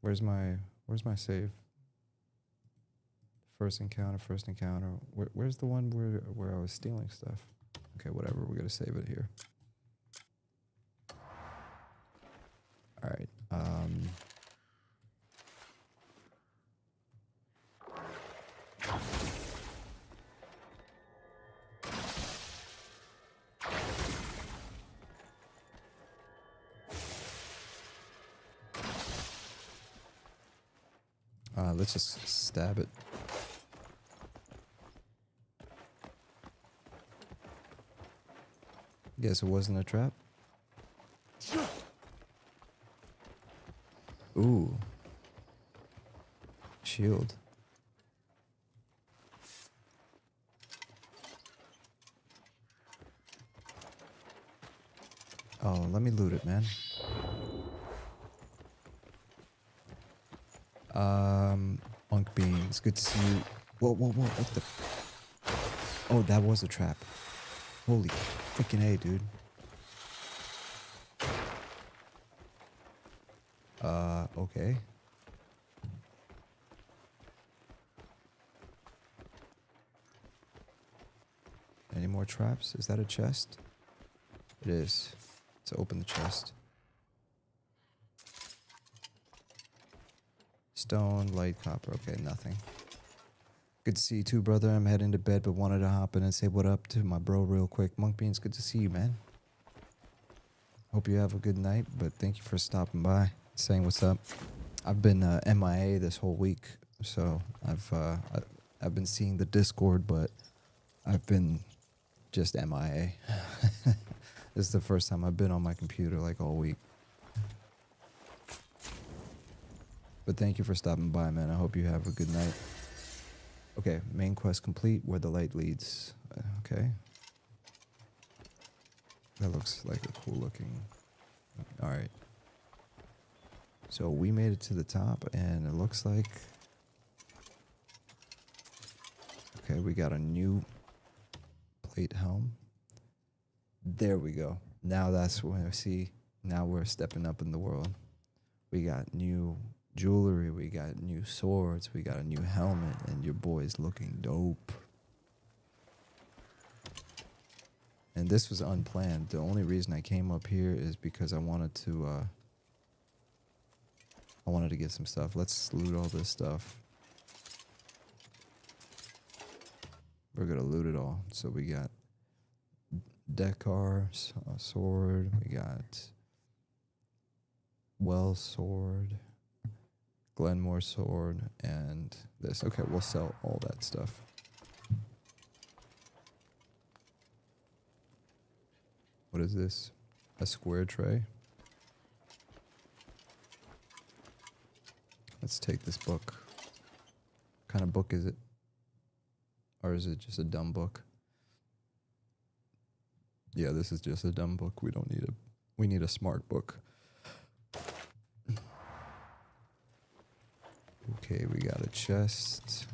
Where's my save? First encounter. Where's the one where I was stealing stuff? Okay, whatever. We're gonna save it here. All right. Let's just stab it. Guess it wasn't a trap. Ooh. Shield. Oh, let me loot it, man. Monk Beans, good to see you. Whoa, what the? Oh, that was a trap. Holy freaking A, dude. Okay. Any more traps? Is that a chest? It is. Let's open the chest. Stone, light, copper. Okay, nothing. Good to see you too, brother. I'm heading to bed, but wanted to hop in and say what up to my bro real quick. Monk Beans, good to see you, man. Hope you have a good night, but thank you for stopping by, saying what's up. I've been MIA this whole week, so I've been seeing the Discord, but I've been just MIA. This is the first time I've been on my computer like all week. But thank you for stopping by, man. I hope you have a good night. Okay, main quest complete, where the light leads. Okay. That looks like a cool looking. All right. So we made it to the top, and it looks like. Okay, we got a new plate helm. There we go. Now that's when I see. Now we're stepping up in the world. We got new jewelry. We got new swords. We got a new helmet, and your boy's looking dope. And this was unplanned. The only reason I came up here is because I wanted to get some stuff. Let's loot all this stuff. We're gonna loot it all. So we got Dekar's sword. We got Wells sword, Glenmore sword, and this. Okay, we'll sell all that stuff. What is this? A square tray? Let's take this book. What kind of book is it? Or is it just a dumb book? Yeah, this is just a dumb book. We don't need a... We need a smart book. Okay, we got a chest.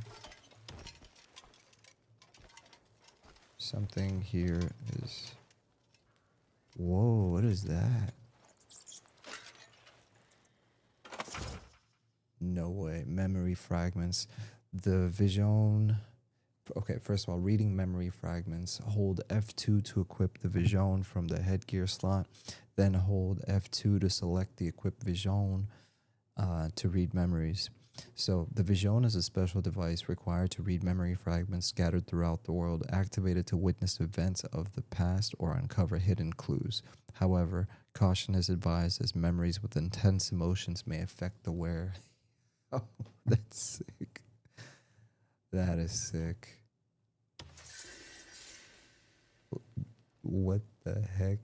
Something here is... Whoa, what is that? No way. Memory fragments. The vision... Okay, first of all, reading memory fragments. Hold F2 to equip the vision from the headgear slot. Then hold F2 to select the equipped vision to read memories. So the vision is a special device required to read memory fragments scattered throughout the world, activated to witness events of the past or uncover hidden clues. However, caution is advised as memories with intense emotions may affect the wearer. Oh, that's sick. That is sick. What the heck?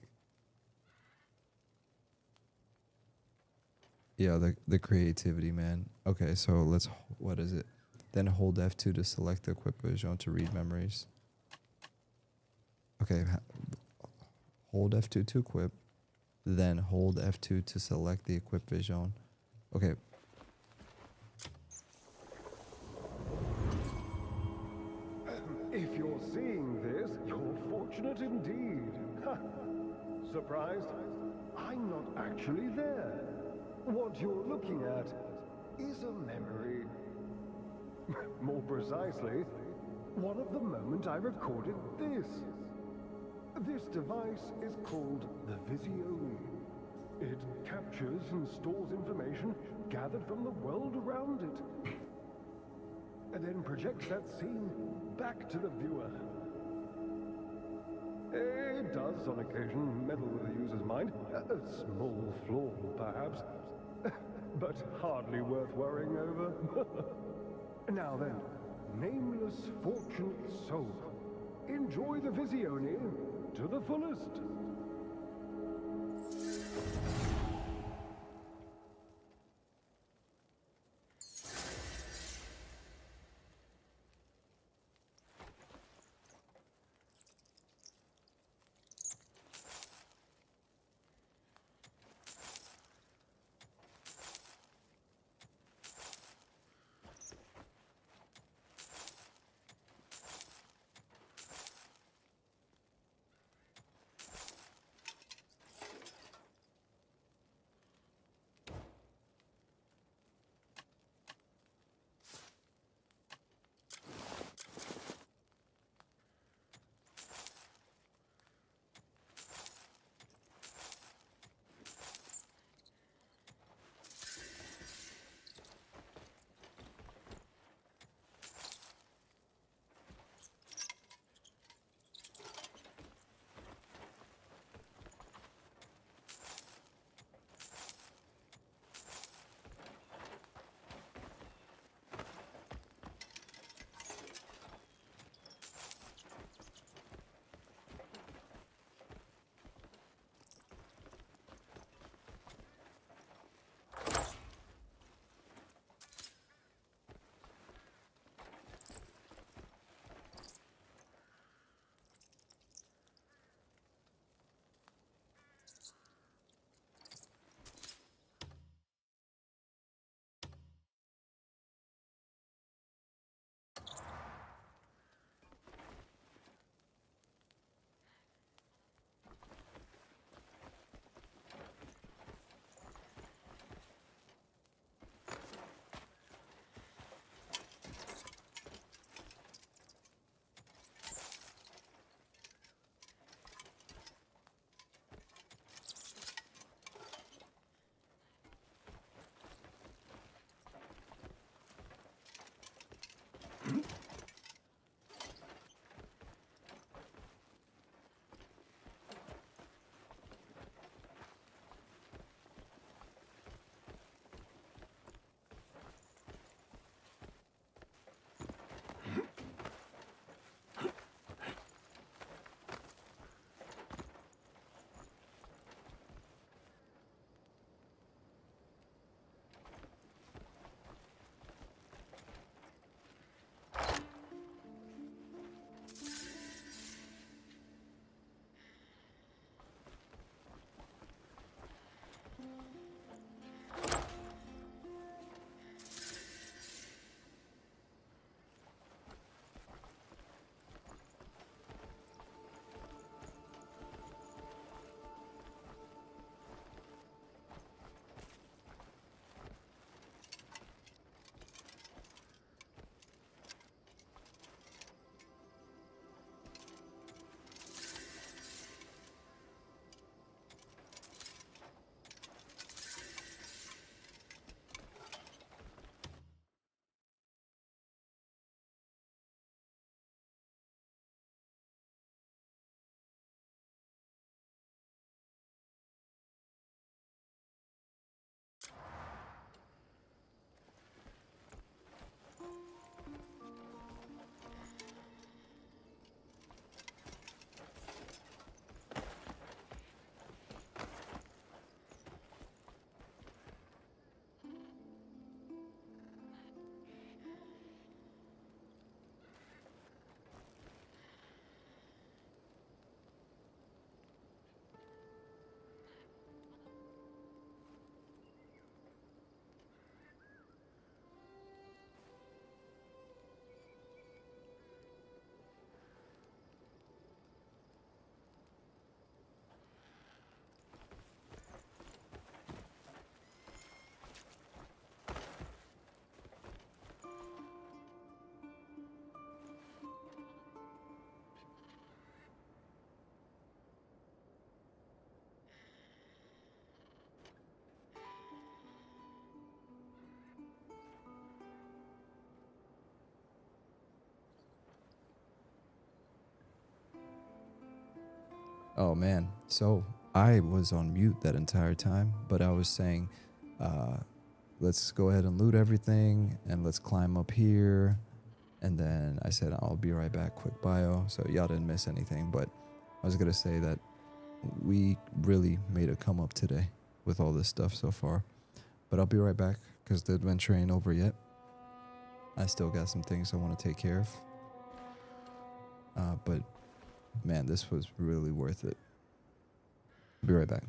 Yeah, the creativity, man. Okay, so let's... What is it? Then hold F2 to select the equipped vision to read memories. Okay, hold F2 to equip. Then hold F2 to select the equipped vision. Okay. If you're seeing this, you're fortunate indeed. Surprised? I'm not actually there. What you're looking at is a memory. More precisely, one of the moment I recorded this. This device is called the Visione. It captures and stores information gathered from the world around it, and then projects that scene back to the viewer. It does, on occasion, meddle with the user's mind. A small flaw, perhaps, but hardly worth worrying over. Now then, nameless fortunate soul, enjoy the Visione to the fullest. Oh man, so I was on mute that entire time, but I was saying, let's go ahead and loot everything and let's climb up here. And then I said, I'll be right back, quick bio. So y'all didn't miss anything, but I was going to say that we really made a come up today with all this stuff so far. But I'll be right back because the adventure ain't over yet. I still got some things I want to take care of. But man, this was really worth it. Be right back.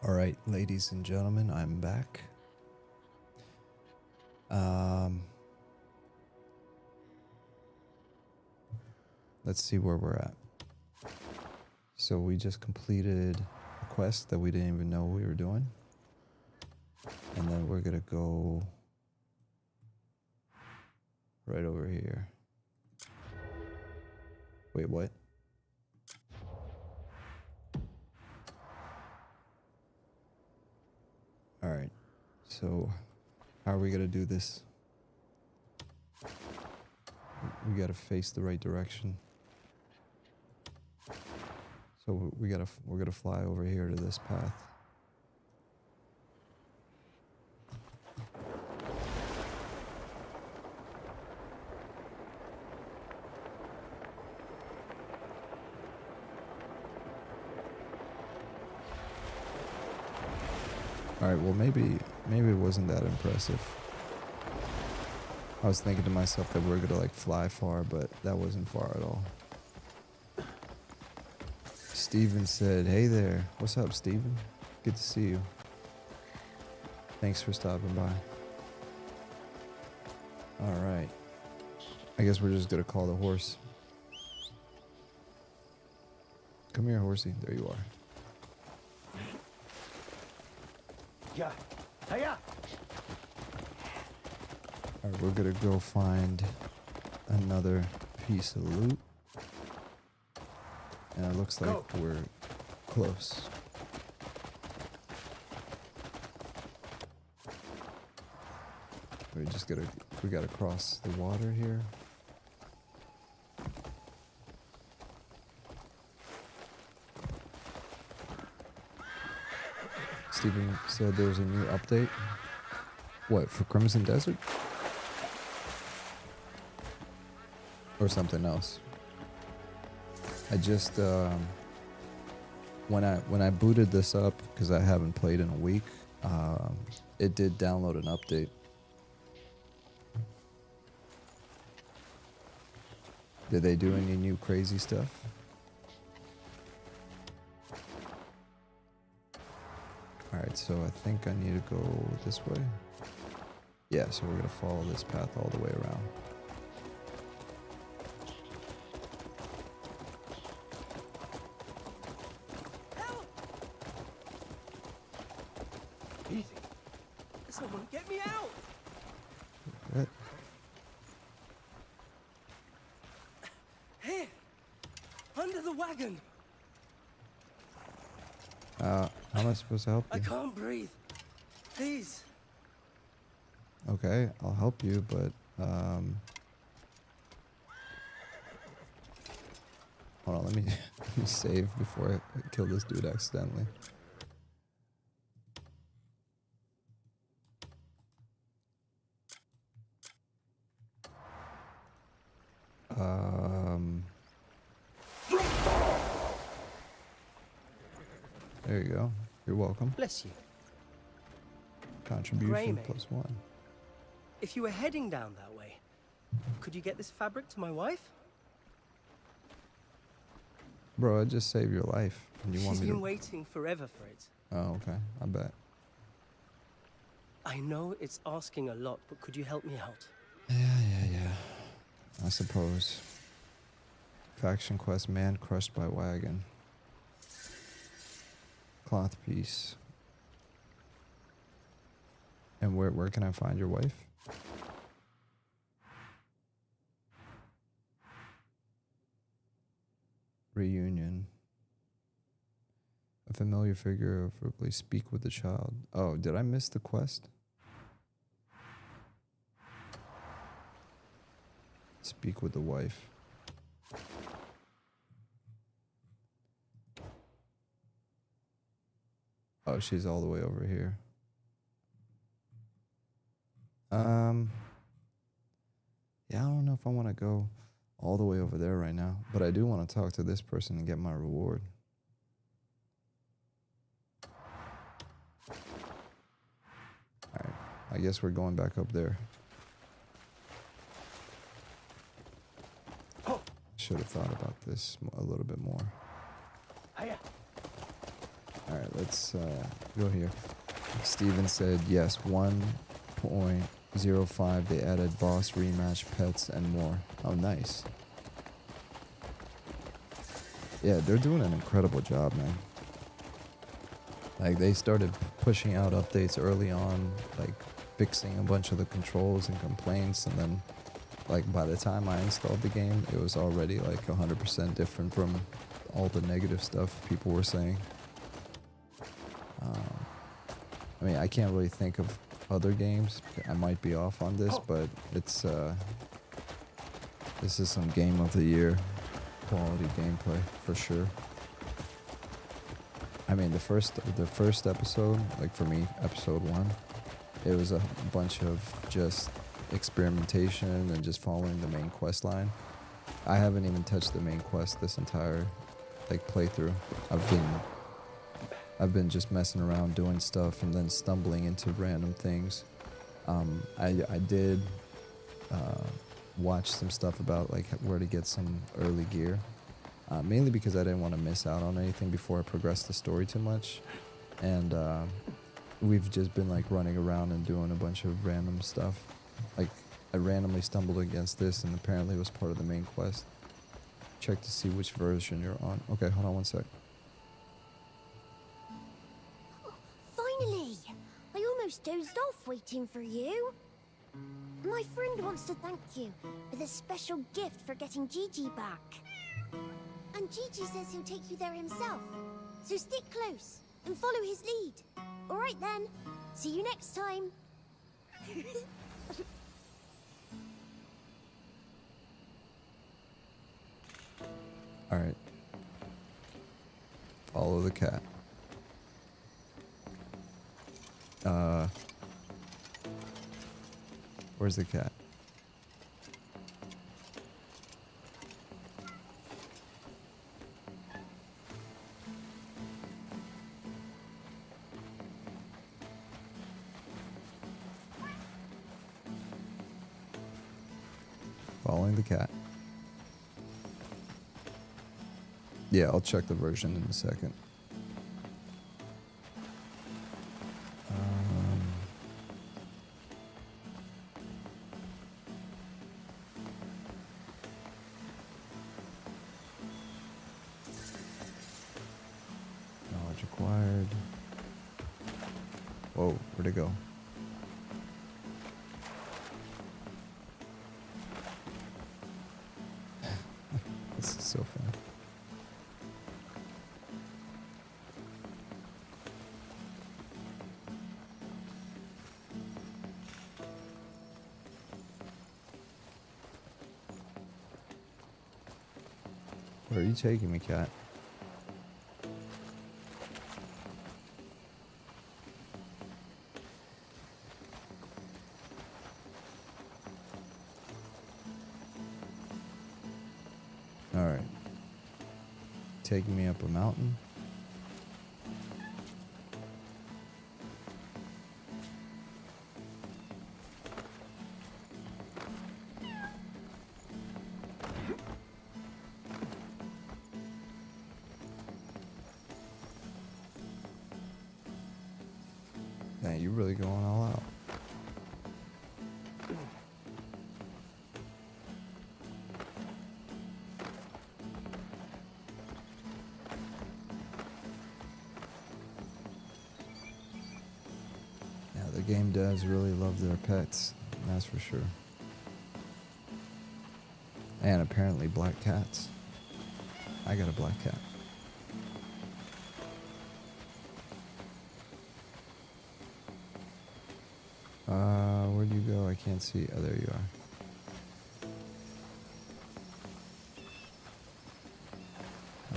All right, ladies and gentlemen, I'm back. Let's see where we're at. So we just completed a quest that we didn't even know we were doing. And then we're gonna go right over here. Wait, what? All right, so how are we gonna do this? We gotta face the right direction. So we're gonna fly over here to this path. All right, well maybe it wasn't that impressive. I was thinking to myself that we were gonna like fly far, but that wasn't far at all. Steven said, hey there. What's up, Steven? Good to see you. Thanks for stopping by. All right. I guess we're just gonna call the horse. Come here, horsey. There you are. Yeah. Hiya. All right, we're gonna go find another piece of loot. And it looks like we're close. We gotta cross the water here. Steven said there's a new update. What, for Crimson Desert? Or something else? I just when I booted this up, because I haven't played in a week, it did download an update. Did they do any new crazy stuff? Alright, so I think I need to go this way. Yeah, so we're gonna follow this path all the way around. Easy. Someone get me out! What? Here! Under the wagon! How am I supposed to help I you? can't breathe. Please. Okay, I'll help you, but hold on, let me save before I kill this dude accidentally. There you go. You're welcome. Bless you. Contribution Greymane. +1. If you were heading down that way, could you get this fabric to my wife? Bro, I just saved your life. And you want She's me been to... waiting forever for it. Oh, okay. I bet. I know it's asking a lot, but could you help me out? Yeah. I suppose. Faction quest, man crushed by wagon. Cloth piece. And where can I find your wife? Reunion. A familiar figure of Ripley, speak with the child. Oh, did I miss the quest? Speak with the wife. Oh, she's all the way over here. Yeah, I don't know if I want to go all the way over there right now, but I do want to talk to this person and get my reward. Alright, I guess we're going back up there. Should have thought about this a little bit more. Alright, let's go here. Steven said yes, 1.05 they added boss rematch, pets, and more. Oh, nice. Yeah, they're doing an incredible job, man. Like, they started pushing out updates early on, like fixing a bunch of the controls and complaints, and then like by the time I installed the game, it was already like 100% different from all the negative stuff people were saying. I mean, I can't really think of other games. I might be off on this, but it's this is some game of the year quality gameplay for sure. I mean, the first episode, like for me, episode 1, it was a bunch of just experimentation and just following the main quest line. I haven't even touched the main quest this entire like playthrough. I've been just messing around doing stuff and then stumbling into random things. I did watch some stuff about like where to get some early gear, mainly because I didn't want to miss out on anything before I progressed the story too much. And we've just been like running around and doing a bunch of random stuff. Like I randomly stumbled against this and apparently it was part of the main quest. Check to see which version you're on. Okay, hold on one sec. Finally! I almost dozed off waiting for you. My friend wants to thank you with a special gift for getting Gigi back. And Gigi says he'll take you there himself. So stick close and follow his lead. All right then. See you next time. All right. Follow the cat. Where's the cat? Following the cat. Yeah, I'll check the version in a second. Knowledge acquired. Whoa, where'd it go? This is so fun. Where are you taking me, cat? All right. Taking me up a mountain. Man, you're really going all out. Yeah, the game devs really love their pets, that's for sure. And apparently black cats. I got a black cat. Where'd you go? I can't see. Oh, there you are.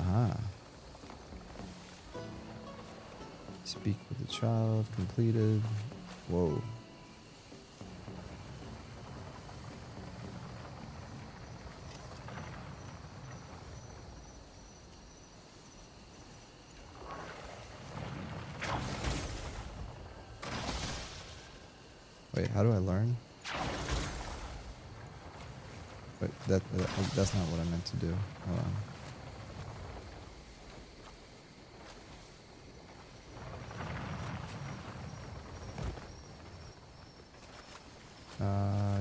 Aha. Speak with the child. Completed. Whoa. Wait, how do I learn? Wait, that's not what I meant to do. Hold on.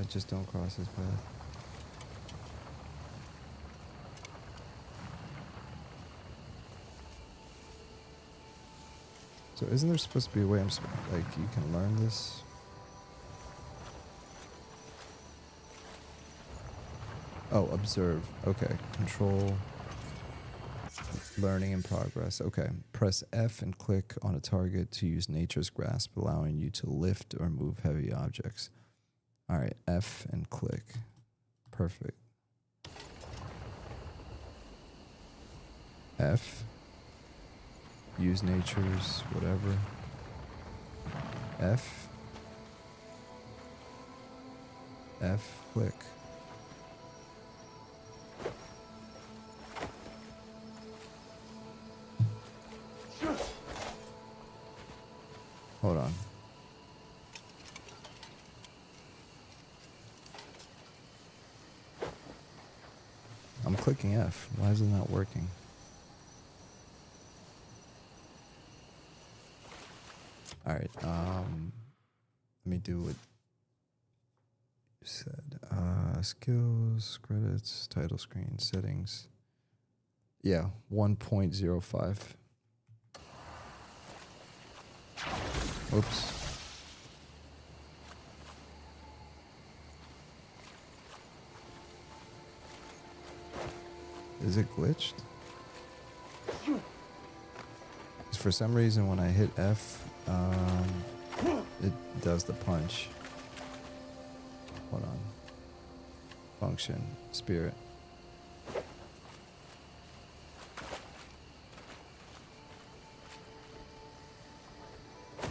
Just don't cross his path. So isn't there supposed to be a way like you can learn this? Oh, observe. Okay. Control. Learning in progress. Okay. Press F and click on a target to use nature's grasp, allowing you to lift or move heavy objects. All right. F and click. Perfect. F. Use nature's whatever. F. F. Click. Hold on. I'm clicking F. Why is it not working? Alright, let me do what you said. Skills, credits, title screen, settings. Yeah, 1.05. Oops. Is it glitched? 'Cause for some reason when I hit F, it does the punch. Hold on. Function. Spirit.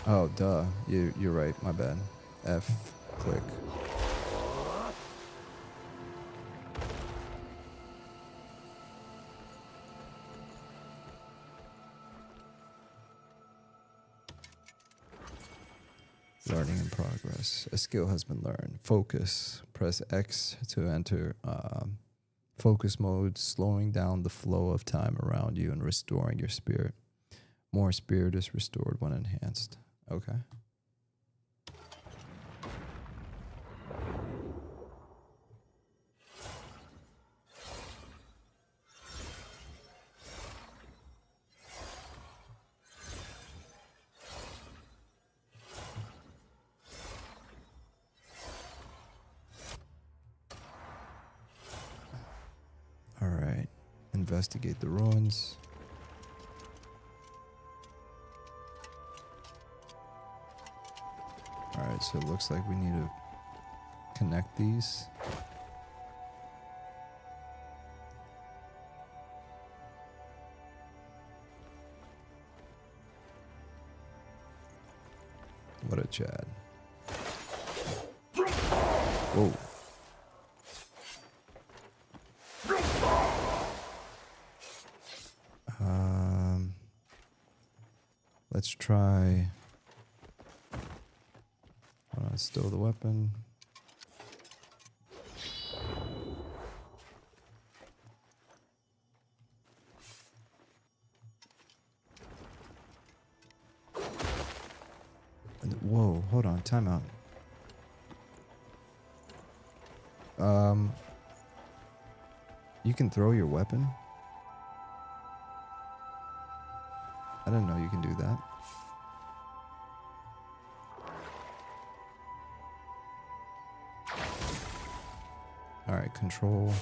Oh, duh. You're right. My bad. F. Click. Learning in progress. A skill has been learned. Focus. Press X to enter focus mode, slowing down the flow of time around you and restoring your spirit. More spirit is restored when enhanced. Okay. All right. Investigate the ruins. All right, so it looks like we need to connect these. What a Chad. Whoa. Let's try. Stow the weapon. Whoa, hold on, time out. You can throw your weapon? I didn't know you can do that. All right, control.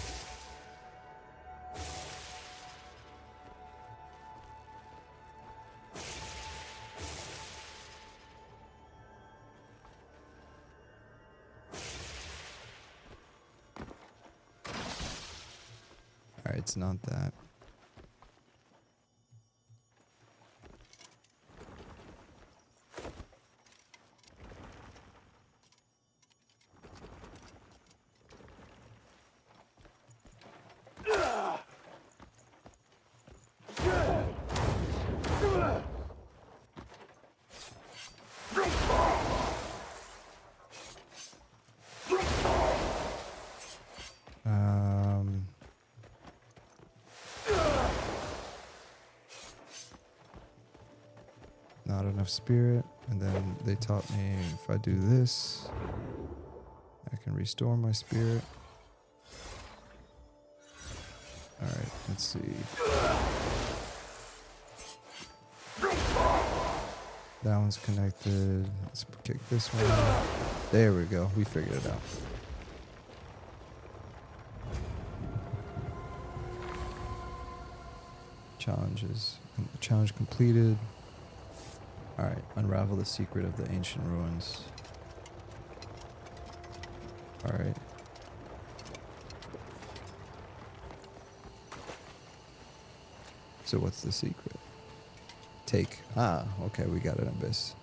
All right, it's not that. Not enough spirit, and then they taught me if I do this, I can restore my spirit. All right, let's see. That one's connected. Let's kick this one. There we go. We figured it out. Challenge completed. All right, unravel the secret of the ancient ruins. All right. So what's the secret? Take. Ah, okay, we got an abyss.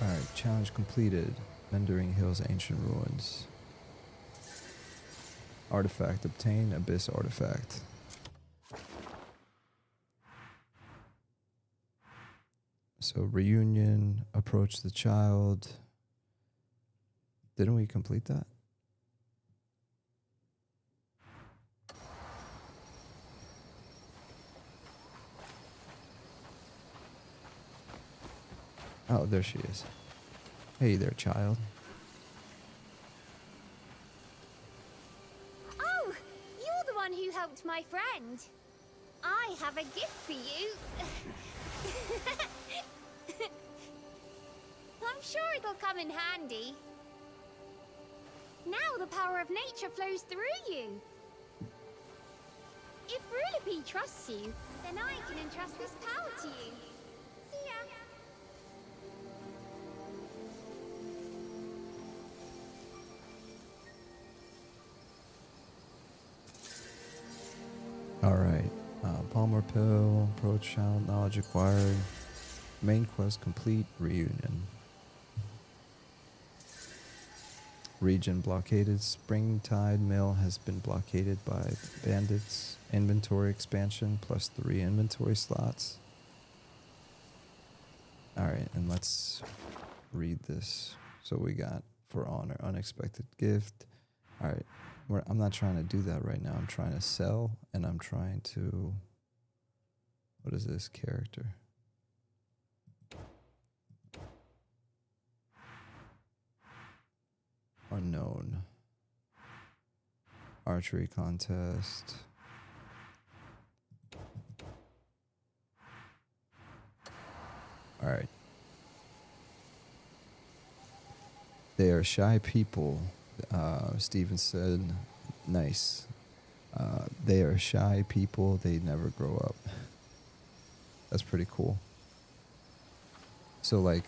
All right, challenge completed. Mendering Hills ancient ruins. Artifact obtained. Abyss artifact. So reunion, approach the child. Didn't we complete that? Oh, there she is. Hey there, child. Oh, you're the one who helped my friend. I have a gift for you. I'm sure it'll come in handy. Now the the power of nature flows through you. If Rulepi trusts you, then I can entrust this power to you. See ya. Alright, Palmer Pill, Approach Child, Knowledge Acquired, Main Quest Complete, Reunion. Region blockaded, Springtide Mill has been blockaded by bandits, inventory expansion, plus 3 inventory slots. Alright, and let's read this. So we got, for honor, unexpected gift. Alright. I'm not trying to do that right now. I'm trying to sell, and I'm trying to... What is this character? Unknown. Archery contest. Alright. They are shy people. Steven said, nice. They are shy people. They never grow up. That's pretty cool. So, like,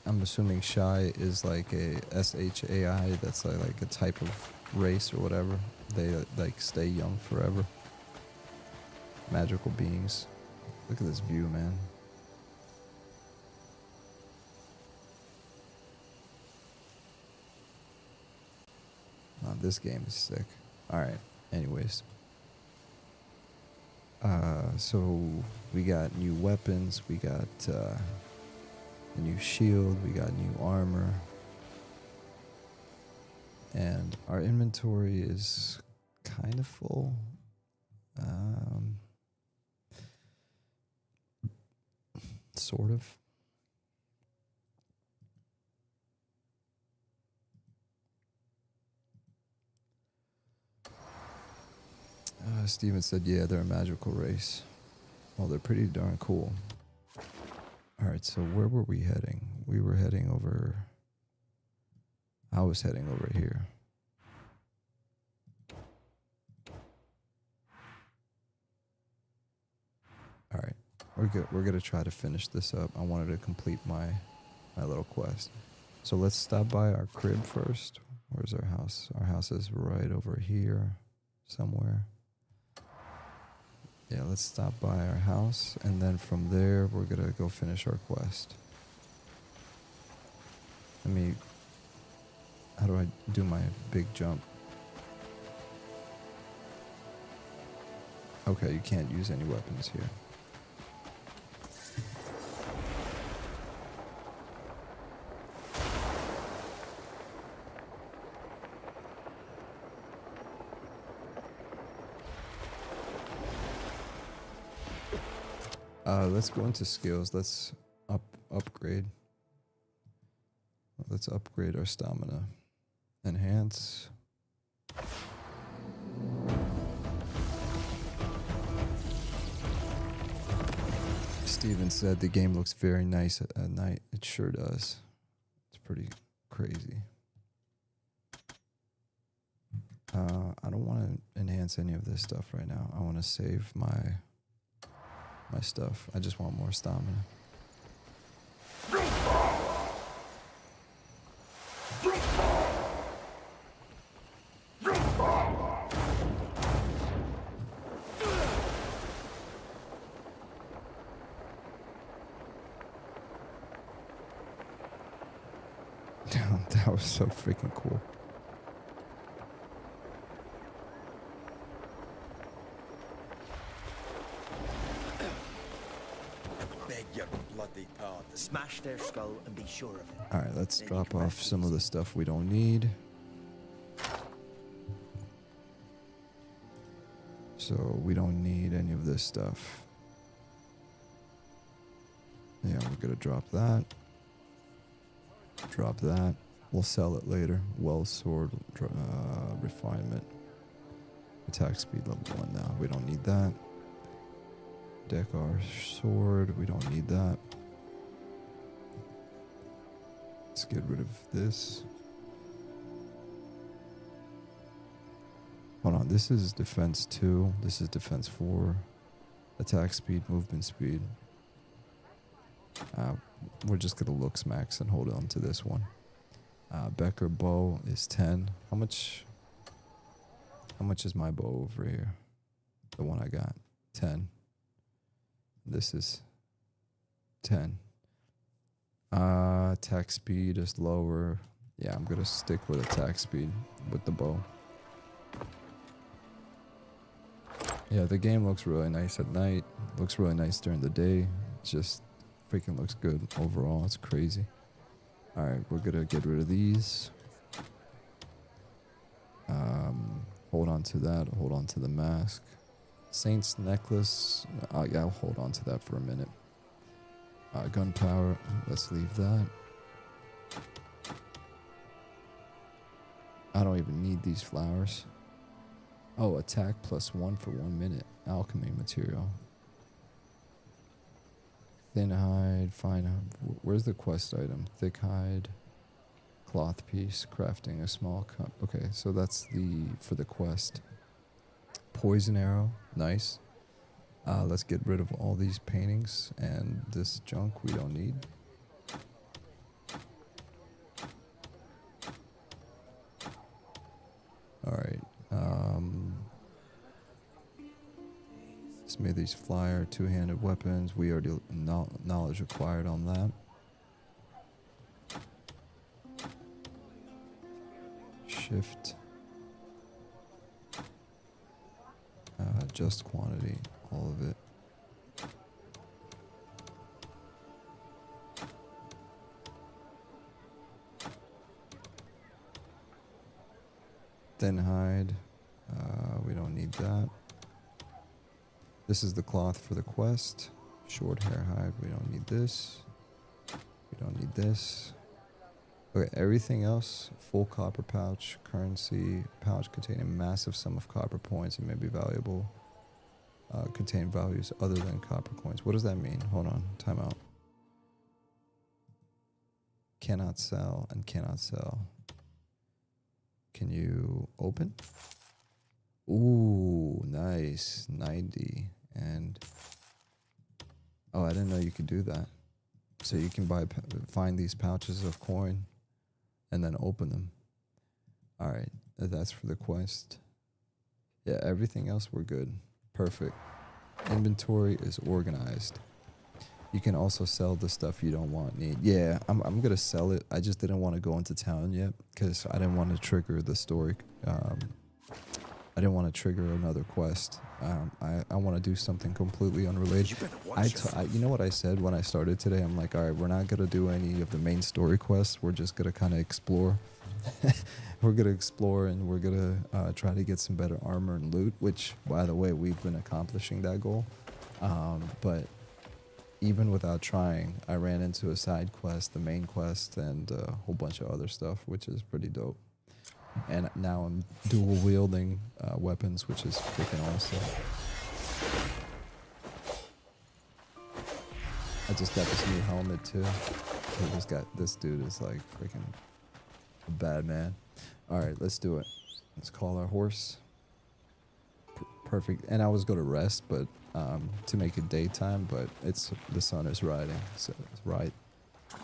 I'm assuming shy is like a SHAI. That's like a type of race or whatever. They, like, stay young forever. Magical beings. Look at this view, man. Oh, this game is sick. Alright, anyways. So we got new weapons, we got a new shield, we got new armor. And our inventory is kind of full. Sort of. Steven said, yeah, they're a magical race. Well, they're pretty darn cool. Alright, so where were we heading? We were heading over... I was heading over here. Alright, we're gonna try to finish this up. I wanted to complete my little quest. So let's stop by our crib first. Where's our house? Our house is right over here somewhere. Yeah, let's stop by our house, and then from there, we're gonna go finish our quest. How do I do my big jump? Okay, you can't use any weapons here. Let's go into skills. Let's upgrade. Let's upgrade our stamina. Enhance. Steven said the game looks very nice at night. It sure does. It's pretty crazy. I don't want to enhance any of this stuff right now. I want to save my stuff. I just want more stamina. That was so freaking cool. Smash their skull and be sure of it. Alright, let's drop off some of the stuff we don't need. So we don't need any of this stuff. Yeah, we're gonna drop that. Drop that. We'll sell it later. Well sword, refinement. Attack speed level 1 now. We don't need that. Dekar sword. We don't need that. Let's get rid of this. Hold on, this is defense 2. This is defense 4. Attack speed, movement speed. We're just gonna looks max and hold on to this one. Becker bow is 10. How much is my bow over here? The one I got. 10. This is 10. Attack speed is lower. Yeah, I'm gonna stick with attack speed with the bow. Yeah, the game looks really nice at night. Looks really nice during the day. It just freaking looks good overall. It's crazy. Alright, we're gonna get rid of these. Hold on to that. Hold on to the mask. Saint's necklace. Yeah, I'll hold on to that for a minute. Gunpowder. Let's leave that. I don't even need these flowers. Oh, attack +1 for 1 minute. Alchemy material. Thin hide, fine hide. Where's the quest item? Thick hide, cloth piece, crafting a small cup. Okay, so that's for the quest. Poison arrow, nice. Let's get rid of all these paintings and this junk we don't need. All right. Smithy's flyer, two-handed weapons. We already knowledge acquired on that. Shift. Just quantity, all of it. Thin hide. We don't need that. This is the cloth for the quest. Short hair hide. We don't need this. We don't need this. Okay, everything else. Full copper pouch. Currency. Pouch containing massive sum of copper points and may be valuable. Contain values other than copper coins. What does that mean? Hold on. Time out. Cannot sell and cannot sell. Can you open? Ooh, nice. 90. And oh, I didn't know you could do that. So you can find these pouches of coin and then open them. All right, that's for the quest. Yeah, everything else we're good. Perfect. Inventory is organized. You can also sell the stuff you don't need. Yeah, I'm gonna sell it. I just didn't want to go into town yet because I didn't want to trigger the story. I didn't want to trigger another quest. I want to do something completely unrelated. You know what I said when I started today? I'm like, all right, we're not gonna do any of the main story quests. We're just gonna kind of explore. We're gonna explore and we're gonna try to get some better armor and loot. Which, by the way, we've been accomplishing that goal. But even without trying, I ran into a side quest, the main quest, and a whole bunch of other stuff, which is pretty dope. And now I'm dual wielding weapons, which is freaking awesome. I just got this new helmet too. This dude is like freaking a bad man. All right, let's do it. Let's call our horse. Perfect. And I was going to rest, but to make it daytime, but the sun is rising. So it's right.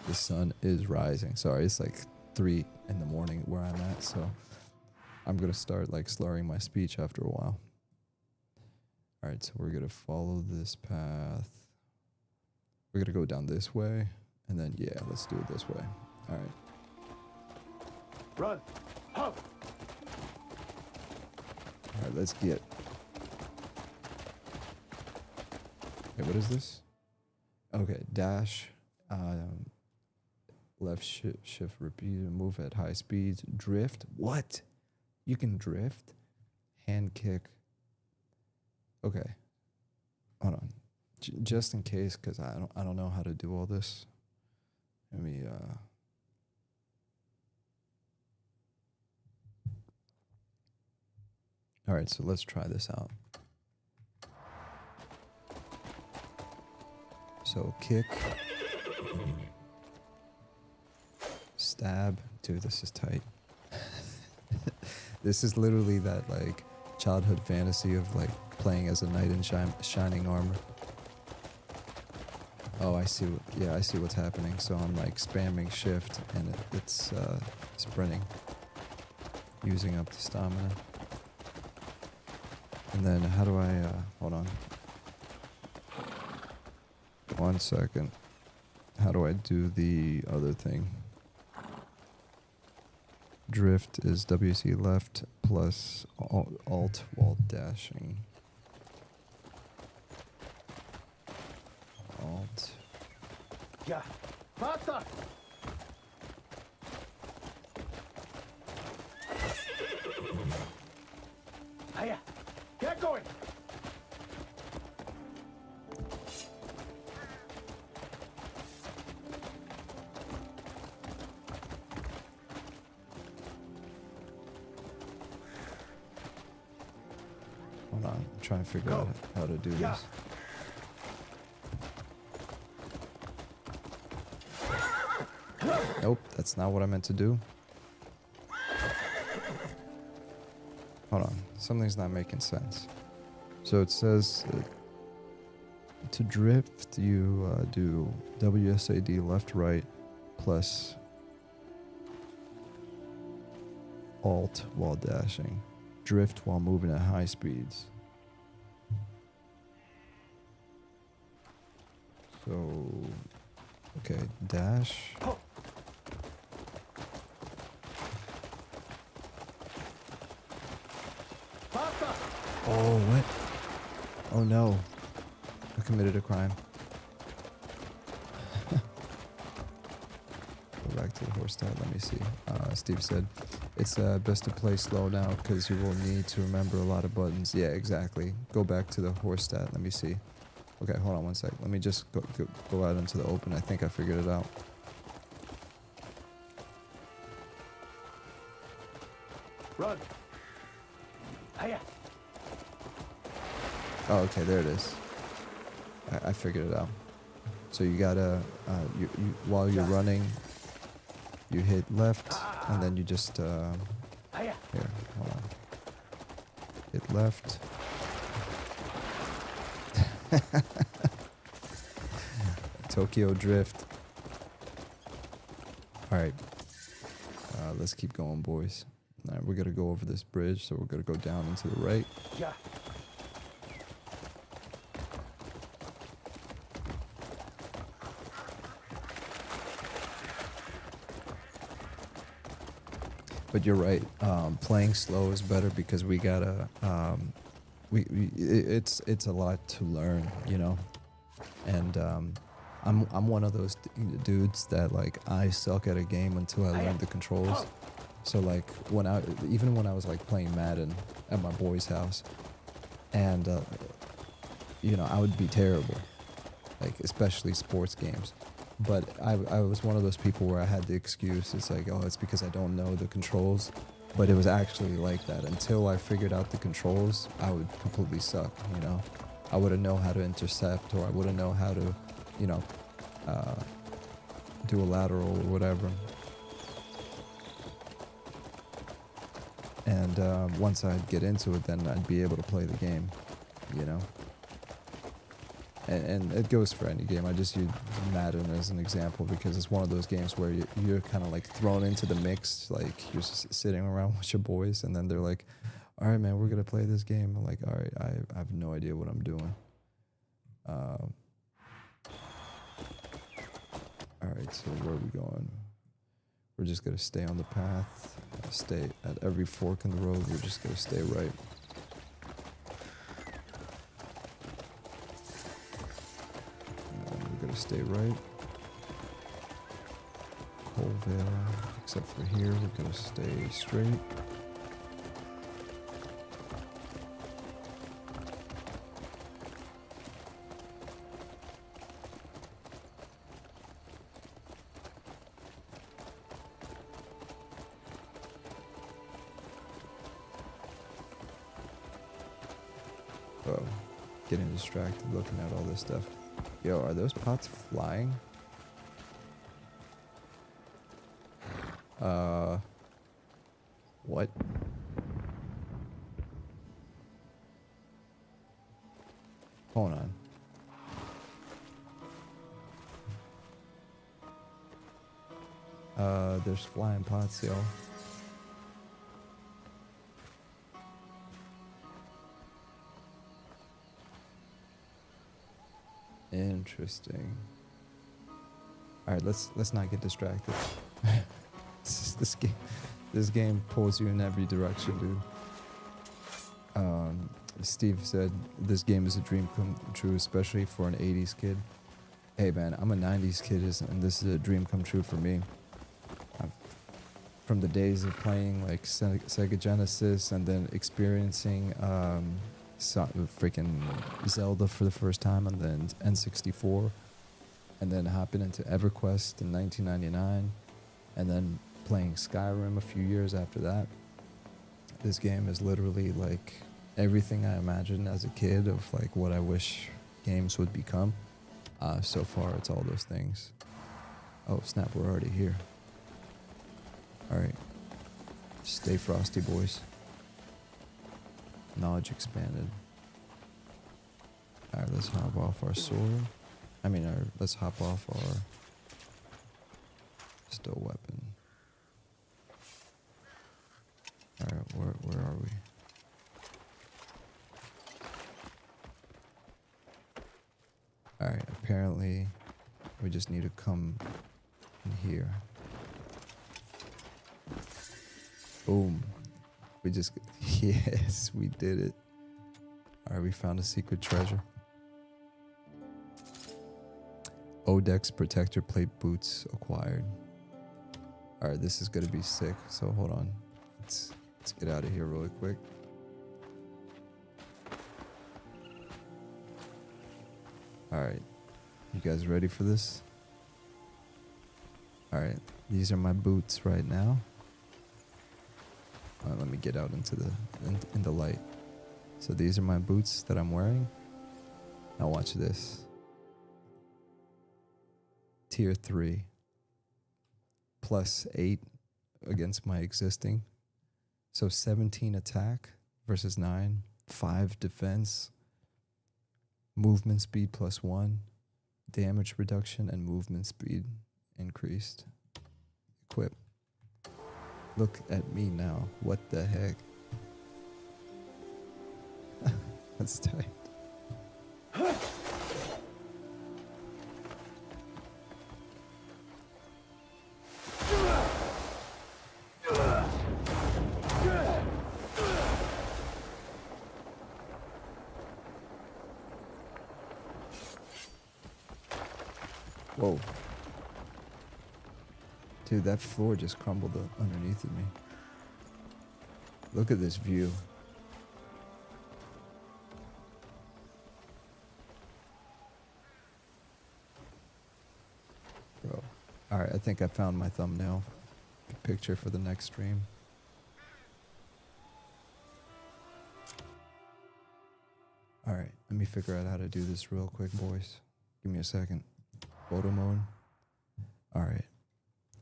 The sun is rising. Sorry, it's like 3 in the morning where I'm at, so I'm gonna start like slurring my speech after a while. All right, so we're gonna follow this path. We're gonna go down this way, and then yeah, let's do it this way. All right. Run! Hop! All right, let's get. Okay, what is this? Okay, dash. Left shift repeat, move at high speeds, drift. What? You can drift? Hand kick. Okay. Hold on. Just in case, because I don't know how to do all this. Let me all right, so let's try this out. So kick. Stab. Dude, this is tight. This is literally that like childhood fantasy of like playing as a knight in shining armor. Oh, I see. Yeah, I see what's happening. So I'm like spamming shift and it's sprinting, using up the stamina. And then how do I, hold on. 1 second. How do I do the other thing? Drift is WC left plus alt while dashing. Alt. Yeah. Faster! Hiya! Get going! Hold on, I'm trying to figure out how to do this. Nope, that's not what I meant to do. Hold on, something's not making sense. So it says to drift, you do WSAD left, right, plus alt while dashing. Drift while moving at high speeds. So, okay, dash. Oh, what? Oh no. I committed a crime. Go back to the horse stat, let me see. Steve said, it's best to play slow now because you will need to remember a lot of buttons. Yeah, exactly. Go back to the horse stat, let me see. Okay, hold on 1 sec. Let me just go out into the open. I think I figured it out. Run! Hiya! Oh, okay, there it is. I figured it out. So you gotta, you while you're running, you hit left, and then you just, here, hold on. Hit left. Tokyo Drift. Alright. Let's keep going, boys. Alright, we're gonna go over this bridge, so we're gonna go down and to the right. Yeah. But you're right. Playing slow is better because we gotta. It's a lot to learn, you know. And I'm one of those dudes that like I suck at a game until I learn the controls. So like even when I was like playing Madden at my boy's house, and you know, I would be terrible, like especially sports games. But I was one of those people where I had the excuse, it's like, oh, it's because I don't know the controls. But it was actually like that. Until I figured out the controls, I would completely suck, you know. I wouldn't know how to intercept, or I wouldn't know how to, you know, do a lateral or whatever. And once I'd get into it, then I'd be able to play the game, you know. And it goes for any game. I just use Madden as an example because it's one of those games where you're kind of like thrown into the mix. Like you're just sitting around with your boys, and then they're like, all right, man, we're going to play this game. I'm like, all right, I have no idea what I'm doing. All right, so where are we going? We're just going to stay on the path. Stay at every fork in the road. We're just going to stay right. Stay right. Colville, except for here, we're gonna stay straight. Oh, getting distracted looking at all this stuff. Yo, are those pots flying? What? Hold on. There's flying pots, y'all. Interesting. All right, let's not get distracted. This game pulls you in every direction, dude. Steve said this game is a dream come true, especially for an 80s kid. Hey man, I'm a 90s kid, and this is a dream come true for me. From the days of playing like Sega Genesis and then experiencing freaking Zelda for the first time, and then N64, and then hopping into EverQuest in 1999, and then playing Skyrim a few years after that. This game is literally like everything I imagined as a kid of like what I wish games would become. So far, it's all those things. Oh snap, we're already here. Alright. Stay frosty, boys. Knowledge expanded. Alright, let's hop off our sword. Let's hop off our still weapon. Alright, where are we? Alright, apparently we just need to come in here. Boom. Yes, we did it. Alright, we found a secret treasure. Odex protector plate boots acquired. Alright, this is gonna be sick, so hold on. Let's get out of here really quick. Alright, you guys ready for this? Alright, these are my boots right now. Let me get out into the light. So these are my boots that I'm wearing. Now watch this. Tier 3. Plus 8 against my existing. So 17 attack versus 9. 5 defense. Movement speed plus 1. Damage reduction and movement speed increased. Equip. Look at me now. What the heck? That's tight. Whoa. Dude, that floor just crumbled underneath of me. Look at this view. Bro. Alright, I think I found my thumbnail picture for the next stream. Alright, let me figure out how to do this real quick, boys. Give me a second. Photo mode. Alright.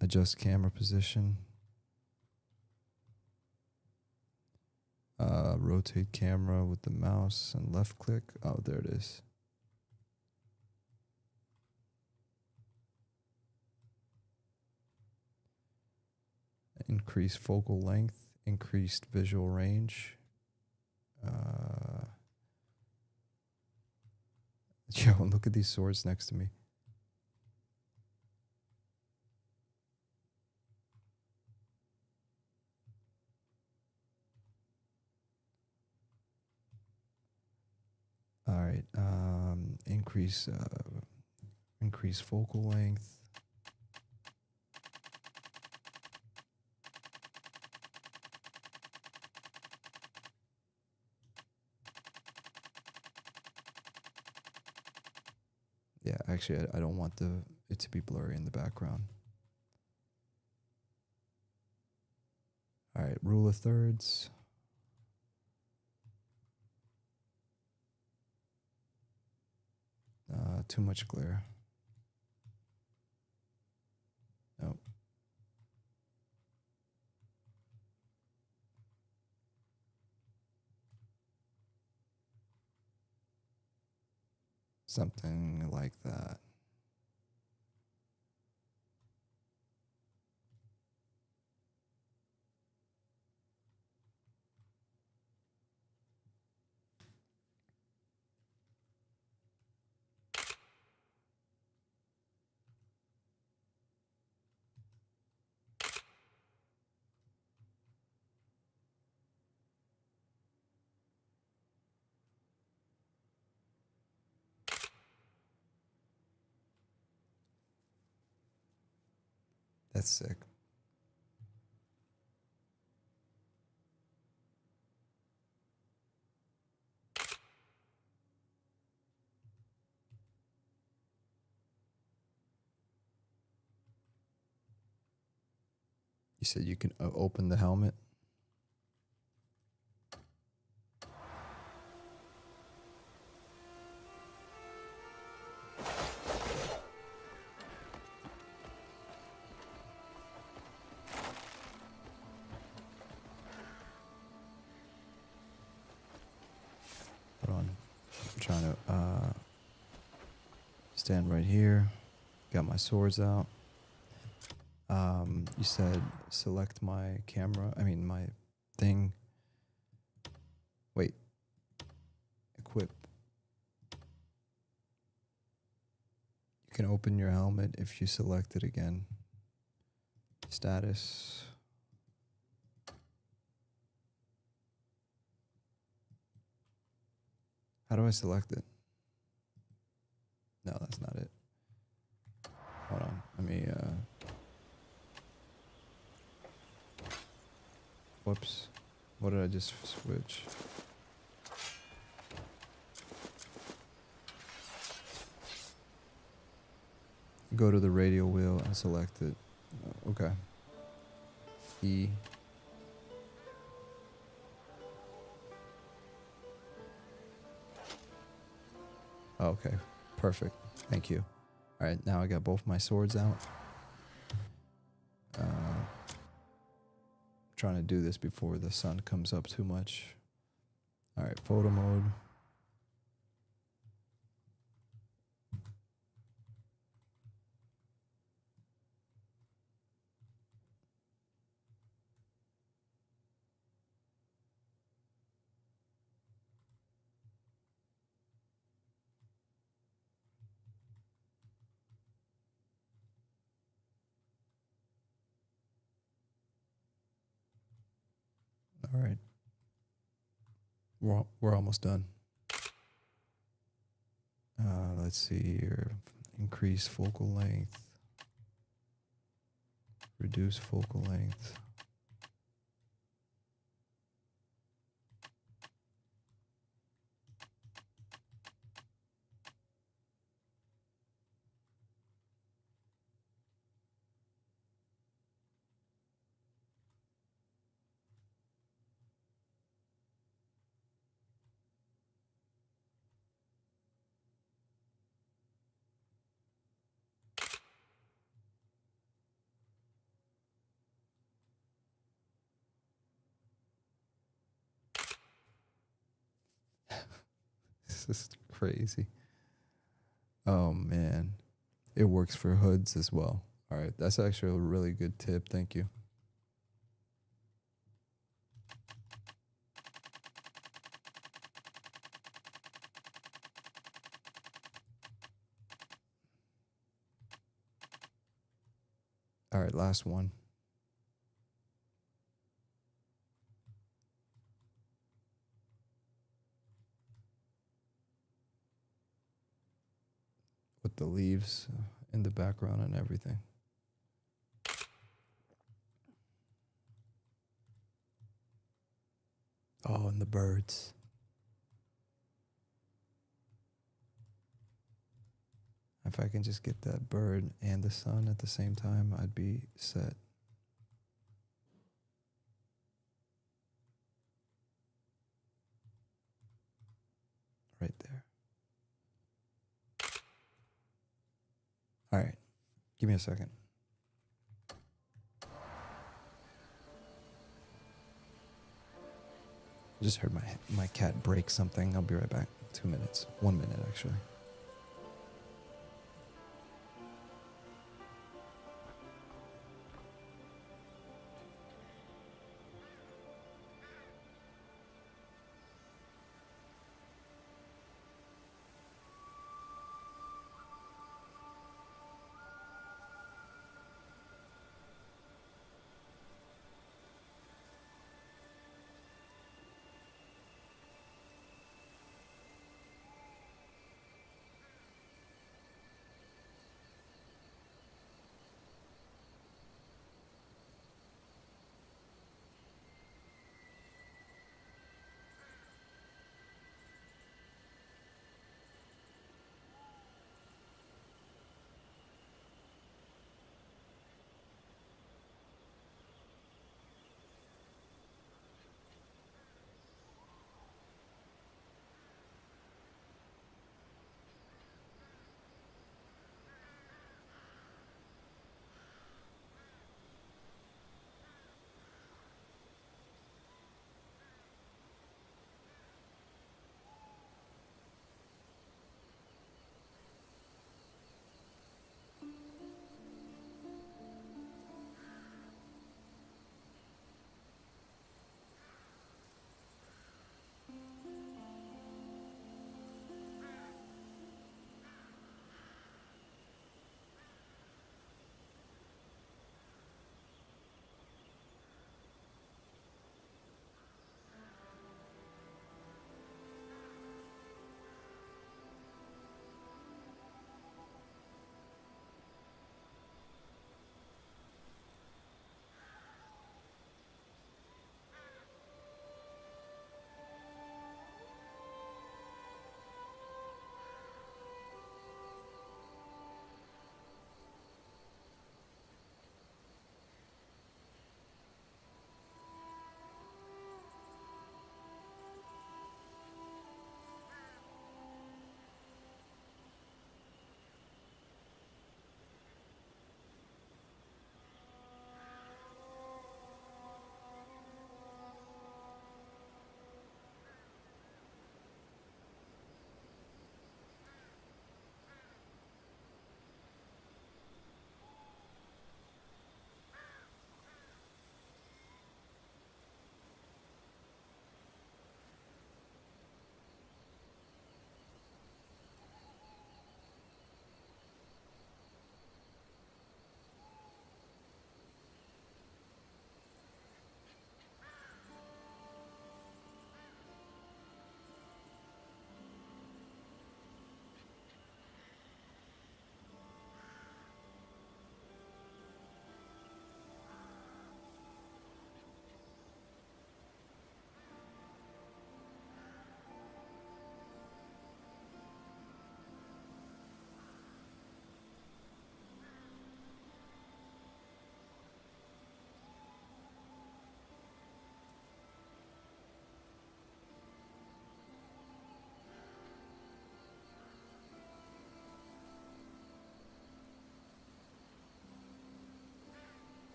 Adjust camera position. Rotate camera with the mouse and left click. Oh, there it is. Increase focal length, increased visual range. Yo, look at these swords next to me. All right, increase focal length. Yeah, actually, I don't want it to be blurry in the background. All right, rule of thirds. Too much glare. Nope. Something like that. That's sick. You said you can open the helmet? Hold on. I'm trying to stand right here. Got my swords out. You said select my camera. I mean my thing. Wait. Equip. You can open your helmet if you select it again. Status. How do I select it? No, that's not it. Hold on. Let me whoops. What did I just switch? Go to the radial wheel and select it. Okay. E. Okay. Perfect. Thank you. All right. Now I got both my swords out. Trying to do this before the sun comes up too much. All right. Photo mode. All right. We're almost done. Let's see here. Increase focal length. Reduce focal length. This is crazy. Oh man. It works for hoods as well. All right. That's actually a really good tip. Thank you. All right. Last one. With the leaves in the background and everything. Oh, and the birds. If I can just get that bird and the sun at the same time, I'd be set. Right there. All right. Give me a second. I just heard my cat break something. I'll be right back. 2 minutes. 1 minute, actually.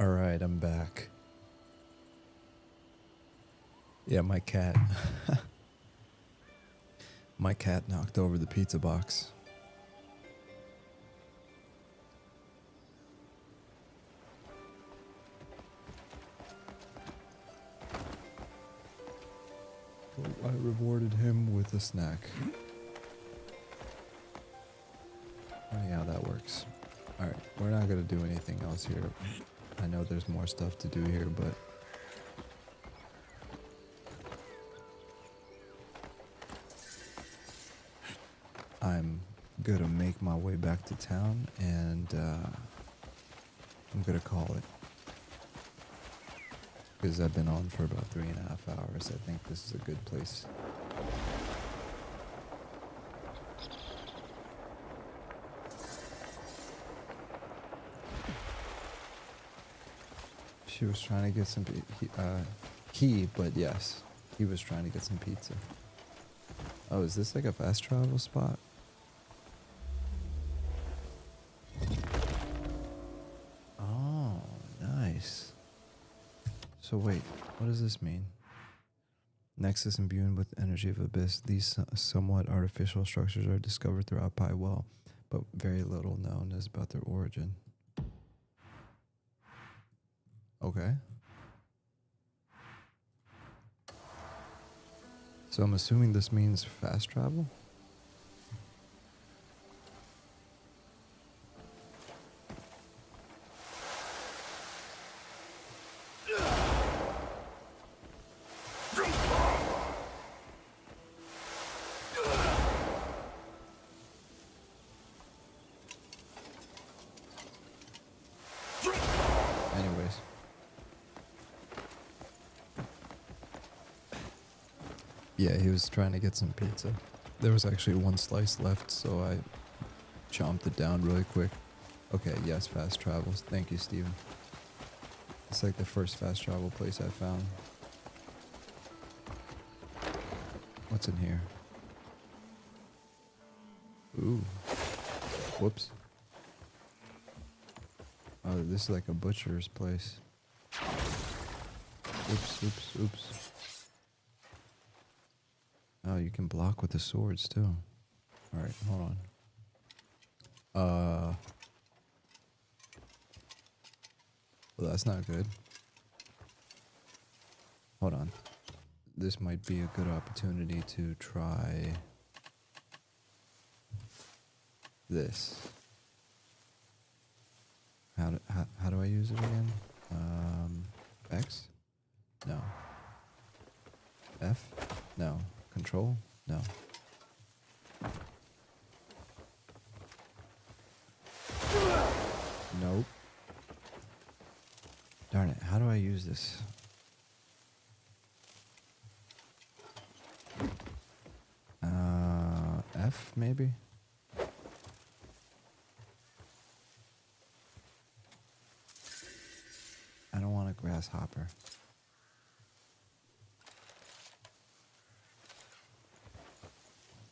Alright, I'm back. Yeah, my cat. My cat knocked over the pizza box. I rewarded him with a snack. Funny how that works. Alright, we're not gonna do anything else here. I know there's more stuff to do here, but I'm gonna make my way back to town, and I'm gonna call it. Because I've been on for about 3.5 hours. I think this is a good place. She was trying to get some but yes, he was trying to get some pizza. Oh, is this like a fast travel spot? Oh, nice. So wait, what does this mean? Nexus imbued with energy of abyss. These somewhat artificial structures are discovered throughout Pywel, but very little known is about their origin. Okay. So I'm assuming this means fast travel? Anyways. Yeah, he was trying to get some pizza. There was actually one slice left, so I chomped it down really quick. Okay, yes, fast travels. Thank you, Steven. It's like the first fast travel place I found. What's in here? Ooh. Whoops. Oh, this is like a butcher's place. Oops, oops, oops. Oh, you can block with the swords too. Alright, hold on. Well, that's not good. Hold on. This might be a good opportunity to try this. How do I use it again? X? No. F? No. Control? No. Nope. Darn it, how do I use this? F maybe? I don't want a grasshopper.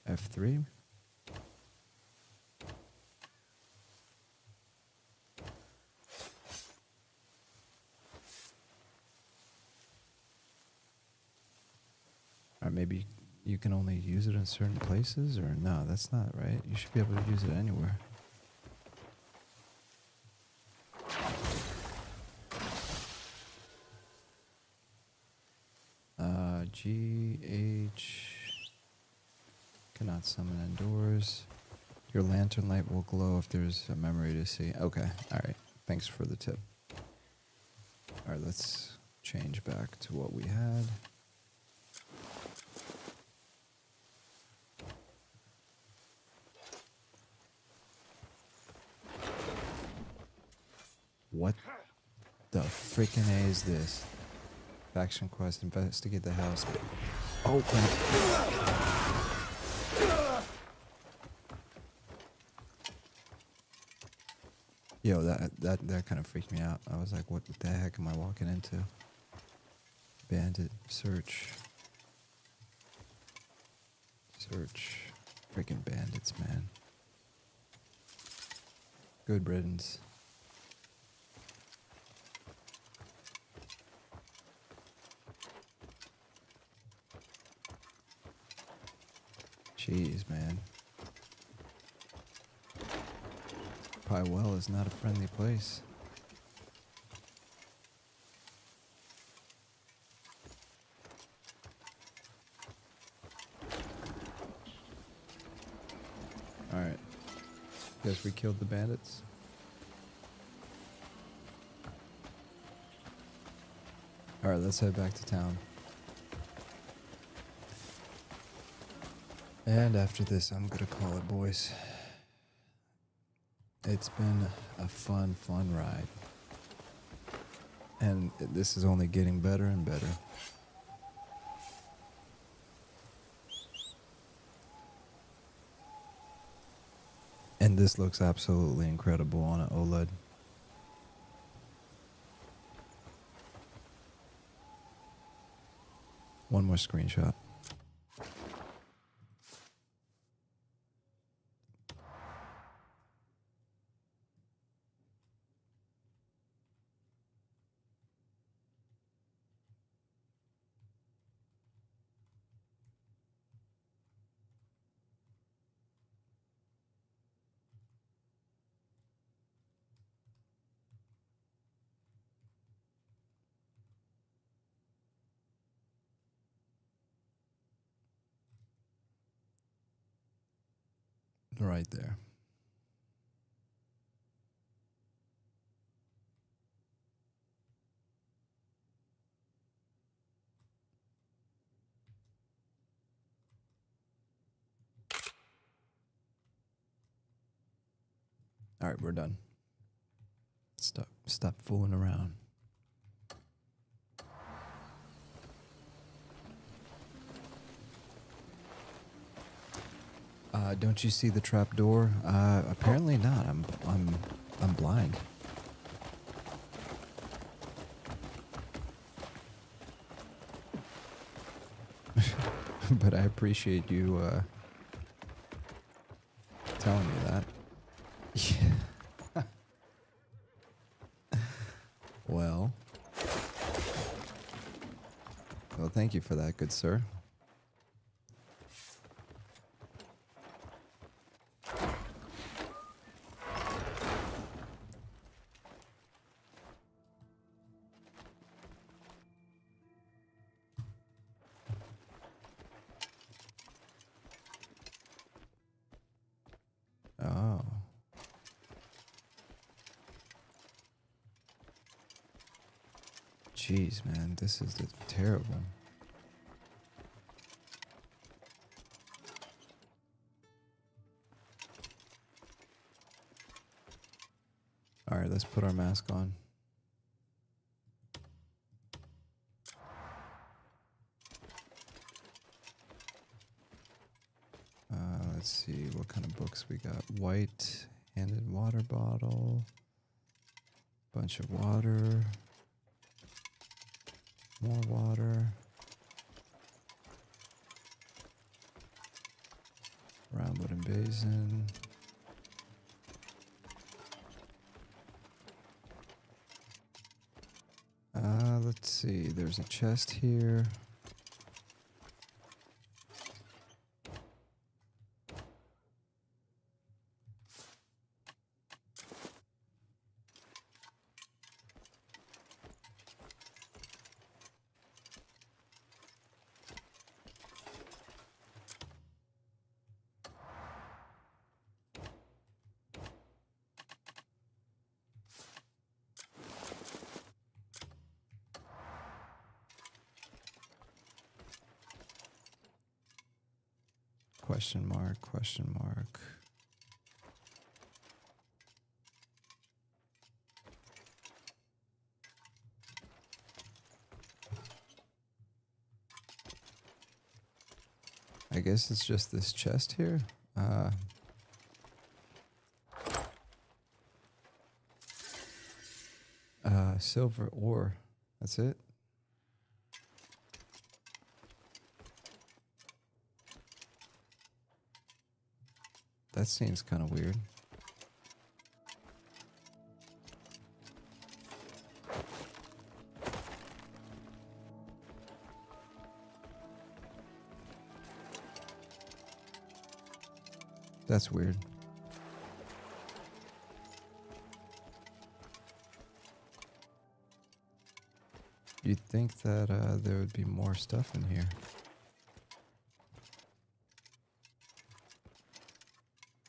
F3? Or maybe you can only use it in certain places, or no, that's not right. You should be able to use it anywhere. GH cannot summon indoors. Your lantern light will glow if there's a memory to see. Okay, alright. Thanks for the tip. Alright, let's change back to what we had. What the freaking A is this? Faction quest, investigate the house. Oh, crap. Yo, that kind of freaked me out. I was like, what the heck am I walking into? Bandit, search. Search. Freaking bandits, man. Good riddance. Jeez, man. Pywel is not a friendly place. Alright. Guess we killed the bandits. Alright, let's head back to town. And after this, I'm gonna call it, boys. It's been a fun ride. And this is only getting better and better. And this looks absolutely incredible on an OLED. One more screenshot. Right there. All right, we're done. Stop fooling around. Don't you see the trap door? Apparently not. I'm blind. But I appreciate you telling me that. Yeah. Well, thank you for that, good sir. Oh. Jeez, man, this is terrible. All right, let's put our mask on. Let's see what kind of books we got. White-handed water bottle. Bunch of water. More water. Round wooden basin. Let's see. There's a chest here. Question mark, question mark. I guess it's just this chest here. Silver ore. That's it. That seems kind of weird. That's weird. You'd think that there would be more stuff in here.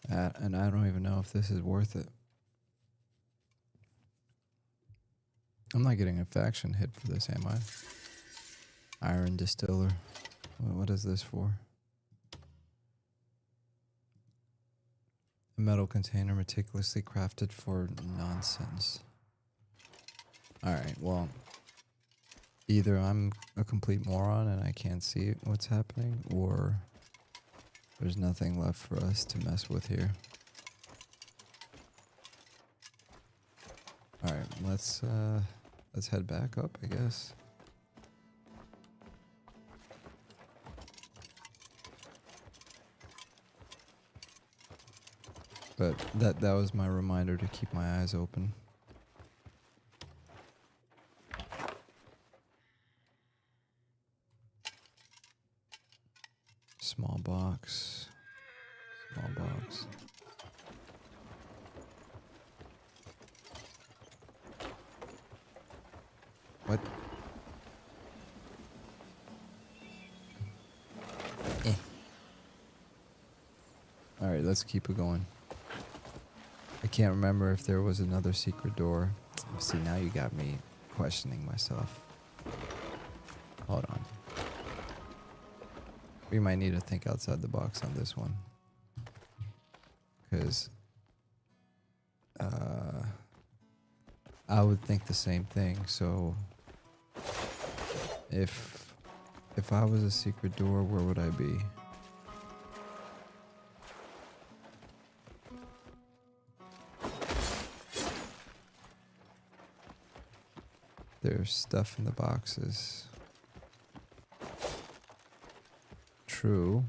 And I don't even know if this is worth it. I'm not getting a faction hit for this, am I? Iron distiller. What is this for? A metal container meticulously crafted for nonsense. Alright, well, either I'm a complete moron and I can't see what's happening, or there's nothing left for us to mess with here. Alright, let's head back up, I guess. But that was my reminder to keep my eyes open. Small box. Small box. What? Alright, let's keep it going. I can't remember if there was another secret door. See, now you got me questioning myself. Hold on. We might need to think outside the box on this one. Because I would think the same thing. So if I was a secret door, where would I be? There's stuff in the boxes. True.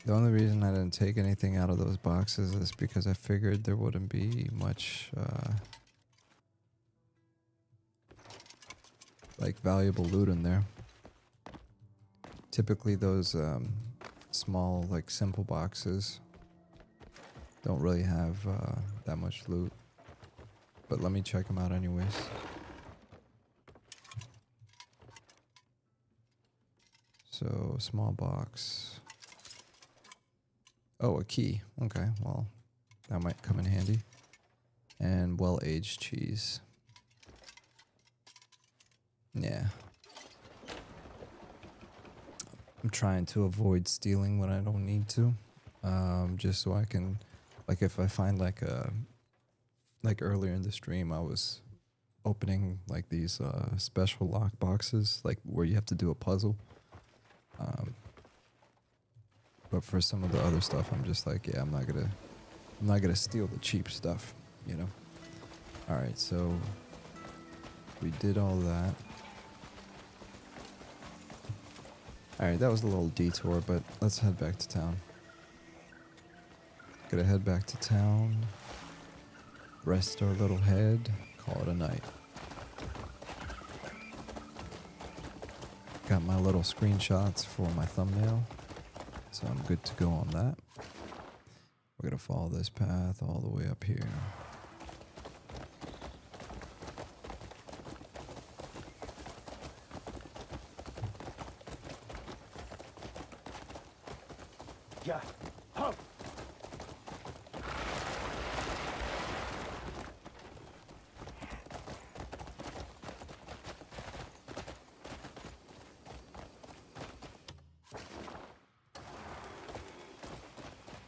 The only reason I didn't take anything out of those boxes is because I figured there wouldn't be much like valuable loot in there. Typically those small, like, simple boxes don't really have that much loot. But let me check them out anyways. So, small box. Oh, a key. Okay, well, that might come in handy. And well-aged cheese. Yeah. I'm trying to avoid stealing when I don't need to. Just so I can, like, if I find like earlier in the stream, I was opening like these special lock boxes, like where you have to do a puzzle. But for some of the other stuff, I'm just like, yeah, I'm not gonna steal the cheap stuff, you know. All right, so we did all that. All right, that was a little detour, but let's head back to town. Gotta head back to town, rest our little head, call it a night. Got my little screenshots for my thumbnail, so I'm good to go on that. We're gonna follow this path all the way up here. Yeah. Huh.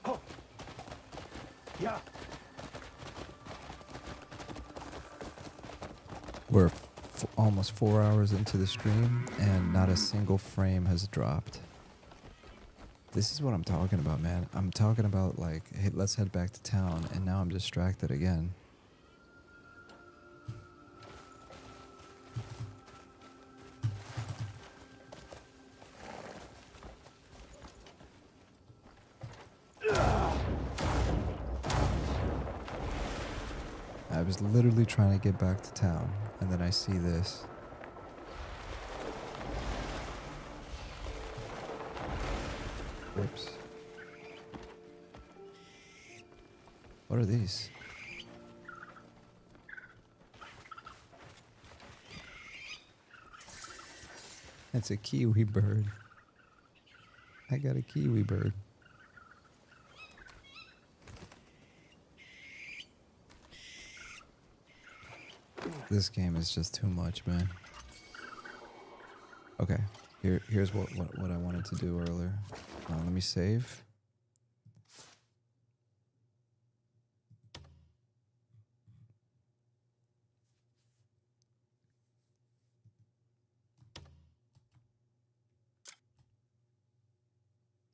Oh. Yeah. We're almost 4 hours into the stream, and not a single frame has dropped. This is what I'm talking about, man. I'm talking about, like, hey, let's head back to town, and now I'm distracted again. I was literally trying to get back to town, and then I see this. Whoops. What are these? It's a kiwi bird. I got a kiwi bird. This game is just too much, man. Okay, here's what I wanted to do earlier. Let me save.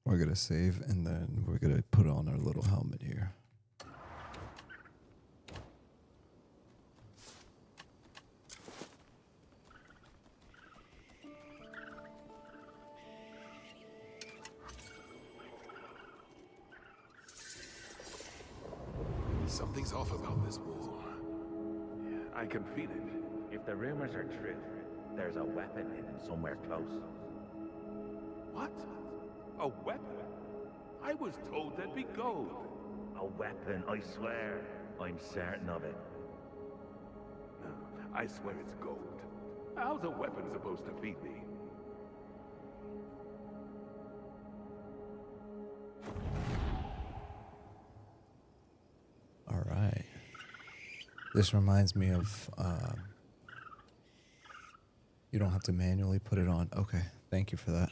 We're gonna save, and then we're gonna put on our little helmet here. Something's off about this wall. I can feel it. If the rumors are true, there's a weapon hidden somewhere close. What? A weapon? I was told there'd be gold. A weapon, I swear. I'm certain of it. No, I swear it's gold. How's a weapon supposed to feed me? All right. This reminds me of, you don't have to manually put it on. Okay, thank you for that.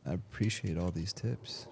I appreciate all these tips.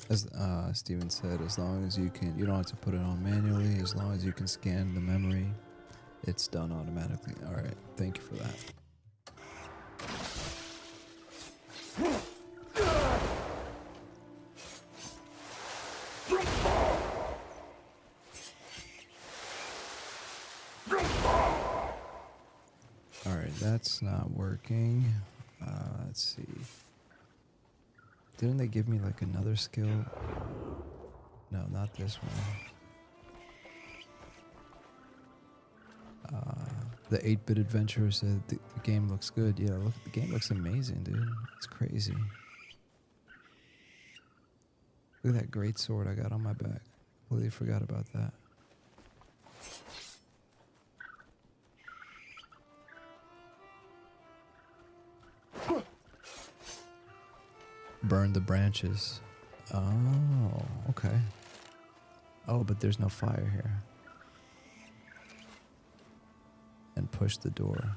As Steven said, as long as you don't have to put it on manually, as long as you can scan the memory, it's done automatically. All right, thank you for that. All right, that's not working. Let's see. Didn't they give me like another skill? No, not this one. The 8-bit adventurer said the game looks good. Yeah, look, the game looks amazing, dude. It's crazy. Look at that great sword I got on my back. Completely forgot about that. Burn the branches. Oh, okay. Oh, but there's no fire here. And push the door.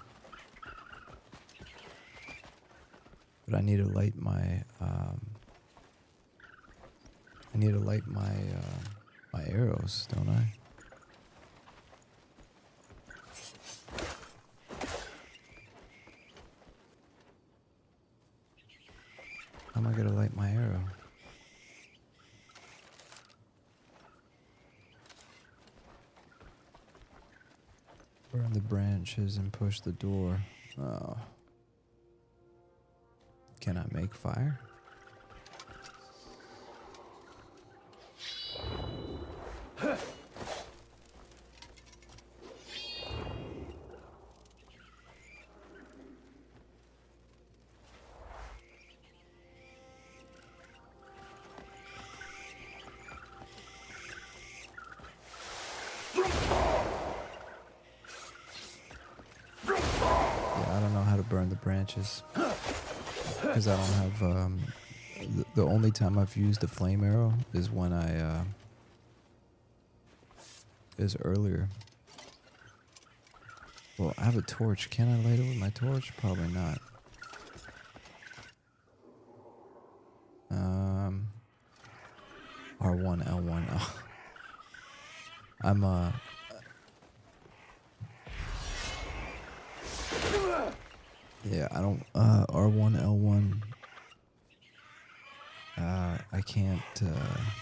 But I need to light my my arrows, don't I? How am I gonna light my arrow? Burn the branches and push the door. Oh. Can I make fire? Branches, because I don't have the only time I've used a flame arrow is when is earlier. Well, I have a torch. Can I light it with my torch? Probably not. R1, L1. Oh. I'm yeah, I don't R1, L1. I can't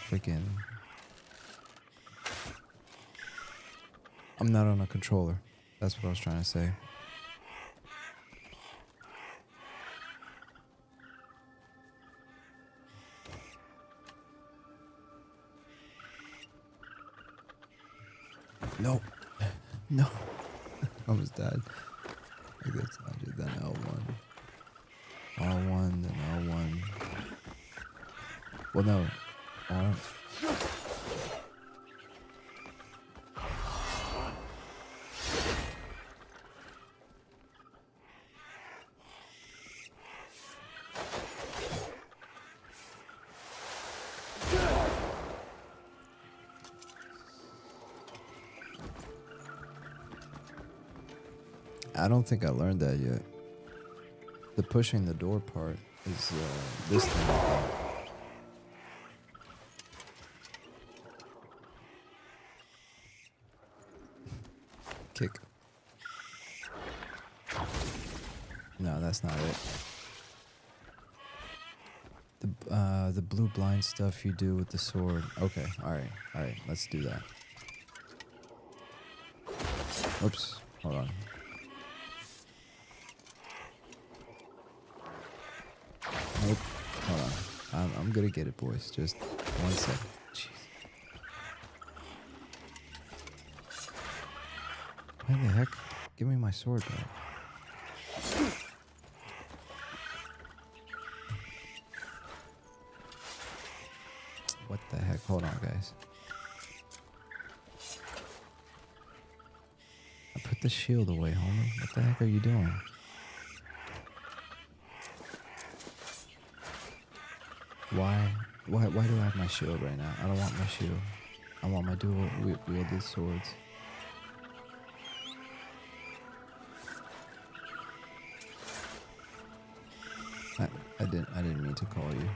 freaking. I'm not on a controller. That's what I was trying to say. No. No. Almost died. I guess I'll do then L1. R1, then L1. Well, no. R. I don't think I learned that yet. The pushing the door part is this thing. I think. Kick. No, that's not it. The blue blind stuff you do with the sword. Okay, alright, let's do that. Oops, hold on. Nope. Hold on. I'm gonna get it, boys. Just 1 second. Jeez. Why the heck? Give me my sword back. What the heck? Hold on, guys. I put the shield away, homie. What the heck are you doing? Why do I have my shield right now? I don't want my shield. I want my dual wielded swords. I didn't mean to call you.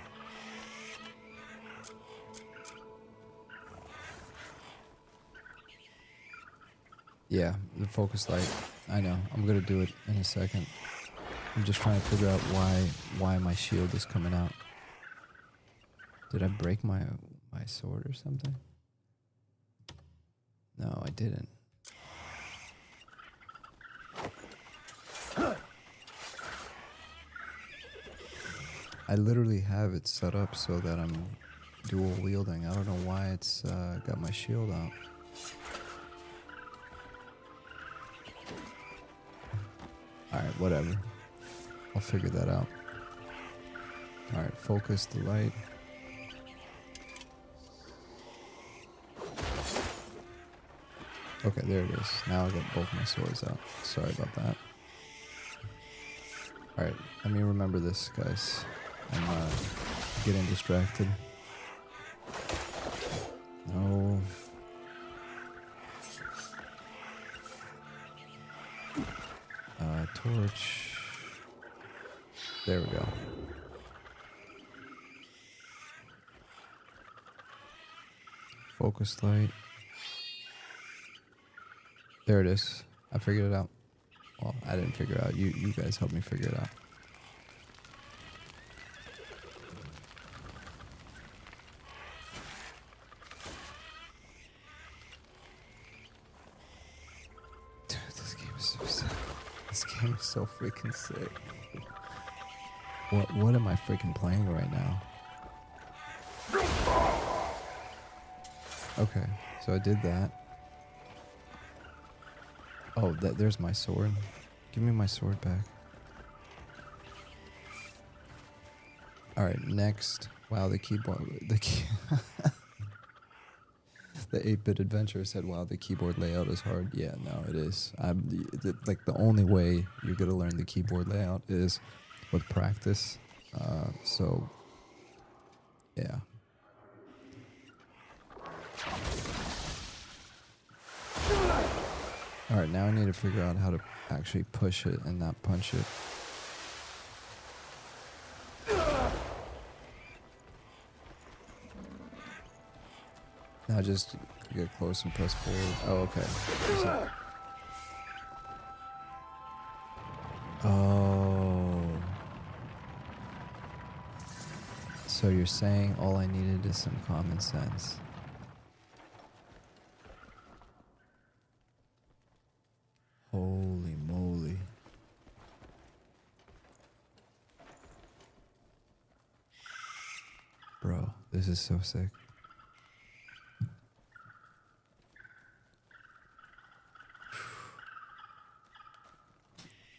Yeah, the focus light. I know. I'm gonna do it in a second. I'm just trying to figure out why my shield is coming out. Did I break my sword or something? No, I didn't. I literally have it set up so that I'm dual wielding. I don't know why it's got my shield out. Alright, whatever. I'll figure that out. Alright, focus the light. Okay, there it is. Now I got both my swords out. Sorry about that. Alright, let me remember this, guys. I'm getting distracted. No. Torch. There we go. Focus light. There it is. I figured it out. Well, I didn't figure it out. You guys helped me figure it out. Dude, this game is so sick. This game is so freaking sick. What am I freaking playing right now? Okay, so I did that. Oh, there's my sword. Give me my sword back. Alright, next. Wow, the keyboard... The 8-bit adventure said, wow, the keyboard layout is hard. Yeah, no, it is. Like, the only way you're going to learn the keyboard layout is with practice. So, yeah. Alright, now I need to figure out how to actually push it and not punch it. Now just get close and press forward. Oh, okay. Oh. So you're saying all I needed is some common sense. Holy moly. Bro, this is so sick.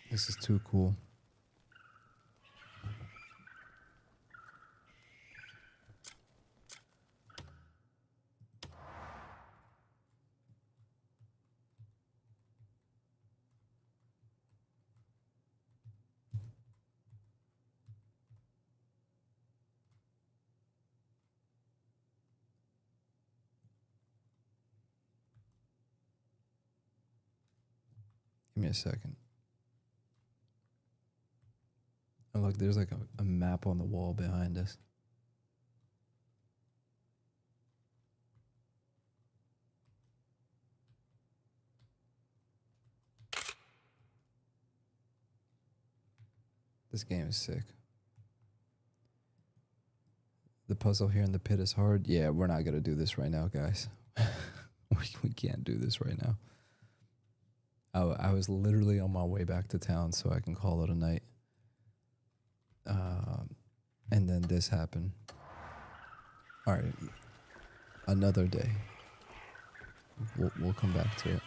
This is too cool. Give me a second. Oh, look, there's like a map on the wall behind us. This game is sick. The puzzle here in the pit is hard. Yeah, we're not going to do this right now, guys. we can't do this right now. I was literally on my way back to town so I can call it a night. And then this happened. All right. Another day. We'll come back to it.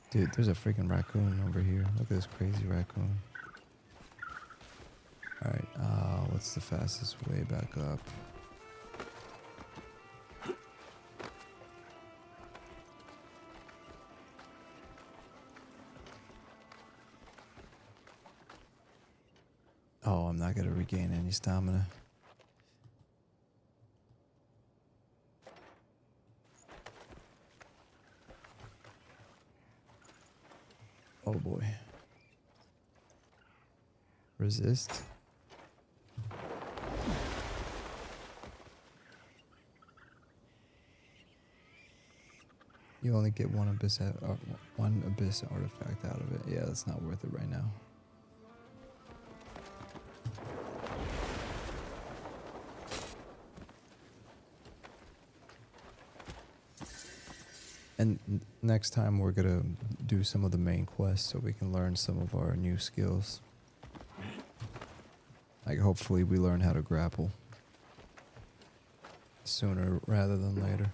Dude, there's a freaking raccoon over here. Look at this crazy raccoon. All right. What's the fastest way back up? Oh, I'm not going to regain any stamina. Oh boy. Resist. You only get one abyss artifact out of it. Yeah, that's not worth it right now. And next time we're gonna do some of the main quests so we can learn some of our new skills. Like hopefully we learn how to grapple sooner rather than later.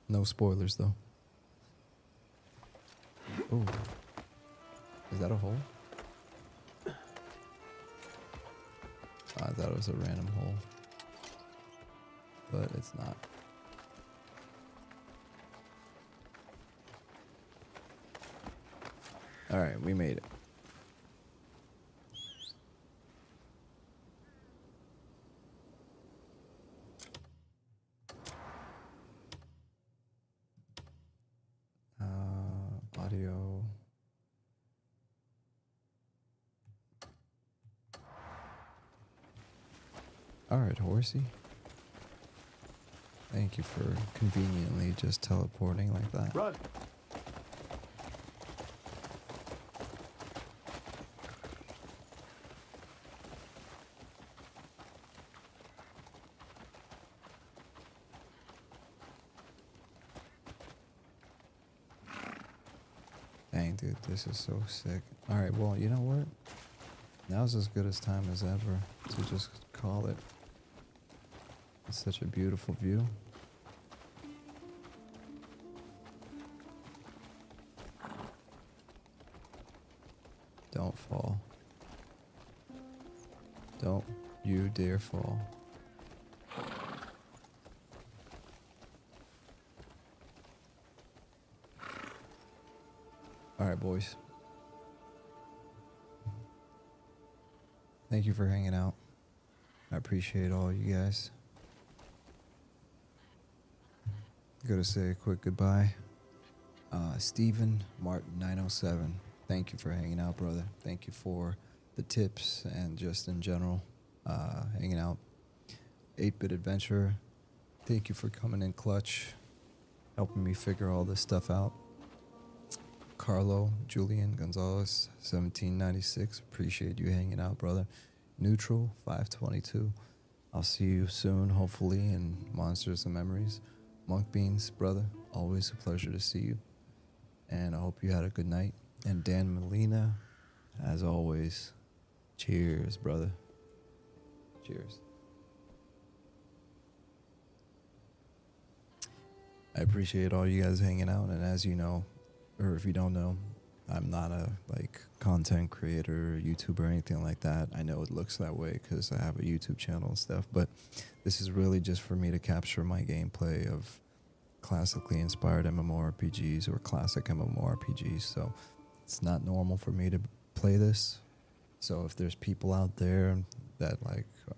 No spoilers though. Oh, is that a hole? I thought it was a random hole, but it's not. All right, we made it. Audio. All right, horsey. Thank you for conveniently just teleporting like that. Run. Dang, dude, this is so sick. All right, well, you know what? Now's as good a time as ever to just call it. It's such a beautiful view. Don't fall. Don't you dare fall. All right, boys. Thank you for hanging out. I appreciate all you guys. Gotta say a quick goodbye. Stephen Martin 907. Thank you for hanging out, brother. Thank you for the tips and just in general hanging out. 8-Bit Adventure. Thank you for coming in clutch, helping me figure all this stuff out. Carlo Julian Gonzalez 1796. Appreciate you hanging out, brother. Neutral 522. I'll see you soon, hopefully, in Monsters and Memories. Monk Beans, brother, always a pleasure to see you. And I hope you had a good night. And Dan Molina, as always, cheers, brother. Cheers. I appreciate all you guys hanging out. And as you know, or if you don't know, I'm not a content creator or YouTuber or anything like that. I know it looks that way because I have a YouTube channel and stuff, but this is really just for me to capture my gameplay of classically inspired MMORPGs or classic MMORPGs. So it's not normal for me to play this. So if there's people out there that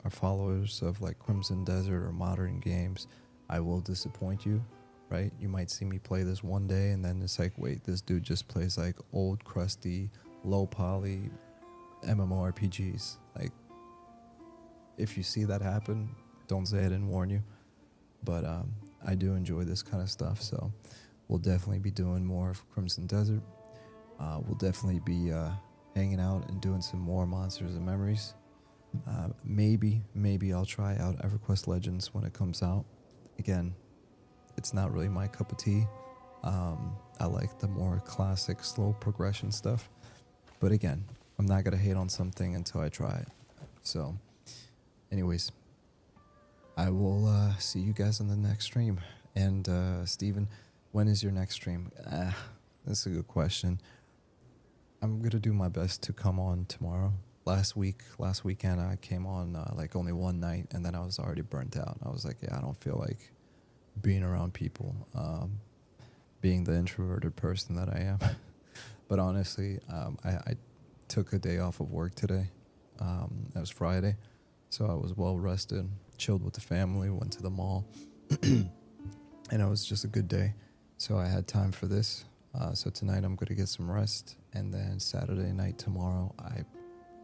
are followers of Crimson Desert or modern games, I will disappoint you. Right? You might see me play this one day and then it's wait, this dude just plays old, crusty, low poly MMORPGs. If you see that happen, don't say I didn't warn you. But I do enjoy this kind of stuff, so we'll definitely be doing more of Crimson Desert. We'll definitely be hanging out and doing some more Monsters and Memories. Maybe I'll try out EverQuest Legends when it comes out. Again, it's not really my cup of tea. I like the more classic, slow progression stuff. But again, I'm not going to hate on something until I try it. So, anyways, I will see you guys on the next stream. And, Steven, when is your next stream? That's a good question. I'm going to do my best to come on tomorrow. Last weekend, I came on only one night, and then I was already burnt out. I was I don't feel like being around people, being the introverted person that I am. But honestly, I took a day off of work today. It was Friday, so I was well rested, chilled with the family, went to the mall, and it was just a good day. So I had time for this. So tonight I'm going to get some rest, and then Saturday night tomorrow,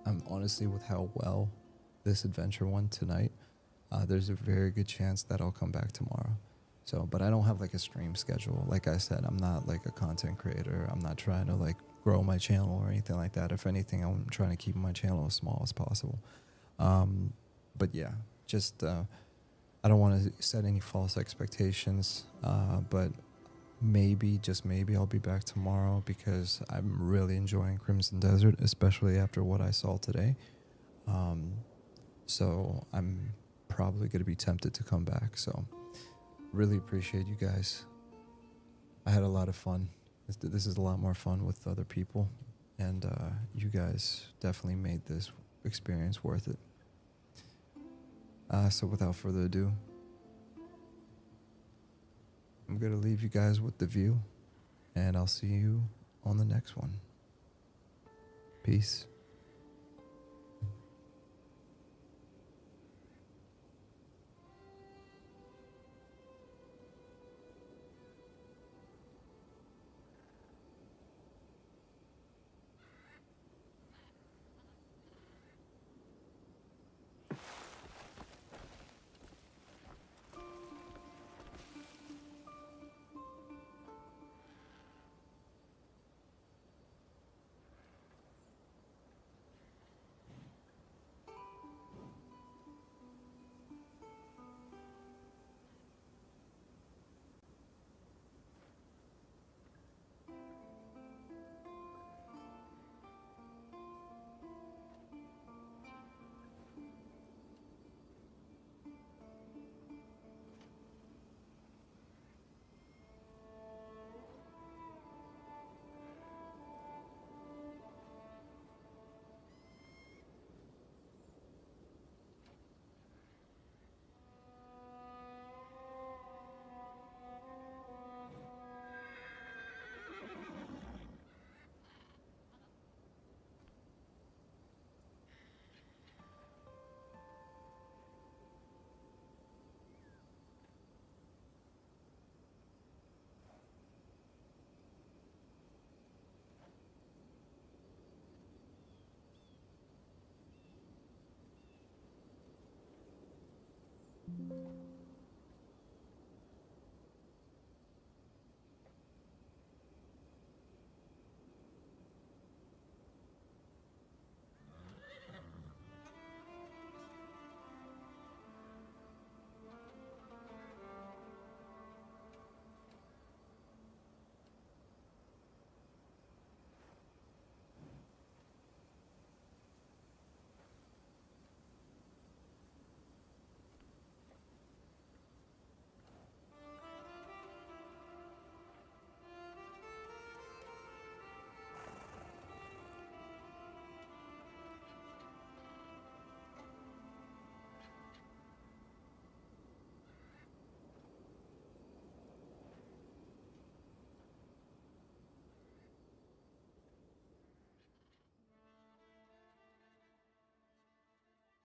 I'm honestly, with how well this adventure went tonight, there's a very good chance that I'll come back tomorrow. So, but I don't have a stream schedule. Like I said, I'm not a content creator. I'm not trying to grow my channel or anything like that. If anything, I'm trying to keep my channel as small as possible. But yeah, just I don't want to set any false expectations. But maybe, just maybe, I'll be back tomorrow because I'm really enjoying Crimson Desert, especially after what I saw today. So I'm probably going to be tempted to come back. So really appreciate you guys. I had a lot of fun. This is a lot more fun with other people, and you guys definitely made this experience worth it. So without further ado, I'm going to leave you guys with the view, and I'll see you on the next one. Peace.